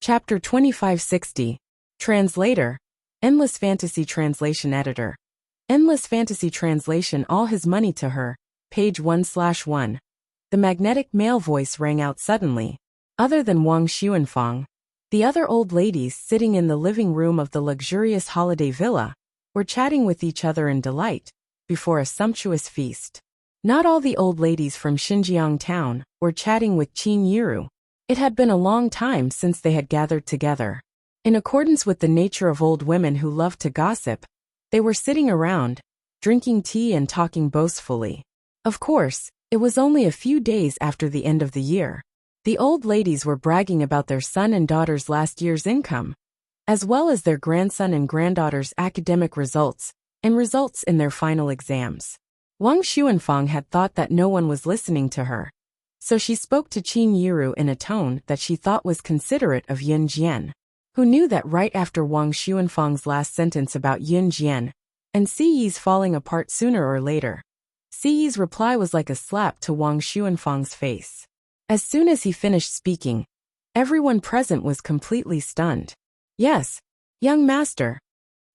Chapter 2560. Translator. Endless Fantasy Translation Editor. Endless Fantasy Translation. All his money to her. Page 1/1. The magnetic male voice rang out suddenly. Other than Wang Xuanfang, the other old ladies sitting in the living room of the luxurious holiday villa were chatting with each other in delight before a sumptuous feast. Not all the old ladies from Xinjiang town were chatting with Qin Yiru. It had been a long time since they had gathered together. In accordance with the nature of old women who loved to gossip, they were sitting around, drinking tea and talking boastfully. Of course, it was only a few days after the end of the year. The old ladies were bragging about their son and daughter's last year's income, as well as their grandson and granddaughter's academic results and results in their final exams. Wang Xuanfang had thought that no one was listening to her, so she spoke to Qin Yiru in a tone that she thought was considerate of Yun Jian, who knew that right after Wang Xuanfang's last sentence about Yun Jian and Siyi's falling apart sooner or later, Siyi's reply was like a slap to Wang Xuanfang's face. As soon as he finished speaking, everyone present was completely stunned. Yes, young master.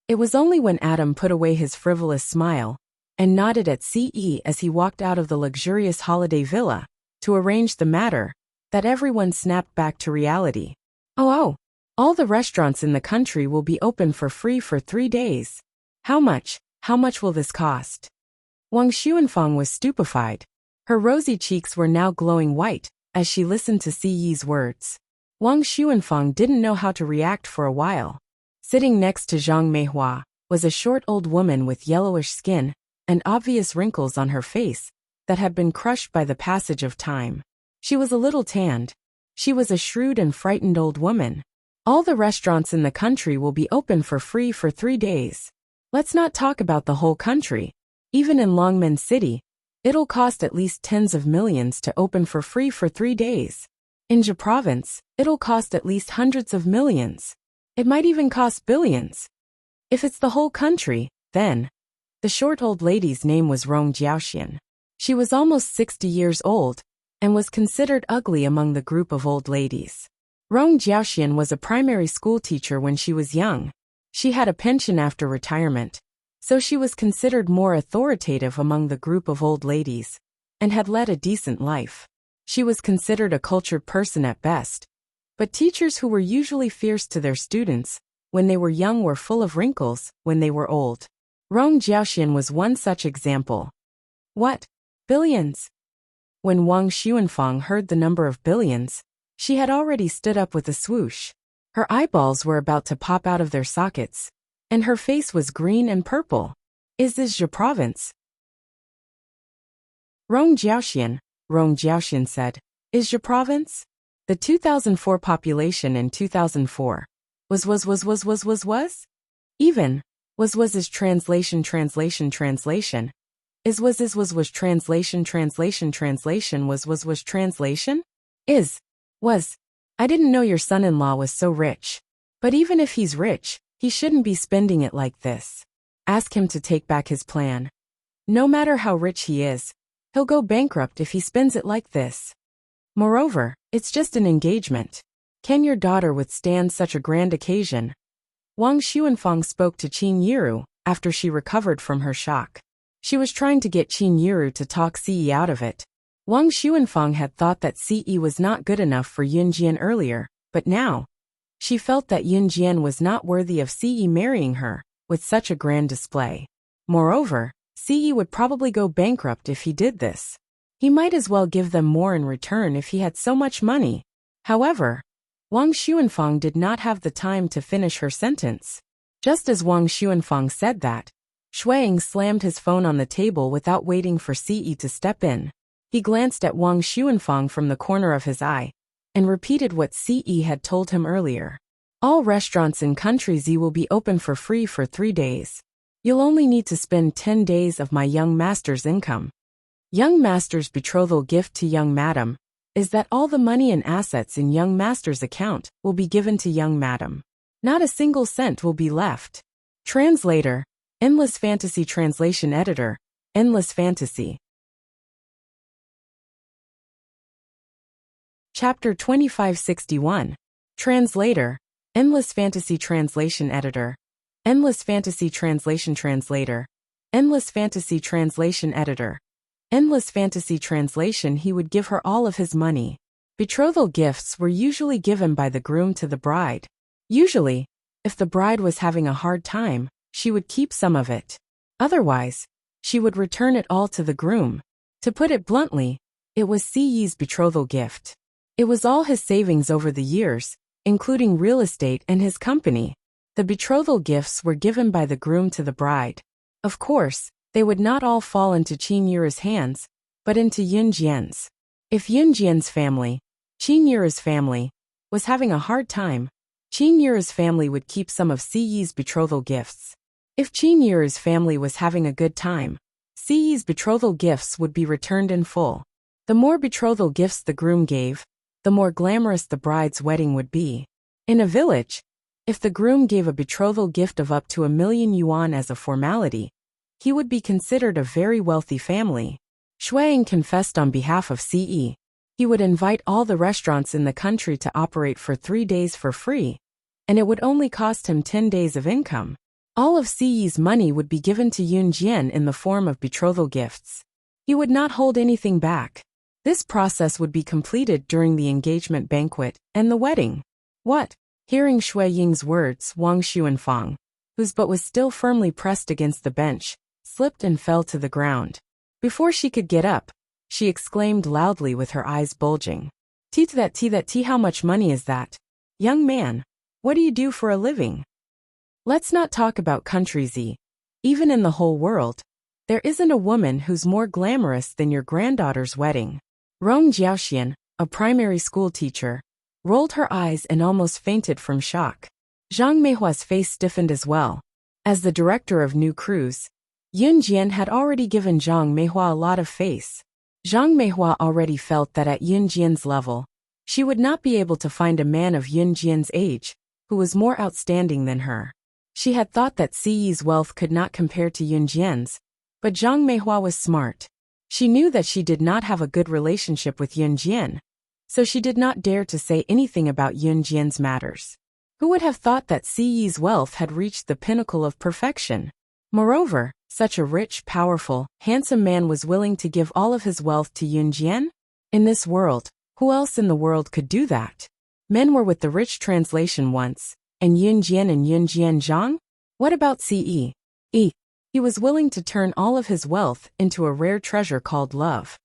It was only when Adam put away his frivolous smile and nodded at Siyi as he walked out of the luxurious holiday villa to arrange the matter that everyone snapped back to reality. Oh, all the restaurants in the country will be open for free for 3 days. How much will this cost? Wang Xuanfang was stupefied. Her rosy cheeks were now glowing white as she listened to Siyi's words. Wang Xuanfang didn't know how to react for a while. Sitting next to Zhang Meihua was a short old woman with yellowish skin and obvious wrinkles on her face that had been crushed by the passage of time. She was a little tanned. She was a shrewd and frightened old woman. All the restaurants in the country will be open for free for 3 days. Let's not talk about the whole country. Even in Longmen City, it'll cost at least tens of millions to open for free for 3 days. In Ja province, it'll cost at least hundreds of millions. It might even cost billions. If it's the whole country, then. The short old lady's name was Rong Jiaoxian. She was almost 60 years old, and was considered ugly among the group of old ladies. Rong Jiaoxian was a primary school teacher when she was young. She had a pension after retirement, so she was considered more authoritative among the group of old ladies, and had led a decent life. She was considered a cultured person at best, but teachers who were usually fierce to their students when they were young were full of wrinkles when they were old. Rong Jiaoxian was one such example. What? Billions? When Wang Xuanfang heard the number of billions, she had already stood up with a swoosh. Her eyeballs were about to pop out of their sockets, and her face was green and purple. Is this Ja province? Rong Jiaoxian said. Is Ja province? The 2004 population in 2004 was? Even was is translation is translation translation was. I didn't know your son-in-law was so rich. But even if he's rich, he shouldn't be spending it like this. Ask him to take back his plan. No matter how rich he is, he'll go bankrupt if he spends it like this. Moreover, it's just an engagement. Can your daughter withstand such a grand occasion? Wang Xuanfang spoke to Qin Yiru after she recovered from her shock. She was trying to get Qin Yiru to talk Ce out of it. Wang Xuanfang had thought that Ce was not good enough for Yunjian earlier, but now, she felt that Yunjian was not worthy of Ce marrying her with such a grand display. Moreover, Ce would probably go bankrupt if he did this. He might as well give them more in return if he had so much money. However, Wang Xuanfang did not have the time to finish her sentence. Just as Wang Xuanfang said that, Shuang slammed his phone on the table without waiting for Ce to step in. He glanced at Wang Xuanfang from the corner of his eye, and repeated what Ce had told him earlier. All restaurants in Country Z will be open for free for 3 days. You'll only need to spend 10 days of my young master's income. Young master's betrothal gift to young madam is that all the money and assets in young master's account will be given to young madam. Not a single cent will be left. Translator, Endless Fantasy Translation Editor, Endless Fantasy. Chapter 2561. Translator, Endless Fantasy Translation Editor, Endless Fantasy Translation Translator, Endless Fantasy Translation Editor, Endless Fantasy Translation. He would give her all of his money. Betrothal gifts were usually given by the groom to the bride. Usually, if the bride was having a hard time, she would keep some of it. Otherwise, she would return it all to the groom. To put it bluntly, it was Ce's betrothal gift. It was all his savings over the years, including real estate and his company. The betrothal gifts were given by the groom to the bride. Of course, they would not all fall into Qin Yiru's hands, but into Yunjian's. If Yunjian's family, Qin Yiru's family, was having a hard time, Qin Yiru's family would keep some of Ce's betrothal gifts. If Qin Yiru's family was having a good time, Ce's betrothal gifts would be returned in full. The more betrothal gifts the groom gave, the more glamorous the bride's wedding would be. In a village, if the groom gave a betrothal gift of up to 1,000,000 yuan as a formality, he would be considered a very wealthy family. Shuang confessed on behalf of Ce. He would invite all the restaurants in the country to operate for 3 days for free, and it would only cost him 10 days of income. All of Ce's money would be given to Yunjian in the form of betrothal gifts. He would not hold anything back. This process would be completed during the engagement banquet and the wedding. What? Hearing Shui Ying's words, Wang Xuanfang, whose butt was still firmly pressed against the bench, slipped and fell to the ground. Before she could get up, she exclaimed loudly with her eyes bulging. T, how much money is that? Young man, what do you do for a living? Let's not talk about Country Z. Even in the whole world, there isn't a woman who's more glamorous than your granddaughter's wedding. Rong Jiaoxian, a primary school teacher, rolled her eyes and almost fainted from shock. Zhang Meihua's face stiffened as well. As the director of new cruise, Yun Jian had already given Zhang Meihua a lot of face. Zhang Meihua already felt that at Yun Jian's level, she would not be able to find a man of Yun Jian's age who was more outstanding than her. She had thought that Siyi's wealth could not compare to Yun Jian's, but Zhang Meihua was smart. She knew that she did not have a good relationship with Yun Jian, so she did not dare to say anything about Yun Jian's matters. Who would have thought that Siyi's wealth had reached the pinnacle of perfection? Moreover, such a rich, powerful, handsome man was willing to give all of his wealth to Yun Jian? In this world, who else in the world could do that? Men were with the rich translation once, and Yun Jian and Yun Jian Zhang? What about Siyi? He was willing to turn all of his wealth into a rare treasure called love.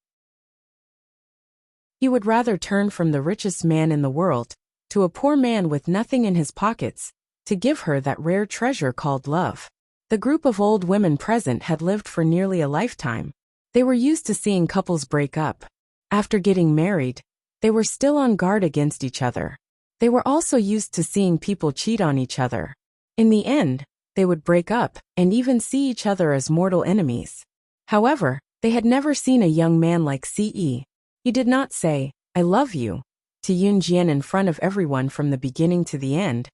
He would rather turn from the richest man in the world to a poor man with nothing in his pockets to give her that rare treasure called love. The group of old women present had lived for nearly a lifetime. They were used to seeing couples break up. After getting married, they were still on guard against each other. They were also used to seeing people cheat on each other. In the end, they would break up and even see each other as mortal enemies. However, they had never seen a young man like Siyi. He did not say, "I love you," to Yun Jian in front of everyone from the beginning to the end,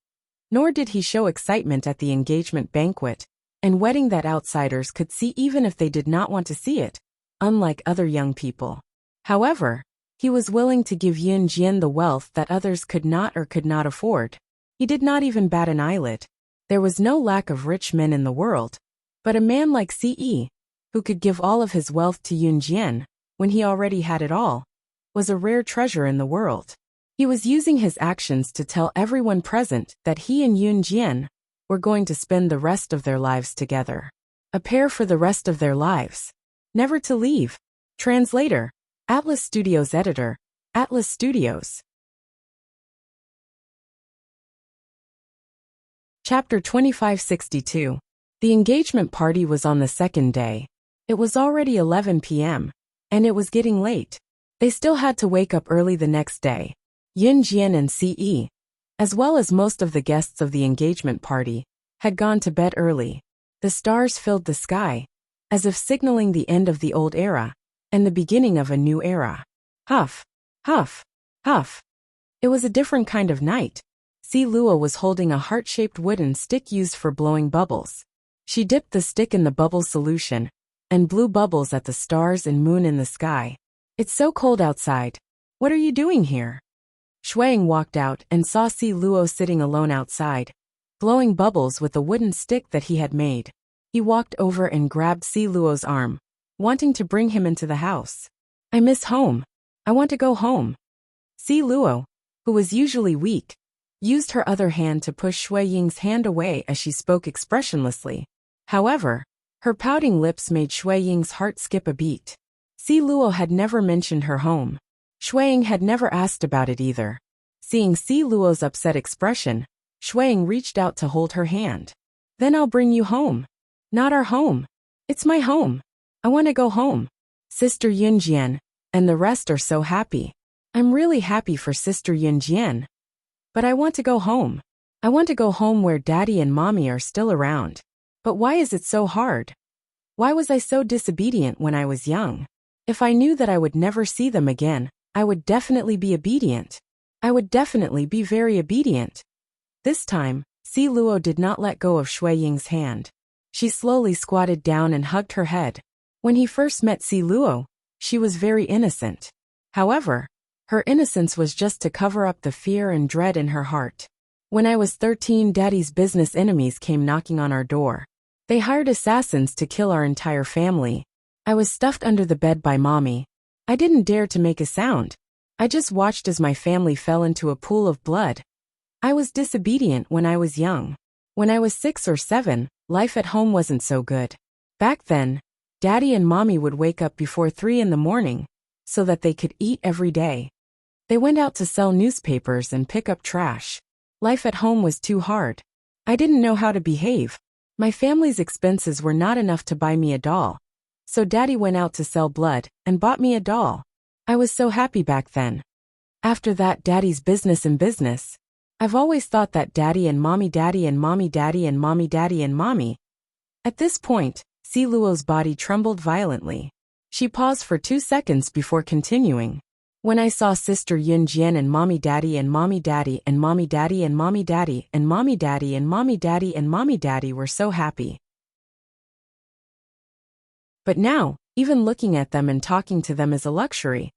nor did he show excitement at the engagement banquet and wedding that outsiders could see even if they did not want to see it, unlike other young people. However, he was willing to give Yun Jian the wealth that others could not afford. He did not even bat an eyelid. There was no lack of rich men in the world, but a man like Siyi, who could give all of his wealth to Yun Jian when he already had it all, was a rare treasure in the world. He was using his actions to tell everyone present that he and Yun Jian were going to spend the rest of their lives together. A pair for the rest of their lives. Never to leave. Translator, Atlas Studios Editor, Atlas Studios. Chapter 2562. The engagement party was on the second day. It was already 11 p.m., and it was getting late. They still had to wake up early the next day. Yun Jian and Siyi, as well as most of the guests of the engagement party, had gone to bed early. The stars filled the sky, as if signaling the end of the old era and the beginning of a new era. Huff, huff, huff. It was a different kind of night. Si Luo was holding a heart-shaped wooden stick used for blowing bubbles. She dipped the stick in the bubble solution and blew bubbles at the stars and moon in the sky. "It's so cold outside. What are you doing here?" Shuang walked out and saw Si Luo sitting alone outside, blowing bubbles with a wooden stick that he had made. He walked over and grabbed Si Luo's arm, wanting to bring him into the house. "I miss home. I want to go home." Si Luo, who was usually weak, used her other hand to push Shui Ying's hand away as she spoke expressionlessly. However, her pouting lips made Shui Ying's heart skip a beat. Si Luo had never mentioned her home. Shui Ying had never asked about it either. Seeing Si Luo's upset expression, Shui Ying reached out to hold her hand. "Then I'll bring you home." "Not our home. It's my home. I want to go home." Sister Yun Jian and the rest are so happy. I'm really happy for Sister Yun Jian. But I want to go home. I want to go home where Daddy and Mommy are still around. But why is it so hard? Why was I so disobedient when I was young? If I knew that I would never see them again, I would definitely be obedient. I would definitely be very obedient. This time, Si Luo did not let go of Shui Ying's hand. She slowly squatted down and hugged her head. When he first met Si Luo, she was very innocent. However, her innocence was just to cover up the fear and dread in her heart. When I was 13, Daddy's business enemies came knocking on our door. They hired assassins to kill our entire family. I was stuffed under the bed by Mommy. I didn't dare to make a sound. I just watched as my family fell into a pool of blood. I was disobedient when I was young. When I was 6 or 7, life at home wasn't so good. Back then, Daddy and Mommy would wake up before 3 in the morning so that they could eat every day. They went out to sell newspapers and pick up trash. Life at home was too hard. I didn't know how to behave. My family's expenses were not enough to buy me a doll. So Daddy went out to sell blood and bought me a doll. I was so happy back then. After that, Daddy's business and business. I've always thought that daddy and mommy daddy and mommy daddy and mommy daddy and mommy. At this point, Si Luo's body trembled violently. She paused for 2 seconds before continuing. When I saw Sister Yun Jian and mommy daddy and mommy daddy and mommy daddy and mommy daddy and mommy daddy and mommy daddy and mommy daddy were so happy. But now, even looking at them and talking to them is a luxury.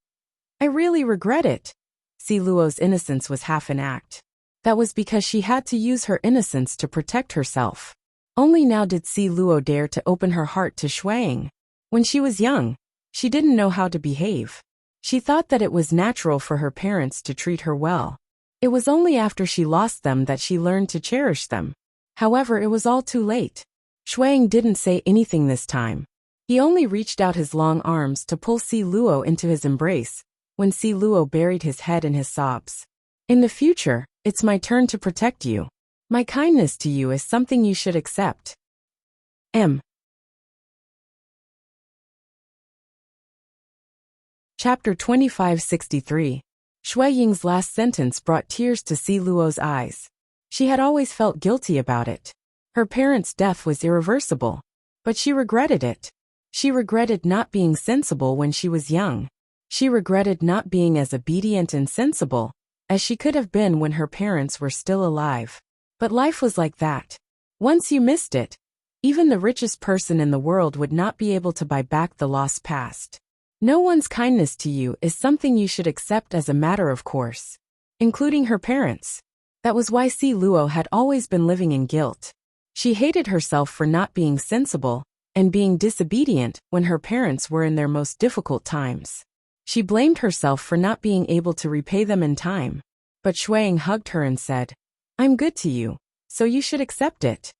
I really regret it. Si Luo's innocence was half an act. That was because she had to use her innocence to protect herself. Only now did Si Luo dare to open her heart to Shuang. When she was young, she didn't know how to behave. She thought that it was natural for her parents to treat her well. It was only after she lost them that she learned to cherish them. However, it was all too late. Shuang didn't say anything this time. He only reached out his long arms to pull Si Luo into his embrace, when Si Luo buried his head in his sobs. In the future, it's my turn to protect you. My kindness to you is something you should accept. Chapter 2563. Shui Ying's last sentence brought tears to Si Luo's eyes. She had always felt guilty about it. Her parents' death was irreversible. But she regretted it. She regretted not being sensible when she was young. She regretted not being as obedient and sensible as she could have been when her parents were still alive. But life was like that. Once you missed it, even the richest person in the world would not be able to buy back the lost past. No one's kindness to you is something you should accept as a matter of course, including her parents. That was why Si Luo had always been living in guilt. She hated herself for not being sensible and being disobedient when her parents were in their most difficult times. She blamed herself for not being able to repay them in time. But Shuang hugged her and said, "I'm good to you, so you should accept it."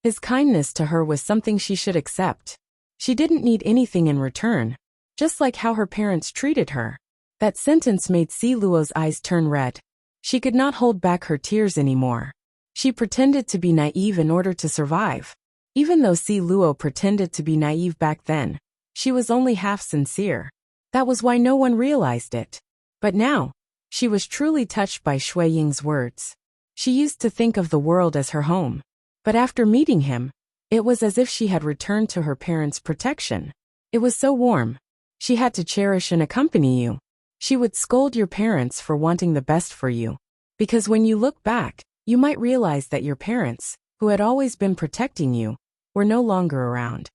His kindness to her was something she should accept. She didn't need anything in return, just like how her parents treated her. That sentence made Si Luo's eyes turn red. She could not hold back her tears anymore. She pretended to be naive in order to survive. Even though Si Luo pretended to be naive back then, she was only half sincere. That was why no one realized it. But now, she was truly touched by Shui Ying's words. She used to think of the world as her home. But after meeting him, it was as if she had returned to her parents' protection. It was so warm. She had to cherish and accompany you. She would scold your parents for wanting the best for you. Because when you look back, you might realize that your parents, who had always been protecting you, were no longer around.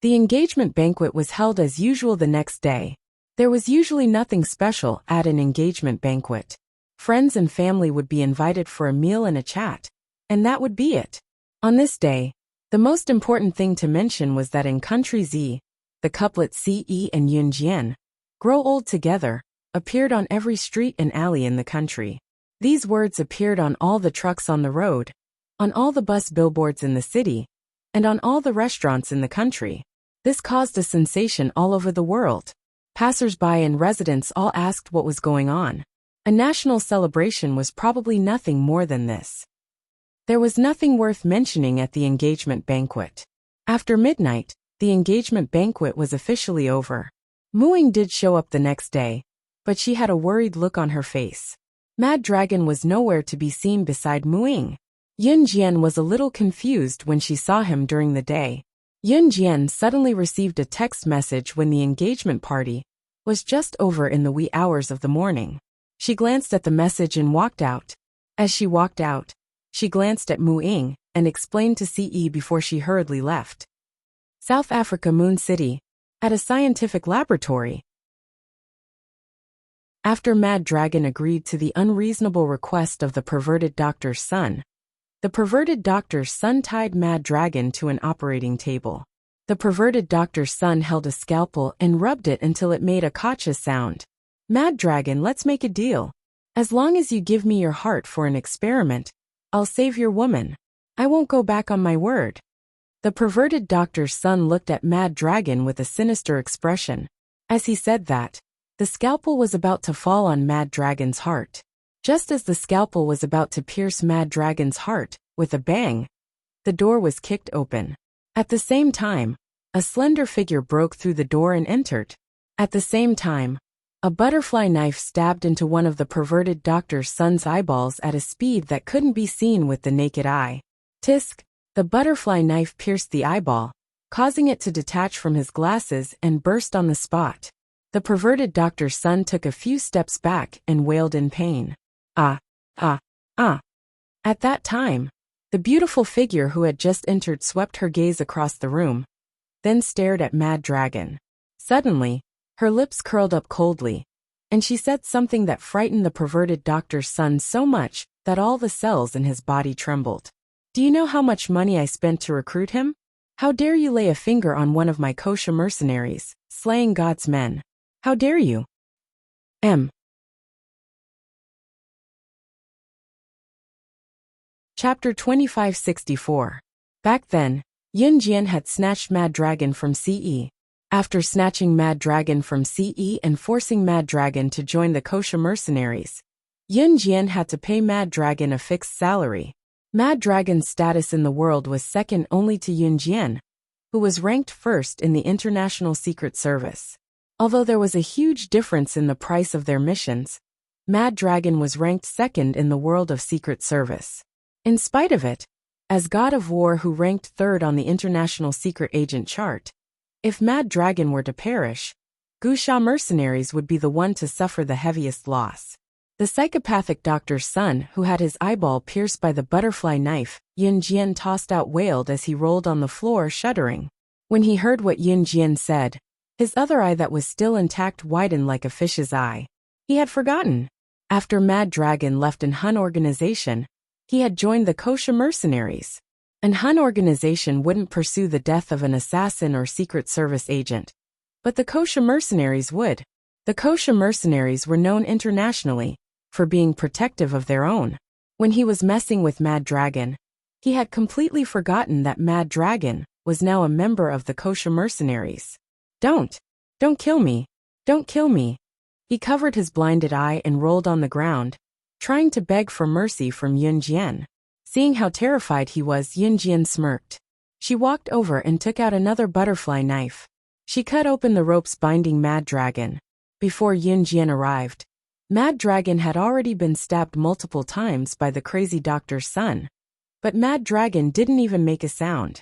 The engagement banquet was held as usual the next day. There was usually nothing special at an engagement banquet. Friends and family would be invited for a meal and a chat, and that would be it. On this day, the most important thing to mention was that in Country Z, the couplet Ce and Yun Jian, "Grow old together," appeared on every street and alley in the country. These words appeared on all the trucks on the road, on all the bus billboards in the city, and on all the restaurants in the country. This caused a sensation all over the world. Passers-by and residents all asked what was going on. A national celebration was probably nothing more than this. There was nothing worth mentioning at the engagement banquet. After midnight, the engagement banquet was officially over. Muing did show up the next day, but she had a worried look on her face. Mad Dragon was nowhere to be seen beside Muing. Yun Jian was a little confused when she saw him during the day. Yun Jian suddenly received a text message when the engagement party was just over in the wee hours of the morning. She glanced at the message and walked out. As she walked out, she glanced at Muing and explained to Ce before she hurriedly left. South Africa, Moon City, at a scientific laboratory. After Mad Dragon agreed to the unreasonable request of the perverted doctor's son, the perverted doctor's son tied Mad Dragon to an operating table. The perverted doctor's son held a scalpel and rubbed it until it made a kacha sound. "Mad Dragon, let's make a deal. As long as you give me your heart for an experiment, I'll save your woman. I won't go back on my word." The perverted doctor's son looked at Mad Dragon with a sinister expression. As he said that, the scalpel was about to fall on Mad Dragon's heart. Just as the scalpel was about to pierce Mad Dragon's heart, with a bang, the door was kicked open. At the same time, a slender figure broke through the door and entered. At the same time, A butterfly knife stabbed into one of the perverted doctor's son's eyeballs at a speed that couldn't be seen with the naked eye. Tisk! The butterfly knife pierced the eyeball, causing it to detach from his glasses and burst on the spot. The perverted doctor's son took a few steps back and wailed in pain. Ah! Ah! Ah! At that time, the beautiful figure who had just entered swept her gaze across the room, then stared at Mad Dragon. Suddenly, her lips curled up coldly, and she said something that frightened the perverted doctor's son so much that all the cells in his body trembled. Do you know how much money I spent to recruit him? How dare you lay a finger on one of my kosher mercenaries, slaying God's men? How dare you? Chapter 2564. Back then, Yun Jian had snatched Mad Dragon from CE. After snatching Mad Dragon from CE and forcing Mad Dragon to join the kosher mercenaries, Yun Jian had to pay Mad Dragon a fixed salary. Mad Dragon's status in the world was second only to Yun Jian, who was ranked first in the International Secret Service. Although there was a huge difference in the price of their missions, Mad Dragon was ranked second in the world of Secret Service. In spite of it, as God of War who ranked third on the International Secret Agent chart, if Mad Dragon were to perish, Gusha mercenaries would be the one to suffer the heaviest loss. The psychopathic doctor's son, who had his eyeball pierced by the butterfly knife, Yun Jian tossed out wailed as he rolled on the floor shuddering. When he heard what Yun Jian said, his other eye that was still intact widened like a fish's eye. He had forgotten. After Mad Dragon left an Hun organization, he had joined the kosher mercenaries. An Hun organization wouldn't pursue the death of an assassin or Secret Service agent, but the kosher mercenaries would. The kosher mercenaries were known internationally for being protective of their own. When he was messing with Mad Dragon, he had completely forgotten that Mad Dragon was now a member of the kosher mercenaries. Don't kill me. Don't kill me. He covered his blinded eye and rolled on the ground, trying to beg for mercy from Yun Jian. Seeing how terrified he was, Yun Jian smirked. She walked over and took out another butterfly knife. She cut open the ropes binding Mad Dragon. Before Yun Jian arrived, Mad Dragon had already been stabbed multiple times by the crazy doctor's son. But Mad Dragon didn't even make a sound.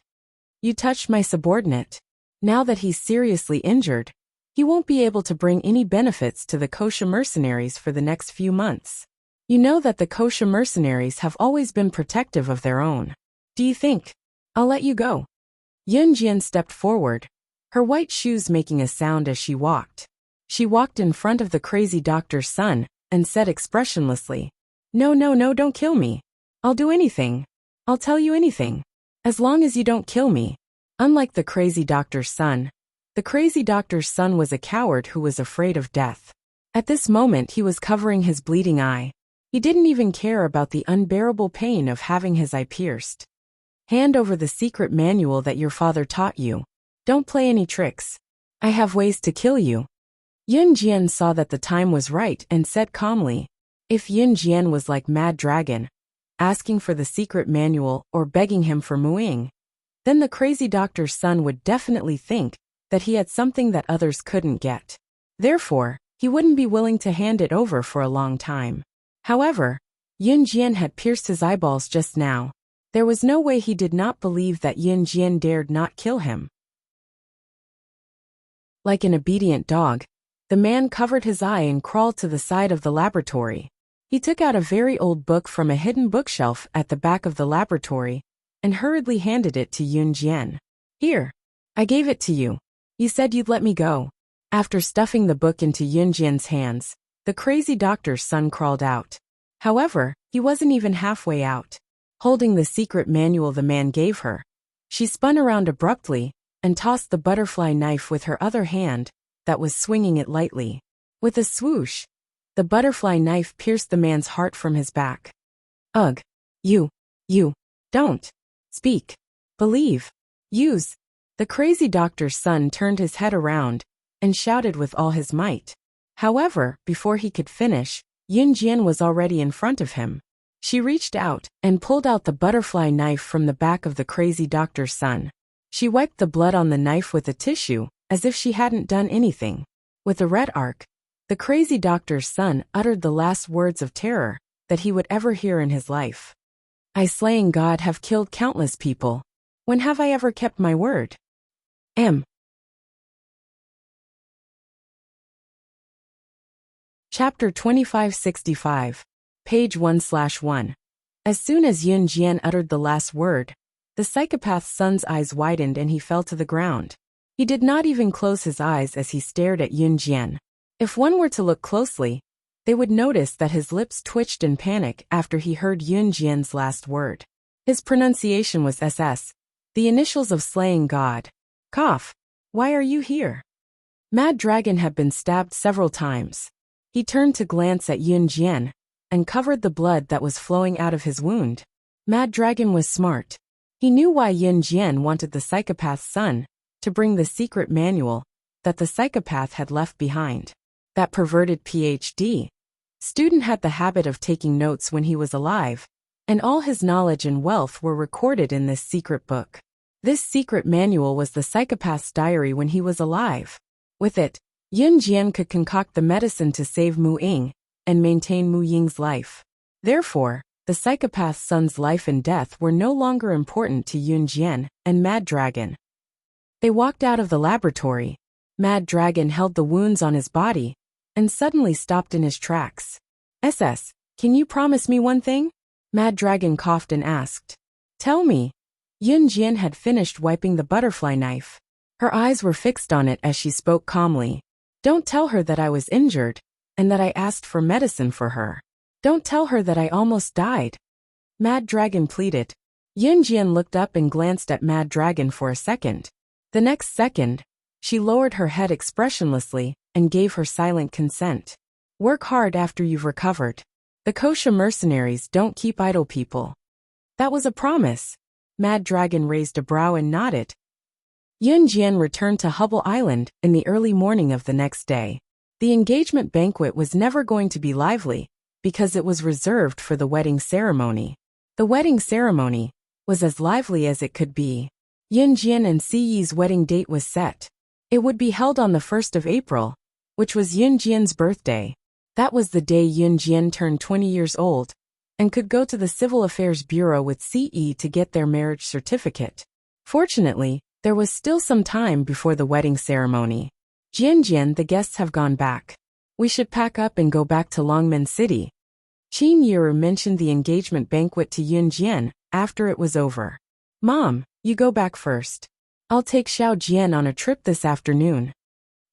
You touched my subordinate. Now that he's seriously injured, he won't be able to bring any benefits to the kosher mercenaries for the next few months. You know that the kosher mercenaries have always been protective of their own. Do you think I'll let you go? Yun Jian stepped forward, her white shoes making a sound as she walked. She walked in front of the crazy doctor's son and said expressionlessly, No, don't kill me. I'll do anything. I'll tell you anything. As long as you don't kill me. Unlike the crazy doctor's son, the crazy doctor's son was a coward who was afraid of death. At this moment he was covering his bleeding eye. He didn't even care about the unbearable pain of having his eye pierced. Hand over the secret manual that your father taught you. Don't play any tricks. I have ways to kill you. Yun Jian saw that the time was right and said calmly, if Yun Jian was like Mad Dragon, asking for the secret manual or begging him for Muing, then the crazy doctor's son would definitely think that he had something that others couldn't get. Therefore, he wouldn't be willing to hand it over for a long time. However, Yun Jian had pierced his eyeballs just now. There was no way he did not believe that Yun Jian dared not kill him. Like an obedient dog, the man covered his eye and crawled to the side of the laboratory. He took out a very old book from a hidden bookshelf at the back of the laboratory and hurriedly handed it to Yun Jian. Here, I gave it to you. You said you'd let me go. After stuffing the book into Yun Jian's hands, the crazy doctor's son crawled out. However, he wasn't even halfway out. Holding the secret manual the man gave her, she spun around abruptly and tossed the butterfly knife with her other hand that was swinging it lightly. With a swoosh, the butterfly knife pierced the man's heart from his back. Ugh. You don't speak, believe, use. The crazy doctor's son turned his head around and shouted with all his might. However, before he could finish, Yun Jian was already in front of him. She reached out and pulled out the butterfly knife from the back of the crazy doctor's son. She wiped the blood on the knife with a tissue, as if she hadn't done anything. With a red arc, The crazy doctor's son uttered the last words of terror that he would ever hear in his life. I, slaying God, have killed countless people. When have I ever kept my word? Chapter 2565. Page 1/1. As soon as Yun Jian uttered the last word, the psychopath's son's eyes widened and he fell to the ground. He did not even close his eyes as he stared at Yun Jian. If one were to look closely, they would notice that his lips twitched in panic after he heard Yun Jian's last word. His pronunciation was SS, the initials of slaying God. Cough. Why are you here? Mad Dragon had been stabbed several times. He turned to glance at Yun Jian and covered the blood that was flowing out of his wound. Mad Dragon was smart. He knew why Yun Jian wanted the psychopath's son to bring the secret manual that the psychopath had left behind. That perverted PhD student had the habit of taking notes when he was alive, and all his knowledge and wealth were recorded in this secret book. This secret manual was the psychopath's diary when he was alive. With it, Yun Jian could concoct the medicine to save Mu Ying and maintain Mu Ying's life. Therefore, the psychopath's son's life and death were no longer important to Yun Jian and Mad Dragon. They walked out of the laboratory. Mad Dragon held the wounds on his body and suddenly stopped in his tracks. SS, can you promise me one thing? Mad Dragon coughed and asked. Tell me. Yun Jian had finished wiping the butterfly knife. Her eyes were fixed on it as she spoke calmly. Don't tell her that I was injured and that I asked for medicine for her. Don't tell her that I almost died. Mad Dragon pleaded. Yun Jian looked up and glanced at Mad Dragon for a second. The next second, she lowered her head expressionlessly and gave her silent consent. Work hard after you've recovered. The kosher mercenaries don't keep idle people. That was a promise. Mad Dragon raised a brow and nodded. Yun Jian returned to Hubble Island in the early morning of the next day. The engagement banquet was never going to be lively, because it was reserved for the wedding ceremony. The wedding ceremony was as lively as it could be. Yun Jian and Si Yi's wedding date was set. It would be held on the 1st of April, which was Yun Jian's birthday. That was the day Yun Jian turned 20 years old, and could go to the Civil Affairs Bureau with Si Yi to get their marriage certificate. Fortunately, there was still some time before the wedding ceremony. Jian, the guests have gone back. We should pack up and go back to Longmen City. Qin Yiru mentioned the engagement banquet to Yun Jian after it was over. Mom, you go back first. I'll take Xiao Jian on a trip this afternoon.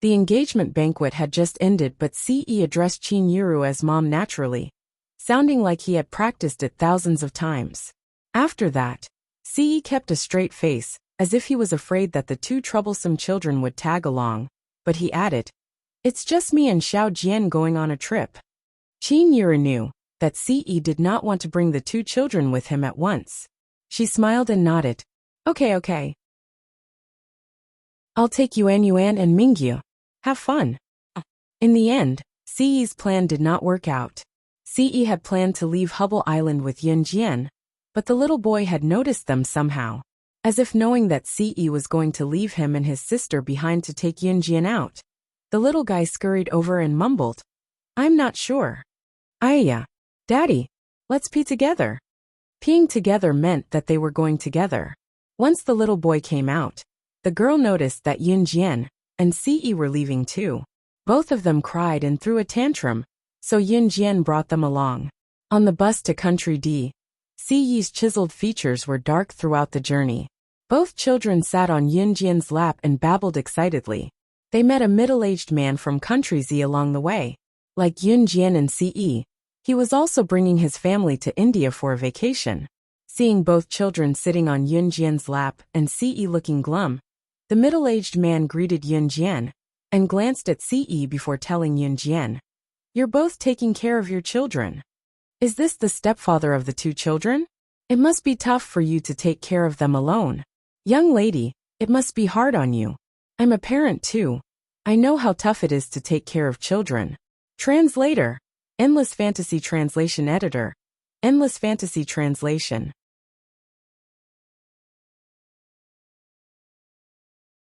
The engagement banquet had just ended, but Si Yi addressed Qin Yiru as Mom naturally, sounding like he had practiced it thousands of times. After that, Si Yi kept a straight face, as if he was afraid that the two troublesome children would tag along, but he added, It's just me and Xiao Jian going on a trip. Qin Yiru knew that Si Yi did not want to bring the two children with him at once. She smiled and nodded. Okay. I'll take Yuan and Mingyu. Have fun. In the end, Si Yi's plan did not work out. Si Yi had planned to leave Hubble Island with Yun Jian, but the little boy had noticed them somehow. As if knowing that Si Yi was going to leave him and his sister behind to take Yun Jian out, the little guy scurried over and mumbled, I'm not sure. Ayya, Daddy, let's pee together. Peeing together meant that they were going together. Once the little boy came out, the girl noticed that Yun Jian and Si Yi were leaving too. Both of them cried and threw a tantrum, so Yun Jian brought them along. On the bus to Country D, Si Yi's chiseled features were dark throughout the journey. Both children sat on Yun Jian's lap and babbled excitedly. They met a middle-aged man from Country Z along the way. Like Yun Jian and Si Yi, he was also bringing his family to India for a vacation. Seeing both children sitting on Yun Jian's lap and Si Yi looking glum, the middle-aged man greeted Yun Jian and glanced at Si Yi before telling Yun Jian, You're both taking care of your children. Is this the stepfather of the two children? It must be tough for you to take care of them alone. Young lady, it must be hard on you. I'm a parent too. I know how tough it is to take care of children. Translator. Endless Fantasy Translation Editor. Endless Fantasy Translation.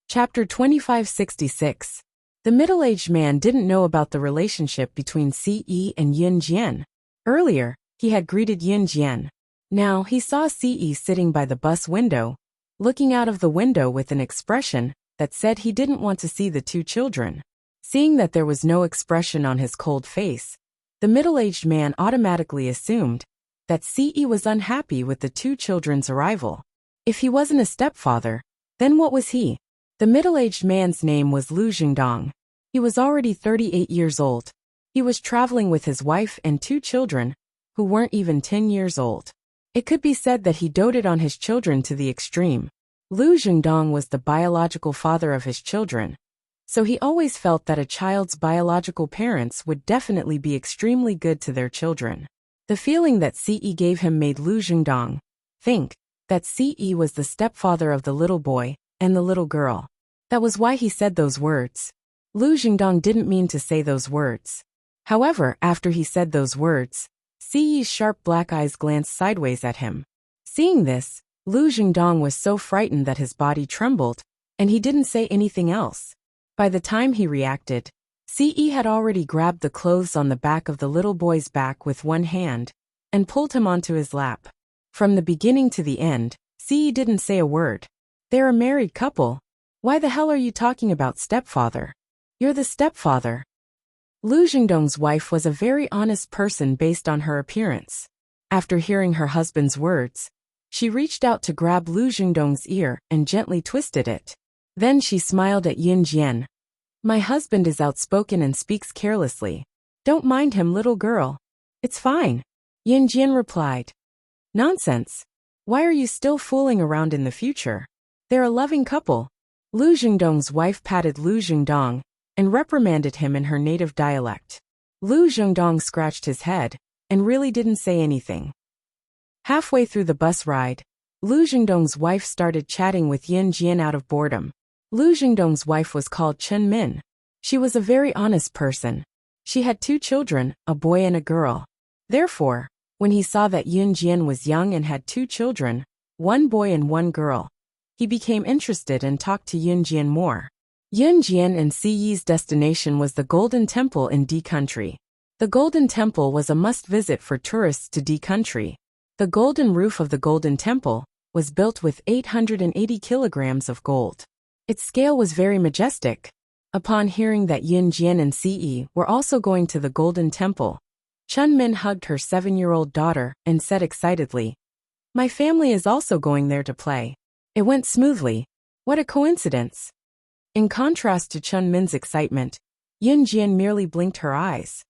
Chapter 2566. The middle-aged man didn't know about the relationship between Ce and Yun Jian. Earlier, he had greeted Yun Jian. Now he saw Ce sitting by the bus window, looking out of the window with an expression that said he didn't want to see the two children. Seeing that there was no expression on his cold face, the middle-aged man automatically assumed that Ce was unhappy with the two children's arrival. If he wasn't a stepfather, then what was he? The middle-aged man's name was Lu Jingdong. He was already 38 years old. He was traveling with his wife and two children, who weren't even 10 years old. It could be said that he doted on his children to the extreme. Lu Jingdong was the biological father of his children, so he always felt that a child's biological parents would definitely be extremely good to their children. The feeling that Ce gave him made Lu Jingdong think that Ce was the stepfather of the little boy and the little girl. That was why he said those words. Lu Jingdong didn't mean to say those words. However, after he said those words, Ce's sharp black eyes glanced sideways at him. Seeing this, Lu Jingdong was so frightened that his body trembled, and he didn't say anything else. By the time he reacted, Ce had already grabbed the clothes on the back of the little boy's back with one hand and pulled him onto his lap. From the beginning to the end, Ce didn't say a word. They're a married couple. Why the hell are you talking about stepfather? You're the stepfather. Lu Jingdong's wife was a very honest person based on her appearance. After hearing her husband's words, she reached out to grab Lu Jingdong's ear and gently twisted it. Then she smiled at Yun Jian. My husband is outspoken and speaks carelessly. Don't mind him, little girl. It's fine. Yun Jian replied. Nonsense. Why are you still fooling around in the future? They're a loving couple. Lu Jingdong's wife patted Lu Jingdong and reprimanded him in her native dialect. Lu Jingdong scratched his head and really didn't say anything. Halfway through the bus ride, Lu Jingdong's wife started chatting with Yun Jian out of boredom. Lu Jingdong's wife was called Chen Min. She was a very honest person. She had two children, a boy and a girl. Therefore, when he saw that Yun Jian was young and had two children, one boy and one girl, he became interested and talked to Yun Jian more. Yun Jian and Ce's destination was the Golden Temple in D Country. The Golden Temple was a must-visit for tourists to D Country. The golden roof of the Golden Temple was built with 880 kilograms of gold. Its scale was very majestic. Upon hearing that Yun Jian and Ce were also going to the Golden Temple, Chen Min hugged her 7-year-old daughter and said excitedly, My family is also going there to play. It went smoothly. What a coincidence. In contrast to Chen Min's excitement, Yun Jian merely blinked her eyes.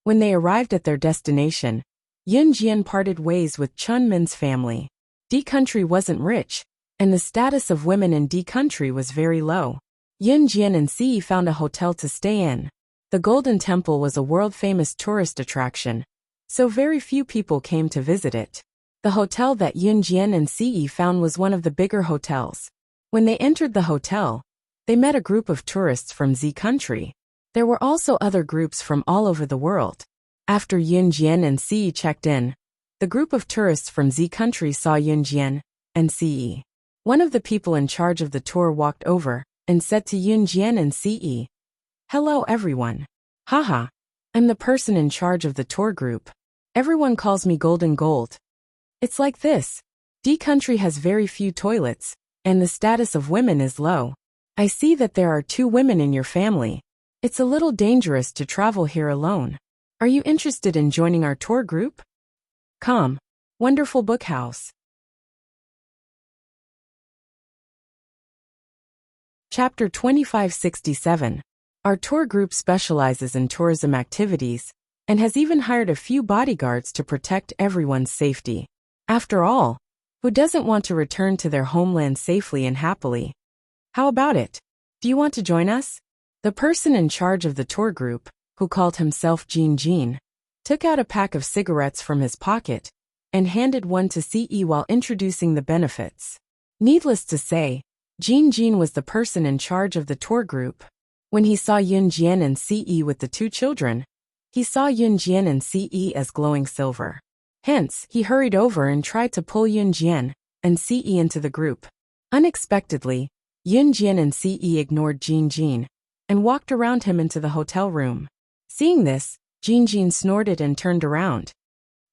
When they arrived at their destination, Yun Jian parted ways with Chen Min's family. D Country wasn't rich, and the status of women in D Country was very low. Yun Jian and Ce found a hotel to stay in. The Golden Temple was a world-famous tourist attraction, so very few people came to visit it. The hotel that Yun Jian and Ce found was one of the bigger hotels. When they entered the hotel, they met a group of tourists from Z Country. There were also other groups from all over the world. After Yun Jian and Ce checked in, the group of tourists from Z Country saw Yun Jian and Ce. One of the people in charge of the tour walked over and said to Yun Jian and Ce, Hello everyone. Haha. I'm the person in charge of the tour group. Everyone calls me Golden Gold. It's like this. D Country has very few toilets, and the status of women is low. I see that there are 2 women in your family. It's a little dangerous to travel here alone. Are you interested in joining our tour group? Come. Wonderful book house. Chapter 2567. Our tour group specializes in tourism activities and has even hired a few bodyguards to protect everyone's safety. After all, who doesn't want to return to their homeland safely and happily? How about it? Do you want to join us? The person in charge of the tour group, who called himself Jin, took out a pack of cigarettes from his pocket and handed one to Ce while introducing the benefits. Needless to say, Jin was the person in charge of the tour group. When he saw Yun Jian and Ce with the 2 children, he saw Yun Jian and Ce as glowing silver. Hence, he hurried over and tried to pull Yun Jian and Ce into the group. Unexpectedly, Yun Jian and Ce ignored Jin Jin and walked around him into the hotel room. Seeing this, Jin Jin snorted and turned around.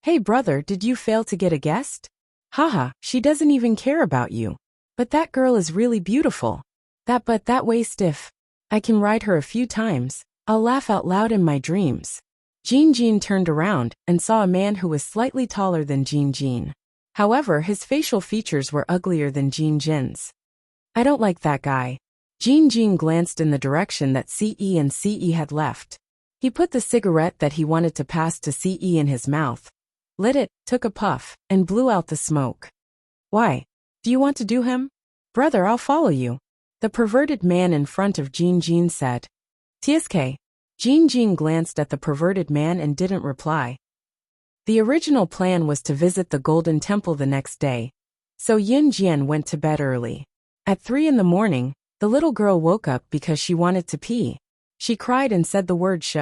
Hey brother, did you fail to get a guest? Haha, she doesn't even care about you. But that girl is really beautiful. That way stiff. I can ride her a few times. I'll laugh out loud in my dreams. Jin Jin turned around and saw a man who was slightly taller than Jin Jin. However, his facial features were uglier than Jin Jin's. I don't like that guy. Jin Jin glanced in the direction that Ce had left. He put the cigarette that he wanted to pass to Ce in his mouth, lit it, took a puff, and blew out the smoke. Why? Do you want to do him? Brother, I'll follow you. The perverted man in front of Jin Jin said. TSK. Jin Jin glanced at the perverted man and didn't reply. The original plan was to visit the Golden Temple the next day, so Yun Jian went to bed early. At 3 in the morning, the little girl woke up because she wanted to pee. She cried and said the word sh.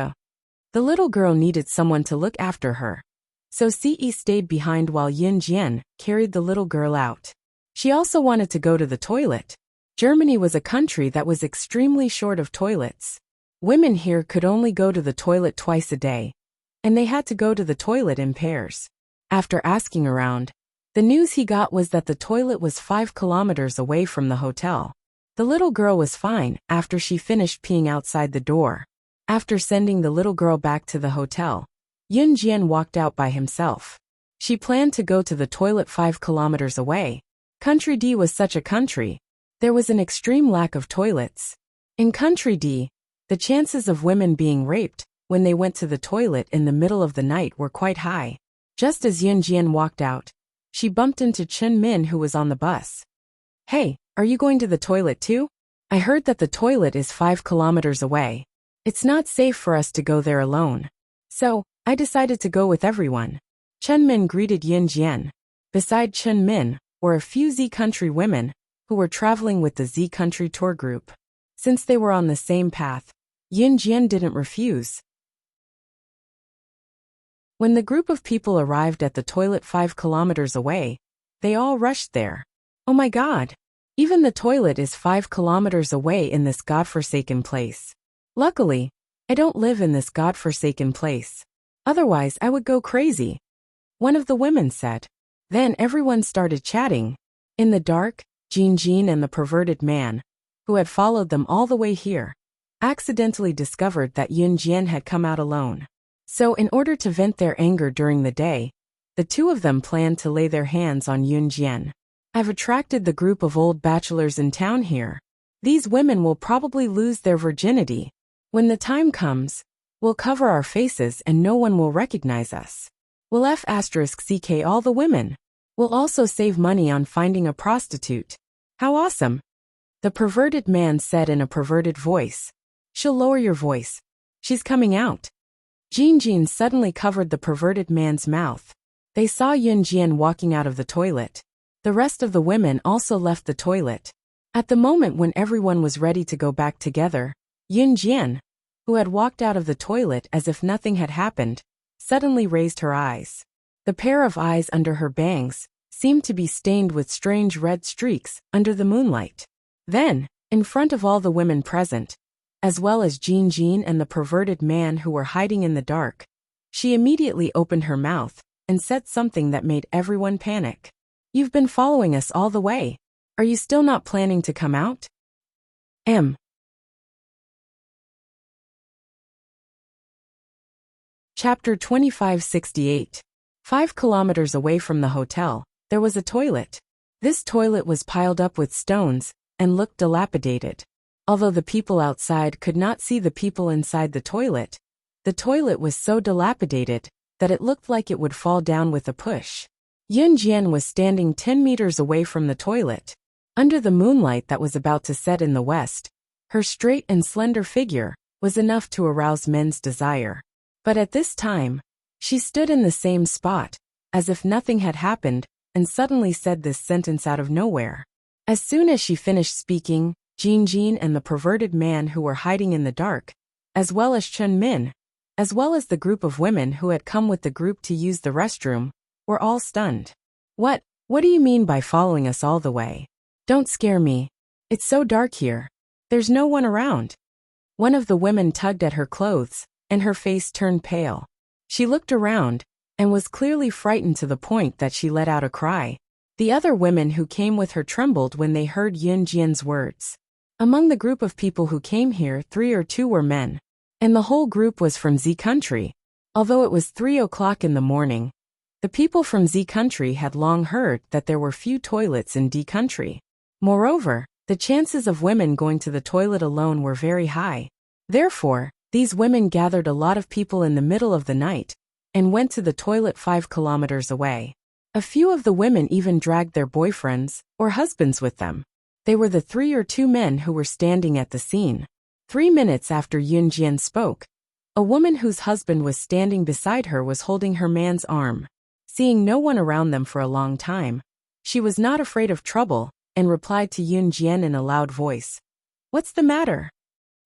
The little girl needed someone to look after her. So Ce stayed behind while Yun Jian carried the little girl out. She also wanted to go to the toilet. Germany was a country that was extremely short of toilets. Women here could only go to the toilet twice a day, and they had to go to the toilet in pairs. After asking around, the news he got was that the toilet was 5 kilometers away from the hotel. The little girl was fine after she finished peeing outside the door. After sending the little girl back to the hotel, Yun Jian walked out by himself. She planned to go to the toilet 5 kilometers away. Country D was such a country. There was an extreme lack of toilets. In Country D, the chances of women being raped when they went to the toilet in the middle of the night were quite high. Just as Yun Jian walked out, she bumped into Chen Min, who was on the bus. Hey, are you going to the toilet too? I heard that the toilet is 5 kilometers away. It's not safe for us to go there alone. So, I decided to go with everyone. Chen Min greeted Yun Jian. Beside Chen Min were a few Z Country women who were traveling with the Z Country tour group. Since they were on the same path, Yun Jian didn't refuse. When the group of people arrived at the toilet 5 kilometers away, they all rushed there. Oh my God! Even the toilet is 5 kilometers away in this godforsaken place. Luckily, I don't live in this godforsaken place. Otherwise, I would go crazy. One of the women said. Then everyone started chatting. In the dark, Jin Jin and the perverted man, who had followed them all the way here, accidentally discovered that Yun Jian had come out alone. So in order to vent their anger during the day, the two of them planned to lay their hands on Yun Jian. I've attracted the group of old bachelors in town here. These women will probably lose their virginity. When the time comes, we'll cover our faces and no one will recognize us. We'll F***ck all the women. We'll also save money on finding a prostitute. How awesome! The perverted man said in a perverted voice. She'll lower your voice. She's coming out. Jin Jin suddenly covered the perverted man's mouth. They saw Yun Jian walking out of the toilet. The rest of the women also left the toilet. At the moment when everyone was ready to go back together, Yun Jian, who had walked out of the toilet as if nothing had happened, suddenly raised her eyes. The pair of eyes under her bangs seemed to be stained with strange red streaks under the moonlight. Then, in front of all the women present, as well as Jin Jin and the perverted man who were hiding in the dark, she immediately opened her mouth and said something that made everyone panic. You've been following us all the way. Are you still not planning to come out? Chapter 2568. 5 kilometers away from the hotel, there was a toilet. This toilet was piled up with stones and looked dilapidated. Although the people outside could not see the people inside the toilet was so dilapidated that it looked like it would fall down with a push. Yun Jian was standing 10 meters away from the toilet. Under the moonlight that was about to set in the west, her straight and slender figure was enough to arouse men's desire. But at this time, she stood in the same spot, as if nothing had happened, and suddenly said this sentence out of nowhere. As soon as she finished speaking, Jin Jin and the perverted man who were hiding in the dark, as well as Chen Min, as well as the group of women who had come with the group to use the restroom, were all stunned. What do you mean by following us all the way? Don't scare me. It's so dark here. There's no one around. One of the women tugged at her clothes, and her face turned pale. She looked around, and was clearly frightened to the point that she let out a cry. The other women who came with her trembled when they heard Yunjian's words. Among the group of people who came here, 3 or 2 were men. And the whole group was from Z country. Although it was 3 o'clock in the morning, the people from Z country had long heard that there were few toilets in D country. Moreover, the chances of women going to the toilet alone were very high. Therefore, these women gathered a lot of people in the middle of the night and went to the toilet 5 kilometers away. A few of the women even dragged their boyfriends or husbands with them. They were the 3 or 2 men who were standing at the scene. 3 minutes after Yunjian spoke, a woman whose husband was standing beside her was holding her man's arm. Seeing no one around them for a long time, she was not afraid of trouble and replied to Yunjian in a loud voice. "What's the matter?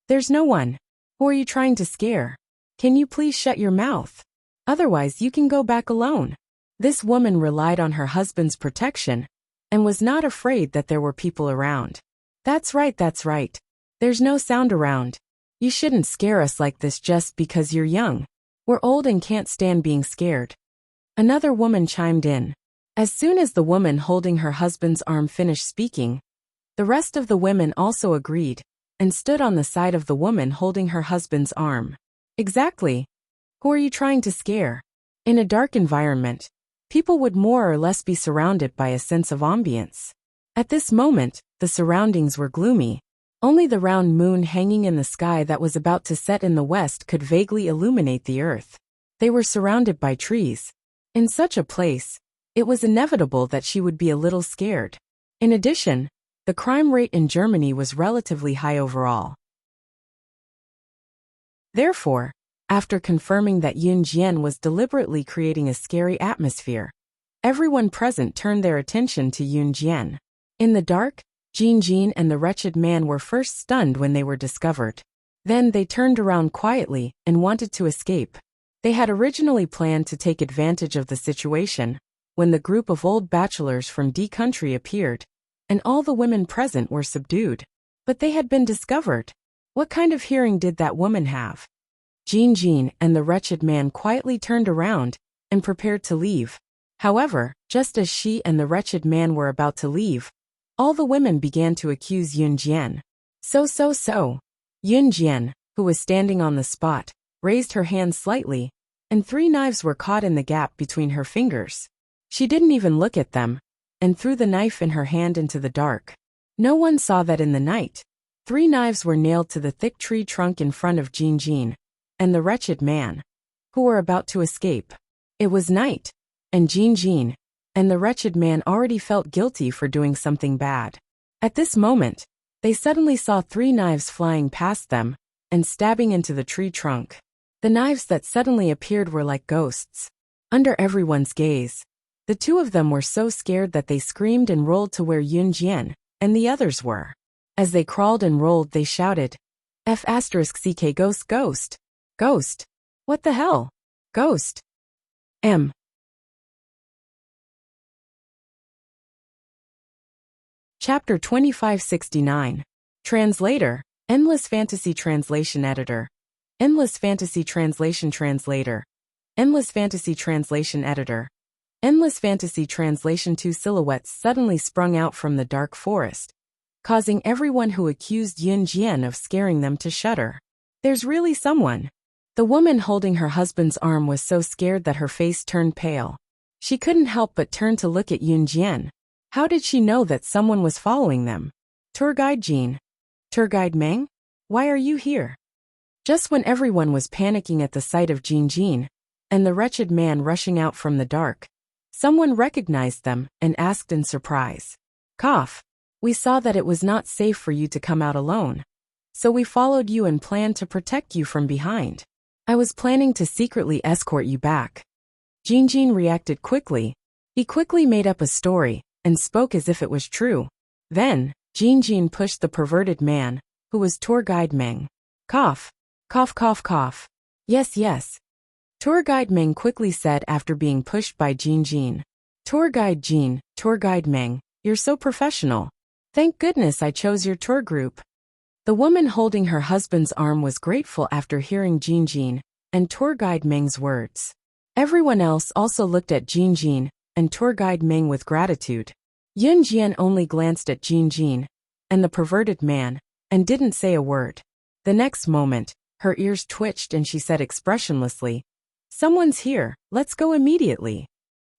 There's no one. Who are you trying to scare? Can you please shut your mouth? Otherwise you can go back alone." This woman relied on her husband's protection and was not afraid that there were people around. That's right. There's no sound around. You shouldn't scare us like this just because you're young. We're old and can't stand being scared. Another woman chimed in. As soon as the woman holding her husband's arm finished speaking, the rest of the women also agreed and stood on the side of the woman holding her husband's arm. Exactly. Who are you trying to scare? In a dark environment, people would more or less be surrounded by a sense of ambience. At this moment, the surroundings were gloomy. Only the round moon hanging in the sky that was about to set in the west could vaguely illuminate the earth. They were surrounded by trees. In such a place, it was inevitable that she would be a little scared. In addition, the crime rate in Germany was relatively high overall. Therefore, after confirming that Yunjian was deliberately creating a scary atmosphere, everyone present turned their attention to Yunjian. In the dark, Jinjin and the wretched man were first stunned when they were discovered. Then they turned around quietly and wanted to escape. They had originally planned to take advantage of the situation when the group of old bachelors from D country appeared, and all the women present were subdued. But they had been discovered. What kind of hearing did that woman have? Jinjin and the wretched man quietly turned around and prepared to leave. However, just as she and the wretched man were about to leave, all the women began to accuse Yunjian. So. Yunjian, who was standing on the spot, raised her hand slightly, and 3 knives were caught in the gap between her fingers. She didn't even look at them, and threw the knife in her hand into the dark. No one saw that in the night, 3 knives were nailed to the thick tree trunk in front of Jinjin and the wretched man, who were about to escape. It was night, and Jinjin and the wretched man already felt guilty for doing something bad. At this moment, they suddenly saw 3 knives flying past them and stabbing into the tree trunk. The knives that suddenly appeared were like ghosts. Under everyone's gaze, the 2 of them were so scared that they screamed and rolled to where Yunjian and the others were. As they crawled and rolled, they shouted, F***CK ghost. Ghost. What the hell? Ghost. M. Chapter 2569. Translator. Endless Fantasy Translation Editor. Endless Fantasy Translation Translator. Endless Fantasy Translation Editor. Endless Fantasy Translation. 2 silhouettes suddenly sprung out from the dark forest, causing everyone who accused Yunjian of scaring them to shudder. There's really someone. The woman holding her husband's arm was so scared that her face turned pale. She couldn't help but turn to look at Yunjian. How did she know that someone was following them? Tour Guide Jean. Tour Guide Meng? Why are you here? Just when everyone was panicking at the sight of Jinjin and the wretched man rushing out from the dark, someone recognized them and asked in surprise. Cough. We saw that it was not safe for you to come out alone, so we followed you and planned to protect you from behind. I was planning to secretly escort you back. Jinjin reacted quickly. He quickly made up a story and spoke as if it was true. Then, Jinjin pushed the perverted man, who was Tour Guide Meng. Cough. Cough, cough, cough. Yes. Tour Guide Meng quickly said after being pushed by Jinjin. Tour Guide Jean, Tour Guide Meng, you're so professional. Thank goodness I chose your tour group. The woman holding her husband's arm was grateful after hearing Jinjin and tour guide Meng's words. Everyone else also looked at Jinjin and tour guide Meng with gratitude. Yunjian only glanced at Jinjin and the perverted man and didn't say a word. The next moment, her ears twitched and she said expressionlessly, "Someone's here, let's go immediately."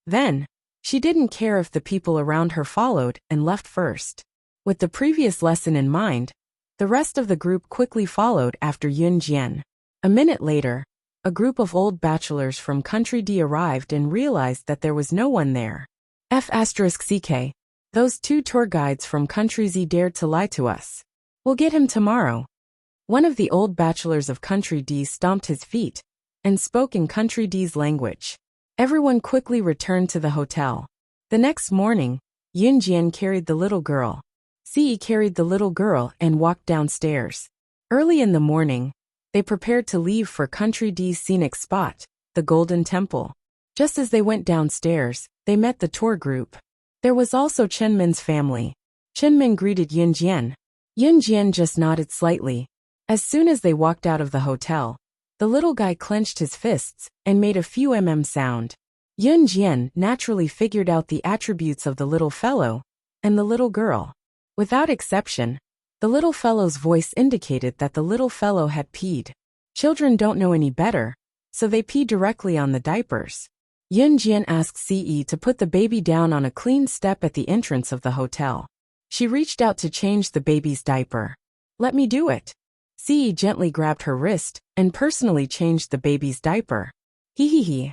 Then, she didn't care if the people around her followed and left first. With the previous lesson in mind, the rest of the group quickly followed after Yunjian. A minute later, a group of old bachelors from Country D arrived and realized that there was no one there. F***ck. Those two tour guides from Country Z dared to lie to us. We'll get him tomorrow. One of the old bachelors of Country D stomped his feet and spoke in Country D's language. Everyone quickly returned to the hotel. The next morning, Yunjian carried the little girl. Ce carried the little girl and walked downstairs. Early in the morning, they prepared to leave for Country D's scenic spot, the Golden Temple. Just as they went downstairs, they met the tour group. There was also Chenmin's family. Chenmin greeted Yunjian. Yunjian just nodded slightly. As soon as they walked out of the hotel, the little guy clenched his fists and made a few sound. Yunjian naturally figured out the attributes of the little fellow and the little girl. Without exception, the little fellow's voice indicated that the little fellow had peed. Children don't know any better, so they pee directly on the diapers. Yunjian asked Ce to put the baby down on a clean step at the entrance of the hotel. She reached out to change the baby's diaper. "Let me do it." Ce gently grabbed her wrist and personally changed the baby's diaper. Hee.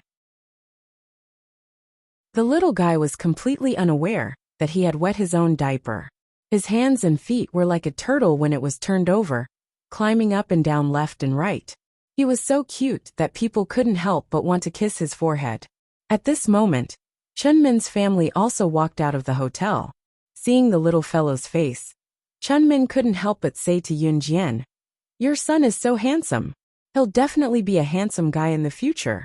The little guy was completely unaware that he had wet his own diaper. His hands and feet were like a turtle when it was turned over, climbing up and down left and right. He was so cute that people couldn't help but want to kiss his forehead. At this moment, Chunmin's family also walked out of the hotel. Seeing the little fellow's face, Chunmin couldn't help but say to Yunjian, "Your son is so handsome. He'll definitely be a handsome guy in the future."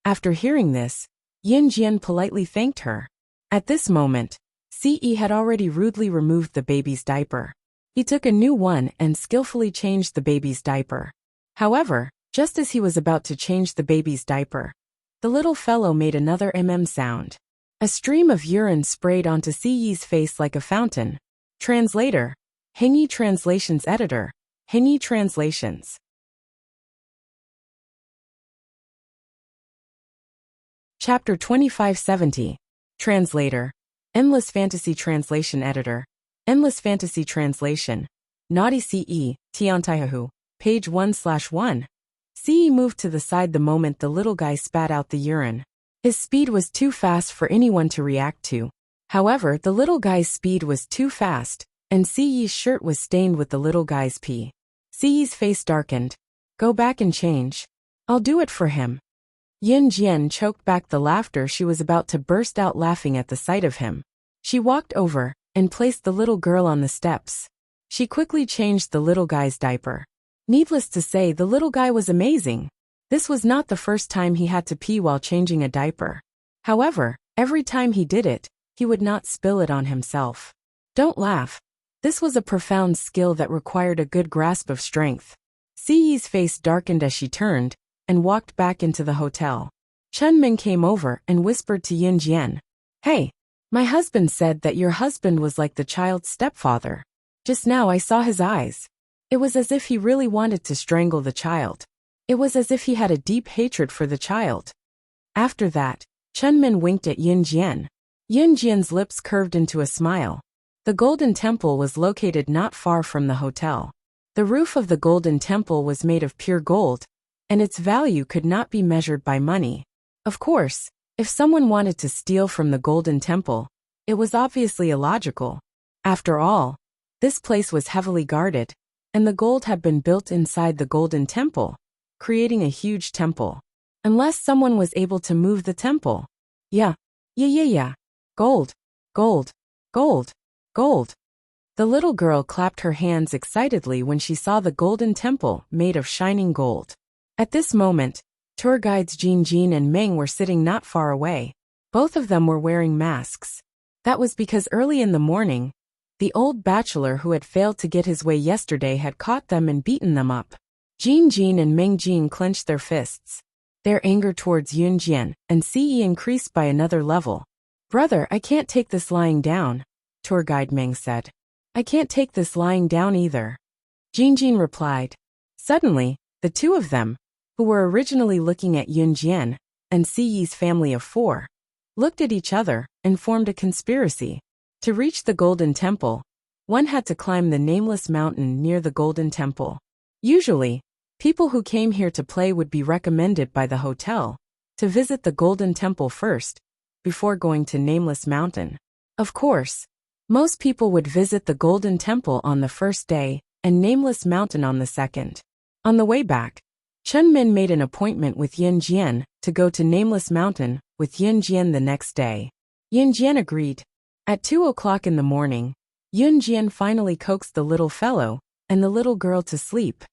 After hearing this, Yunjian politely thanked her. At this moment, Ce had already rudely removed the baby's diaper. He took a new one and skillfully changed the baby's diaper. However, just as he was about to change the baby's diaper, the little fellow made another sound. A stream of urine sprayed onto Ce's face like a fountain. Translator, Hengi Translations Editor, Hengi Translations. Chapter 2570. Translator, Endless Fantasy Translation Editor, Endless Fantasy Translation, Naughty Ce, Tiantaihahu, page 1/1. Ce moved to the side the moment the little guy spat out the urine. His speed was too fast for anyone to react to. However, the little guy's speed was too fast, and Ce's shirt was stained with the little guy's pee. Ce's face darkened. "Go back and change. I'll do it for him." Yunjian choked back the laughter. She was about to burst out laughing at the sight of him. She walked over and placed the little girl on the steps. She quickly changed the little guy's diaper. Needless to say, the little guy was amazing. This was not the first time he had to pee while changing a diaper. However, every time he did it, he would not spill it on himself. Don't laugh. This was a profound skill that required a good grasp of strength. Ce's face darkened as she turned and walked back into the hotel. Chunmin came over and whispered to Yunjian, "Hey, my husband said that your husband was like the child's stepfather. Just now I saw his eyes. It was as if he really wanted to strangle the child. It was as if he had a deep hatred for the child." After that, Chunmin winked at Yunjian. Yunjian's lips curved into a smile. The Golden Temple was located not far from the hotel. The roof of the Golden Temple was made of pure gold, and its value could not be measured by money. Of course, if someone wanted to steal from the Golden Temple, it was obviously illogical. After all, this place was heavily guarded, and the gold had been built inside the Golden Temple, creating a huge temple. Unless someone was able to move the temple. Yeah. Gold, gold, gold, gold. The little girl clapped her hands excitedly when she saw the Golden Temple made of shining gold. At this moment, tour guides Jinjin and Meng were sitting not far away. Both of them were wearing masks. That was because early in the morning, The old bachelor who had failed to get his way yesterday had caught them and beaten them up. Jin Jin and Meng Jin clenched their fists. Their anger towards Yun Jian and Ce increased by another level. "Brother, I can't take this lying down," tour guide Meng said. "I can't take this lying down either," Jin Jin replied. Suddenly, the two of them, who were originally looking at Yun Jian and Ce's family of 4, looked at each other and formed a conspiracy. To reach the Golden Temple, one had to climb the nameless mountain near the Golden Temple. Usually, people who came here to play would be recommended by the hotel to visit the Golden Temple first, before going to Nameless Mountain. Of course, most people would visit the Golden Temple on the first day and Nameless Mountain on the second. On the way back, Chen Min made an appointment with Yin Jian to go to Nameless Mountain with Yin Jian the next day. Yin Jian agreed. At 2 o'clock in the morning, Yun Jian finally coaxed the little fellow and the little girl to sleep.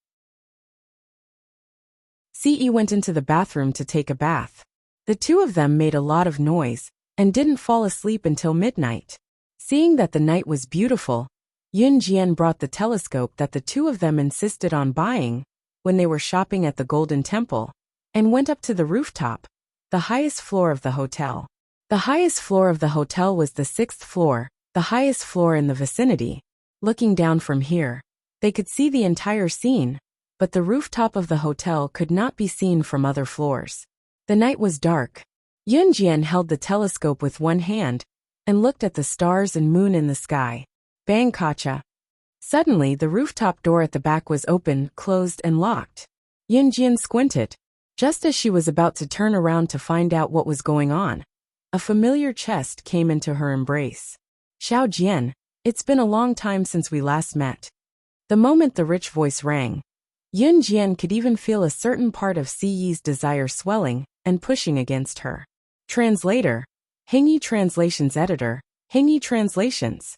Ce went into the bathroom to take a bath. The two of them made a lot of noise and didn't fall asleep until midnight. Seeing that the night was beautiful, Yun Jian brought the telescope that the two of them insisted on buying when they were shopping at the Golden Temple, and went up to the rooftop, the highest floor of the hotel. The highest floor of the hotel was the 6th floor, the highest floor in the vicinity. Looking down from here, they could see the entire scene, but the rooftop of the hotel could not be seen from other floors. The night was dark. Yun Jian held the telescope with one hand and looked at the stars and moon in the sky. Bang kacha. Suddenly, the rooftop door at the back was open, closed, and locked. Yun Jian squinted. Just as she was about to turn around to find out what was going on, a familiar chest came into her embrace. "Xiao Jian, it's been a long time since we last met." The moment the rich voice rang, Yun Jian could even feel a certain part of Ce's desire swelling and pushing against her. Translator, Hingyi Translations Editor, Hingyi Translations.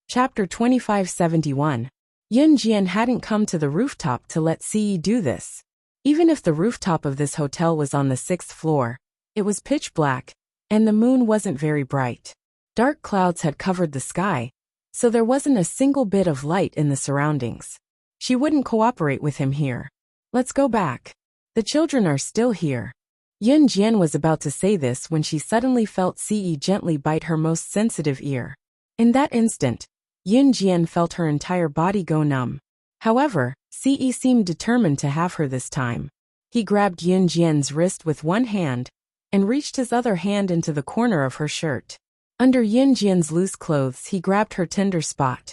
Chapter 2571. Yun Jian hadn't come to the rooftop to let Ce do this. Even if the rooftop of this hotel was on the 6th floor, it was pitch black, and the moon wasn't very bright. Dark clouds had covered the sky, so there wasn't a single bit of light in the surroundings. She wouldn't cooperate with him here. "Let's go back. The children are still here." Yun Jian was about to say this when she suddenly felt Ce gently bite her most sensitive ear. In that instant, Yun Jian felt her entire body go numb. However, Ce seemed determined to have her this time. He grabbed Yun Jian's wrist with one hand and reached his other hand into the corner of her shirt. Under Yun Jian's loose clothes, he grabbed her tender spot.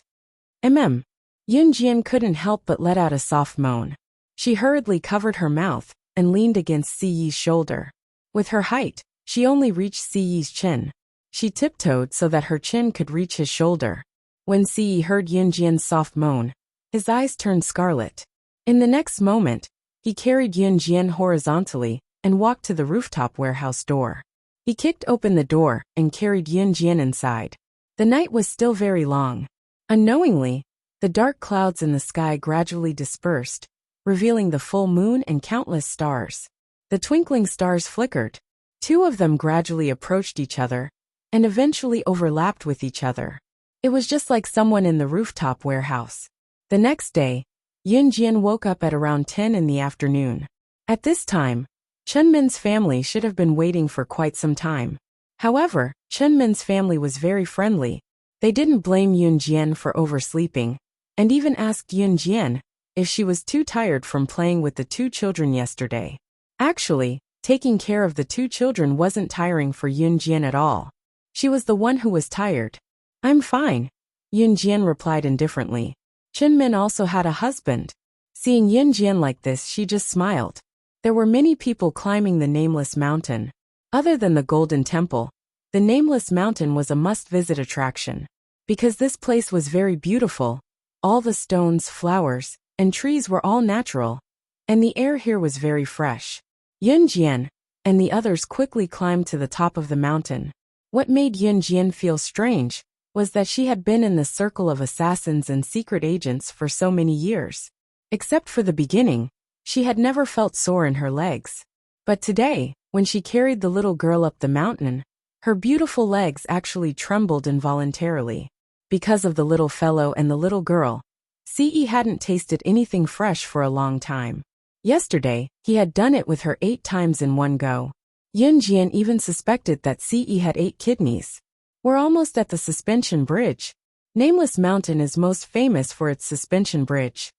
Yun Jian couldn't help but let out a soft moan. She hurriedly covered her mouth and leaned against Ce's shoulder. With her height, she only reached Ce's chin. She tiptoed so that her chin could reach his shoulder. When Ce heard Yun Jian's soft moan, his eyes turned scarlet. In the next moment, he carried Yun Jian horizontally and walked to the rooftop warehouse door. He kicked open the door and carried Yun Jian inside. The night was still very long. Unknowingly, the dark clouds in the sky gradually dispersed, revealing the full moon and countless stars. The twinkling stars flickered. Two of them gradually approached each other and eventually overlapped with each other. It was just like someone in the rooftop warehouse. The next day, Yun Jian woke up at around 10 in the afternoon. At this time, Chen Min's family should have been waiting for quite some time. However, Chen Min's family was very friendly. They didn't blame Yun Jian for oversleeping, and even asked Yun Jian if she was too tired from playing with the two children yesterday. Actually, taking care of the two children wasn't tiring for Yun Jian at all. She was the one who was tired. "I'm fine," Yun Jian replied indifferently. Chen Min also had a husband. Seeing Yun Jian like this, she just smiled. There were many people climbing the Nameless Mountain. Other than the Golden Temple, the Nameless Mountain was a must-visit attraction. Because this place was very beautiful, all the stones, flowers, and trees were all natural, and the air here was very fresh. Yun Jian and the others quickly climbed to the top of the mountain. What made Yun Jian feel strange was that she had been in the circle of assassins and secret agents for so many years. Except for the beginning, she had never felt sore in her legs. But today, when she carried the little girl up the mountain, Her beautiful legs actually trembled involuntarily. Because of the little fellow and the little girl, Ce hadn't tasted anything fresh for a long time. Yesterday, he had done it with her 8 times in one go. Yunjian even suspected that Ce had 8 kidneys. We're almost at the suspension bridge. Nameless Mountain is most famous for its suspension bridge.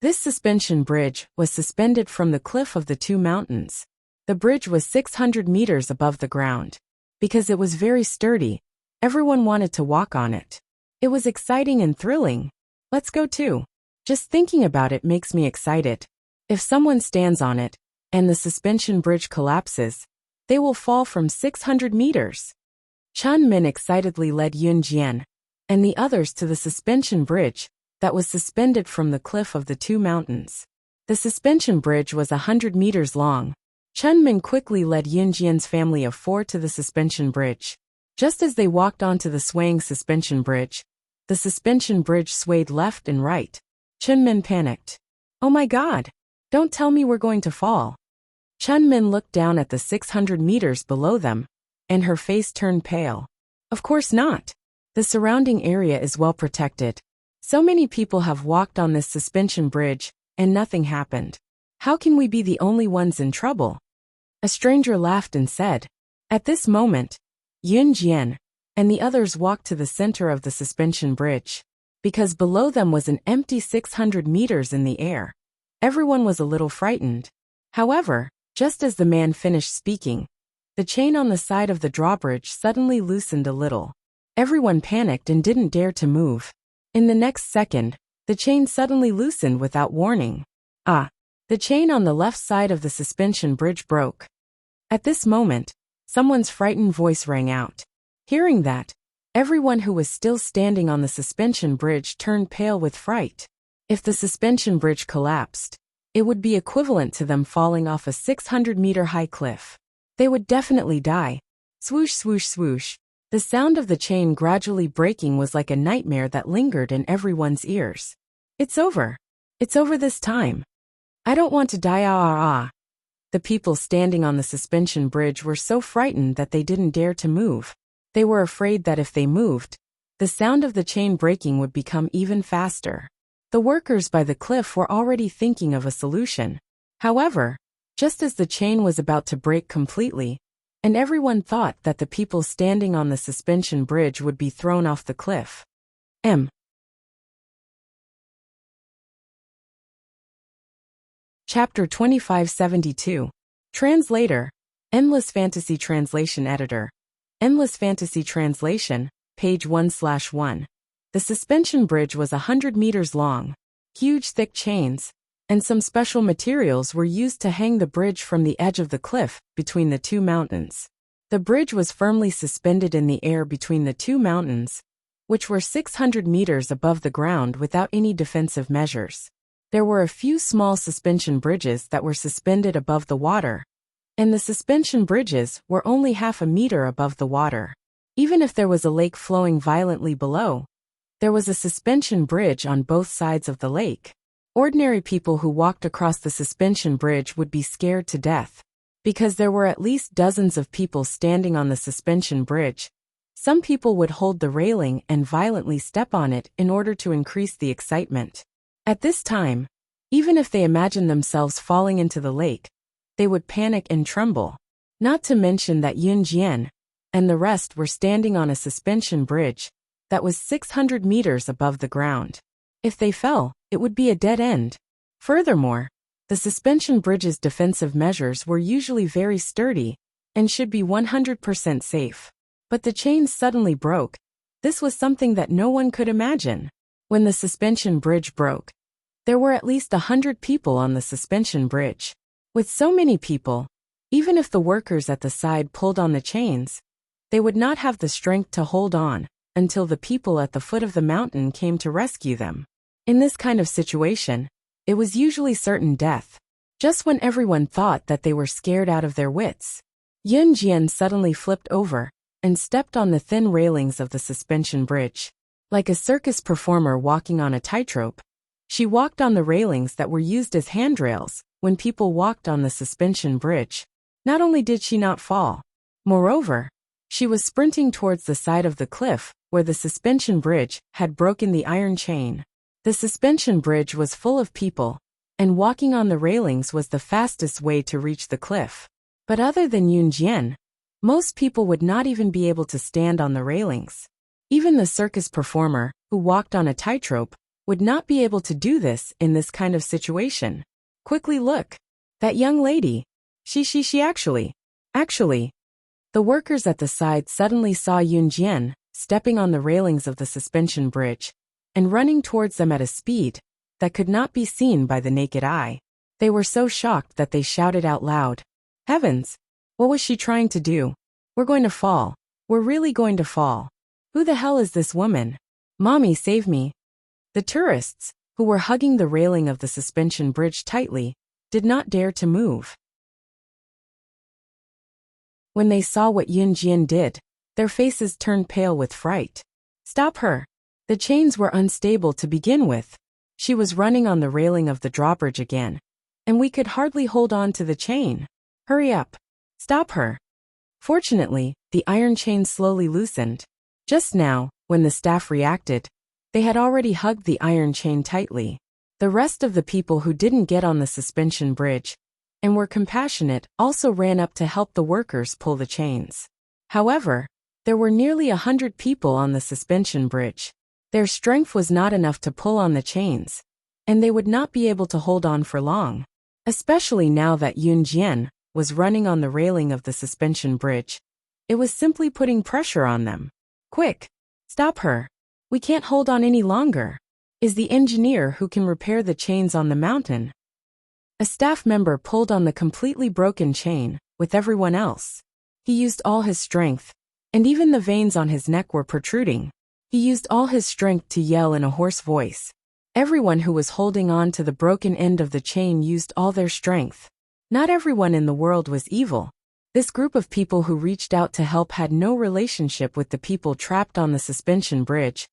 This suspension bridge was suspended from the cliff of the 2 mountains. The bridge was 600 meters above the ground. Because it was very sturdy, everyone wanted to walk on it. It was exciting and thrilling. Let's go too. Just thinking about it makes me excited. If someone stands on it, and the suspension bridge collapses, they will fall from 600 meters. Chun Min excitedly led Yun Jian and the others to the suspension bridge that was suspended from the cliff of the 2 mountains. The suspension bridge was 100 meters long. Chun Min quickly led Yun Jian's family of 4 to the suspension bridge. Just as they walked onto the swaying suspension bridge, the suspension bridge swayed left and right. Chun Min panicked. Oh my God! Don't tell me we're going to fall. Chun Min looked down at the 600 meters below them, and her face turned pale. Of course not. The surrounding area is well protected. So many people have walked on this suspension bridge, and nothing happened. How can we be the only ones in trouble? A stranger laughed and said. At this moment, Yun Jian and the others walked to the center of the suspension bridge. Because below them was an empty 600 meters in the air. Everyone was a little frightened. However, just as the man finished speaking, the chain on the side of the drawbridge suddenly loosened a little. Everyone panicked and didn't dare to move. In the next second, the chain suddenly loosened without warning. The chain on the left side of the suspension bridge broke. At this moment, someone's frightened voice rang out. Hearing that, everyone who was still standing on the suspension bridge turned pale with fright. If the suspension bridge collapsed, it would be equivalent to them falling off a 600-meter high cliff. They would definitely die. Swoosh, swoosh, swoosh. The sound of the chain gradually breaking was like a nightmare that lingered in everyone's ears. It's over. It's over this time. I don't want to die. The people standing on the suspension bridge were so frightened that they didn't dare to move. They were afraid that if they moved, the sound of the chain breaking would become even faster. The workers by the cliff were already thinking of a solution. However, just as the chain was about to break completely, and everyone thought that the people standing on the suspension bridge would be thrown off the cliff. Chapter 2572. Translator. Endless Fantasy Translation Editor. Endless Fantasy Translation, page 1/1. The suspension bridge was 100 meters long. Huge thick chains and some special materials were used to hang the bridge from the edge of the cliff between the 2 mountains. The bridge was firmly suspended in the air between the 2 mountains, which were 600 meters above the ground without any defensive measures. There were a few small suspension bridges that were suspended above the water, and the suspension bridges were only half a meter above the water. Even if there was a lake flowing violently below, there was a suspension bridge on both sides of the lake. Ordinary people who walked across the suspension bridge would be scared to death. Because there were at least dozens of people standing on the suspension bridge, some people would hold the railing and violently step on it in order to increase the excitement. At this time, even if they imagined themselves falling into the lake, they would panic and tremble. Not to mention that Yun Jian and the rest were standing on a suspension bridge that was 600 meters above the ground. If they fell, it would be a dead end. Furthermore, the suspension bridge's defensive measures were usually very sturdy and should be 100% safe. But the chains suddenly broke. This was something that no one could imagine. When the suspension bridge broke, there were at least 100 people on the suspension bridge. With so many people, even if the workers at the side pulled on the chains, they would not have the strength to hold on until the people at the foot of the mountain came to rescue them. In this kind of situation, it was usually certain death. Just when everyone thought that they were scared out of their wits, Yun Jian suddenly flipped over and stepped on the thin railings of the suspension bridge. Like a circus performer walking on a tightrope, she walked on the railings that were used as handrails when people walked on the suspension bridge. Not only did she not fall, Moreover, she was sprinting towards the side of the cliff, where the suspension bridge had broken the iron chain. The suspension bridge was full of people, and walking on the railings was the fastest way to reach the cliff. But other than Yunjian, most people would not even be able to stand on the railings. Even the circus performer, who walked on a tightrope, would not be able to do this in this kind of situation. Quickly look. That young lady. She actually. The workers at the side suddenly saw Yunjian stepping on the railings of the suspension bridge and running towards them at a speed that could not be seen by the naked eye. They were so shocked that they shouted out loud, "Heavens! What was she trying to do? We're going to fall. We're really going to fall. Who the hell is this woman? Mommy, save me." The tourists, who were hugging the railing of the suspension bridge tightly, did not dare to move. When they saw what Yunjian did, their faces turned pale with fright. "Stop her! The chains were unstable to begin with. She was running on the railing of the drawbridge again, and we could hardly hold on to the chain. Hurry up! Stop her!" Fortunately, the iron chain slowly loosened. Just now, when the staff reacted, they had already hugged the iron chain tightly. The rest of the people who didn't get on the suspension bridge and were compassionate also ran up to help the workers pull the chains. However, there were nearly 100 people on the suspension bridge. Their strength was not enough to pull on the chains, and they would not be able to hold on for long, especially now that Yunjian was running on the railing of the suspension bridge. It was simply putting pressure on them. "Quick! Stop her! We can't hold on any longer. Is the engineer who can repair the chains on the mountain?" A staff member pulled on the completely broken chain, with everyone else. He used all his strength, and even the veins on his neck were protruding. He used all his strength to yell in a hoarse voice. Everyone who was holding on to the broken end of the chain used all their strength. Not everyone in the world was evil. This group of people who reached out to help had no relationship with the people trapped on the suspension bridge,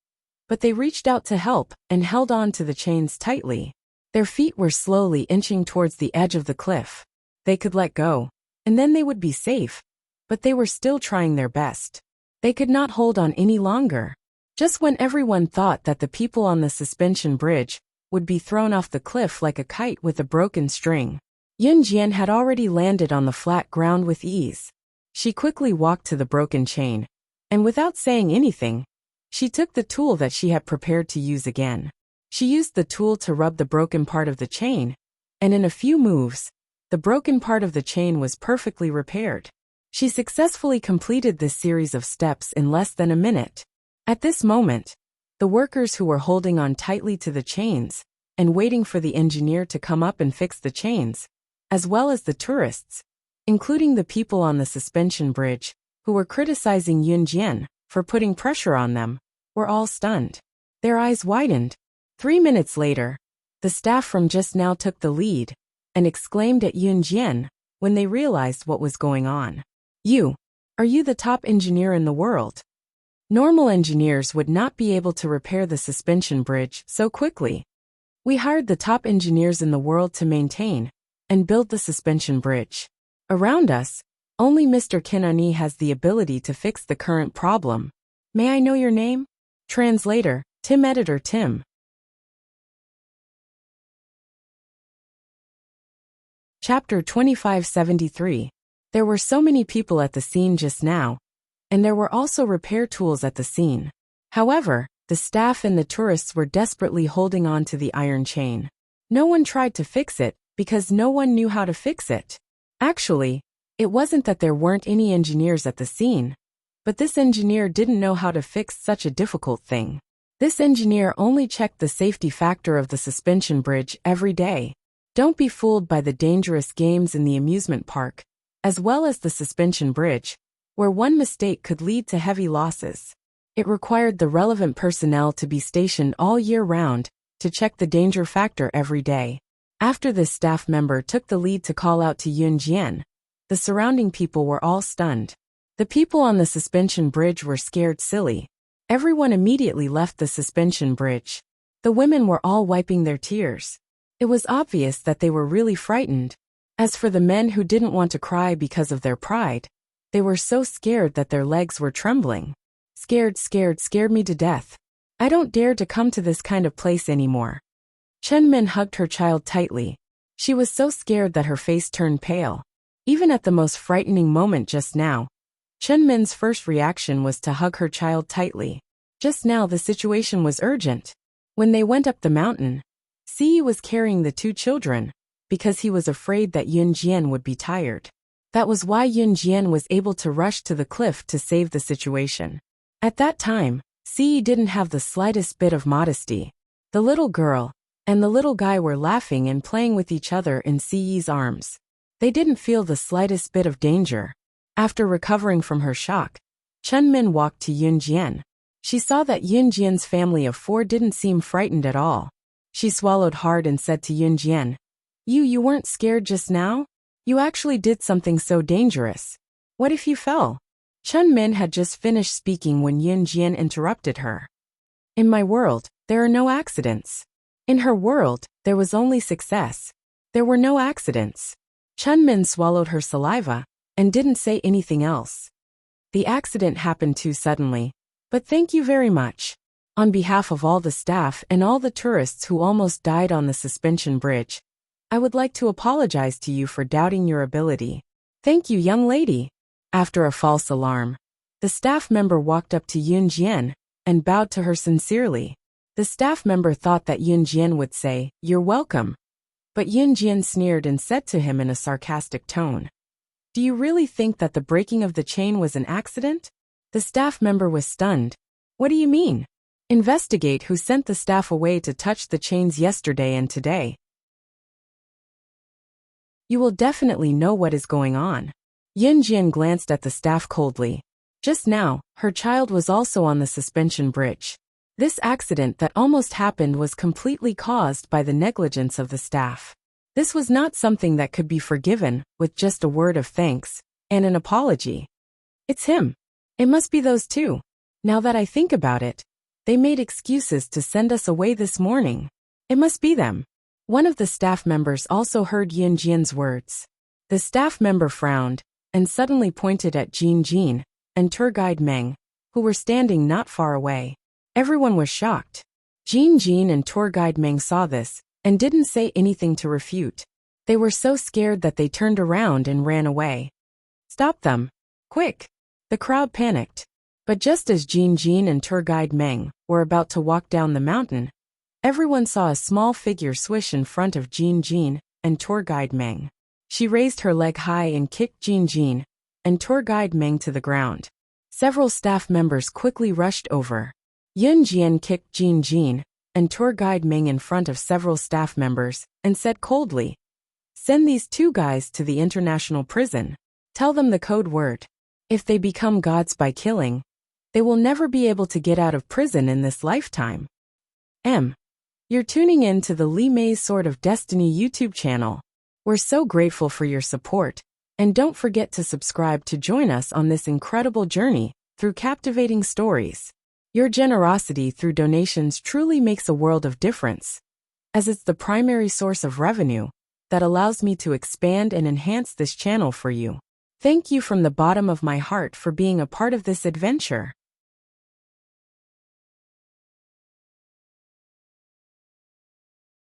but they reached out to help and held on to the chains tightly. Their feet were slowly inching towards the edge of the cliff. They could let go, and then they would be safe, but they were still trying their best. They could not hold on any longer. Just when everyone thought that the people on the suspension bridge would be thrown off the cliff like a kite with a broken string, Yunjian had already landed on the flat ground with ease. She quickly walked to the broken chain, and without saying anything, she took the tool that she had prepared to use again. She used the tool to rub the broken part of the chain, and in a few moves, the broken part of the chain was perfectly repaired. She successfully completed this series of steps in less than a minute. At this moment, the workers who were holding on tightly to the chains and waiting for the engineer to come up and fix the chains, as well as the tourists, including the people on the suspension bridge, who were criticizing Yunjian for putting pressure on them, were all stunned. Their eyes widened. 3 minutes later, the staff from just now took the lead and exclaimed at Yunjian when they realized what was going on. Are you the top engineer in the world? Normal engineers would not be able to repair the suspension bridge so quickly. We hired the top engineers in the world to maintain and build the suspension bridge. Around us, only Mr. Kinani has the ability to fix the current problem. May I know your name? Translator, Tim. Editor Tim. Chapter 2573. There were so many people at the scene just now, and there were also repair tools at the scene. However, the staff and the tourists were desperately holding on to the iron chain. No one tried to fix it because no one knew how to fix it. Actually, it wasn't that there weren't any engineers at the scene, but this engineer didn't know how to fix such a difficult thing. This engineer only checked the safety factor of the suspension bridge every day. Don't be fooled by the dangerous games in the amusement park, as well as the suspension bridge, where one mistake could lead to heavy losses. It required the relevant personnel to be stationed all year round to check the danger factor every day. After this staff member took the lead to call out to Yunjian, the surrounding people were all stunned. The people on the suspension bridge were scared silly. Everyone immediately left the suspension bridge. The women were all wiping their tears. It was obvious that they were really frightened. As for the men who didn't want to cry because of their pride, They were so scared that their legs were trembling. Scared me to death. I don't dare to come to this kind of place anymore. Chenmin hugged her child tightly. She was so scared that her face turned pale. Even at the most frightening moment just now, Chenmin's first reaction was to hug her child tightly. Just now the situation was urgent. When they went up the mountain, Siyi was carrying the two children, because he was afraid that Yunjian would be tired. That was why Yunjian was able to rush to the cliff to save the situation. At that time, Siyi didn't have the slightest bit of modesty. The little girl and the little guy were laughing and playing with each other in Siyi's arms. They didn't feel the slightest bit of danger. After recovering from her shock, Chenmin walked to Yunjian. She saw that Yunjian's family of 4 didn't seem frightened at all. She swallowed hard and said to Yunjian, You weren't scared just now? You actually did something so dangerous. What if you fell? Chenmin had just finished speaking when Yunjian interrupted her. In my world, there are no accidents. In her world, there was only success. There were no accidents. Chenmin swallowed her saliva and didn't say anything else. The accident happened too suddenly, but thank you very much. On behalf of all the staff and all the tourists who almost died on the suspension bridge, I would like to apologize to you for doubting your ability. Thank you, young lady. After a false alarm, the staff member walked up to Yunjian and bowed to her sincerely. The staff member thought that Yunjian would say, You're welcome. But Yunjian sneered and said to him in a sarcastic tone, Do you really think that the breaking of the chain was an accident? The staff member was stunned. What do you mean? Investigate who sent the staff away to touch the chains yesterday and today. You will definitely know what is going on. Yunjian glanced at the staff coldly. Just now, her child was also on the suspension bridge. This accident that almost happened was completely caused by the negligence of the staff. This was not something that could be forgiven with just a word of thanks and an apology. It's him. It must be those two. Now that I think about it, they made excuses to send us away this morning. It must be them. One of the staff members also heard Yunjian's words. The staff member frowned and suddenly pointed at Jin and tour guide Meng, who were standing not far away. Everyone was shocked. Jin and tour guide Meng saw this and didn't say anything to refute. They were so scared that they turned around and ran away. Stop them. Quick! The crowd panicked. But just as Jin and tour guide Meng were about to walk down the mountain, everyone saw a small figure swish in front of Jin and tour guide Meng. She raised her leg high and kicked Jin and tour guide Meng to the ground. Several staff members quickly rushed over. Yunjian kicked Jin and tour guide Meng in front of several staff members and said coldly, Send these two guys to the international prison. Tell them the code word. If they become gods by killing, they will never be able to get out of prison in this lifetime. You're tuning in to the Li Mei's Sword of Destiny YouTube channel. We're so grateful for your support, and don't forget to subscribe to join us on this incredible journey through captivating stories. Your generosity through donations truly makes a world of difference, as it's the primary source of revenue that allows me to expand and enhance this channel for you. Thank you from the bottom of my heart for being a part of this adventure.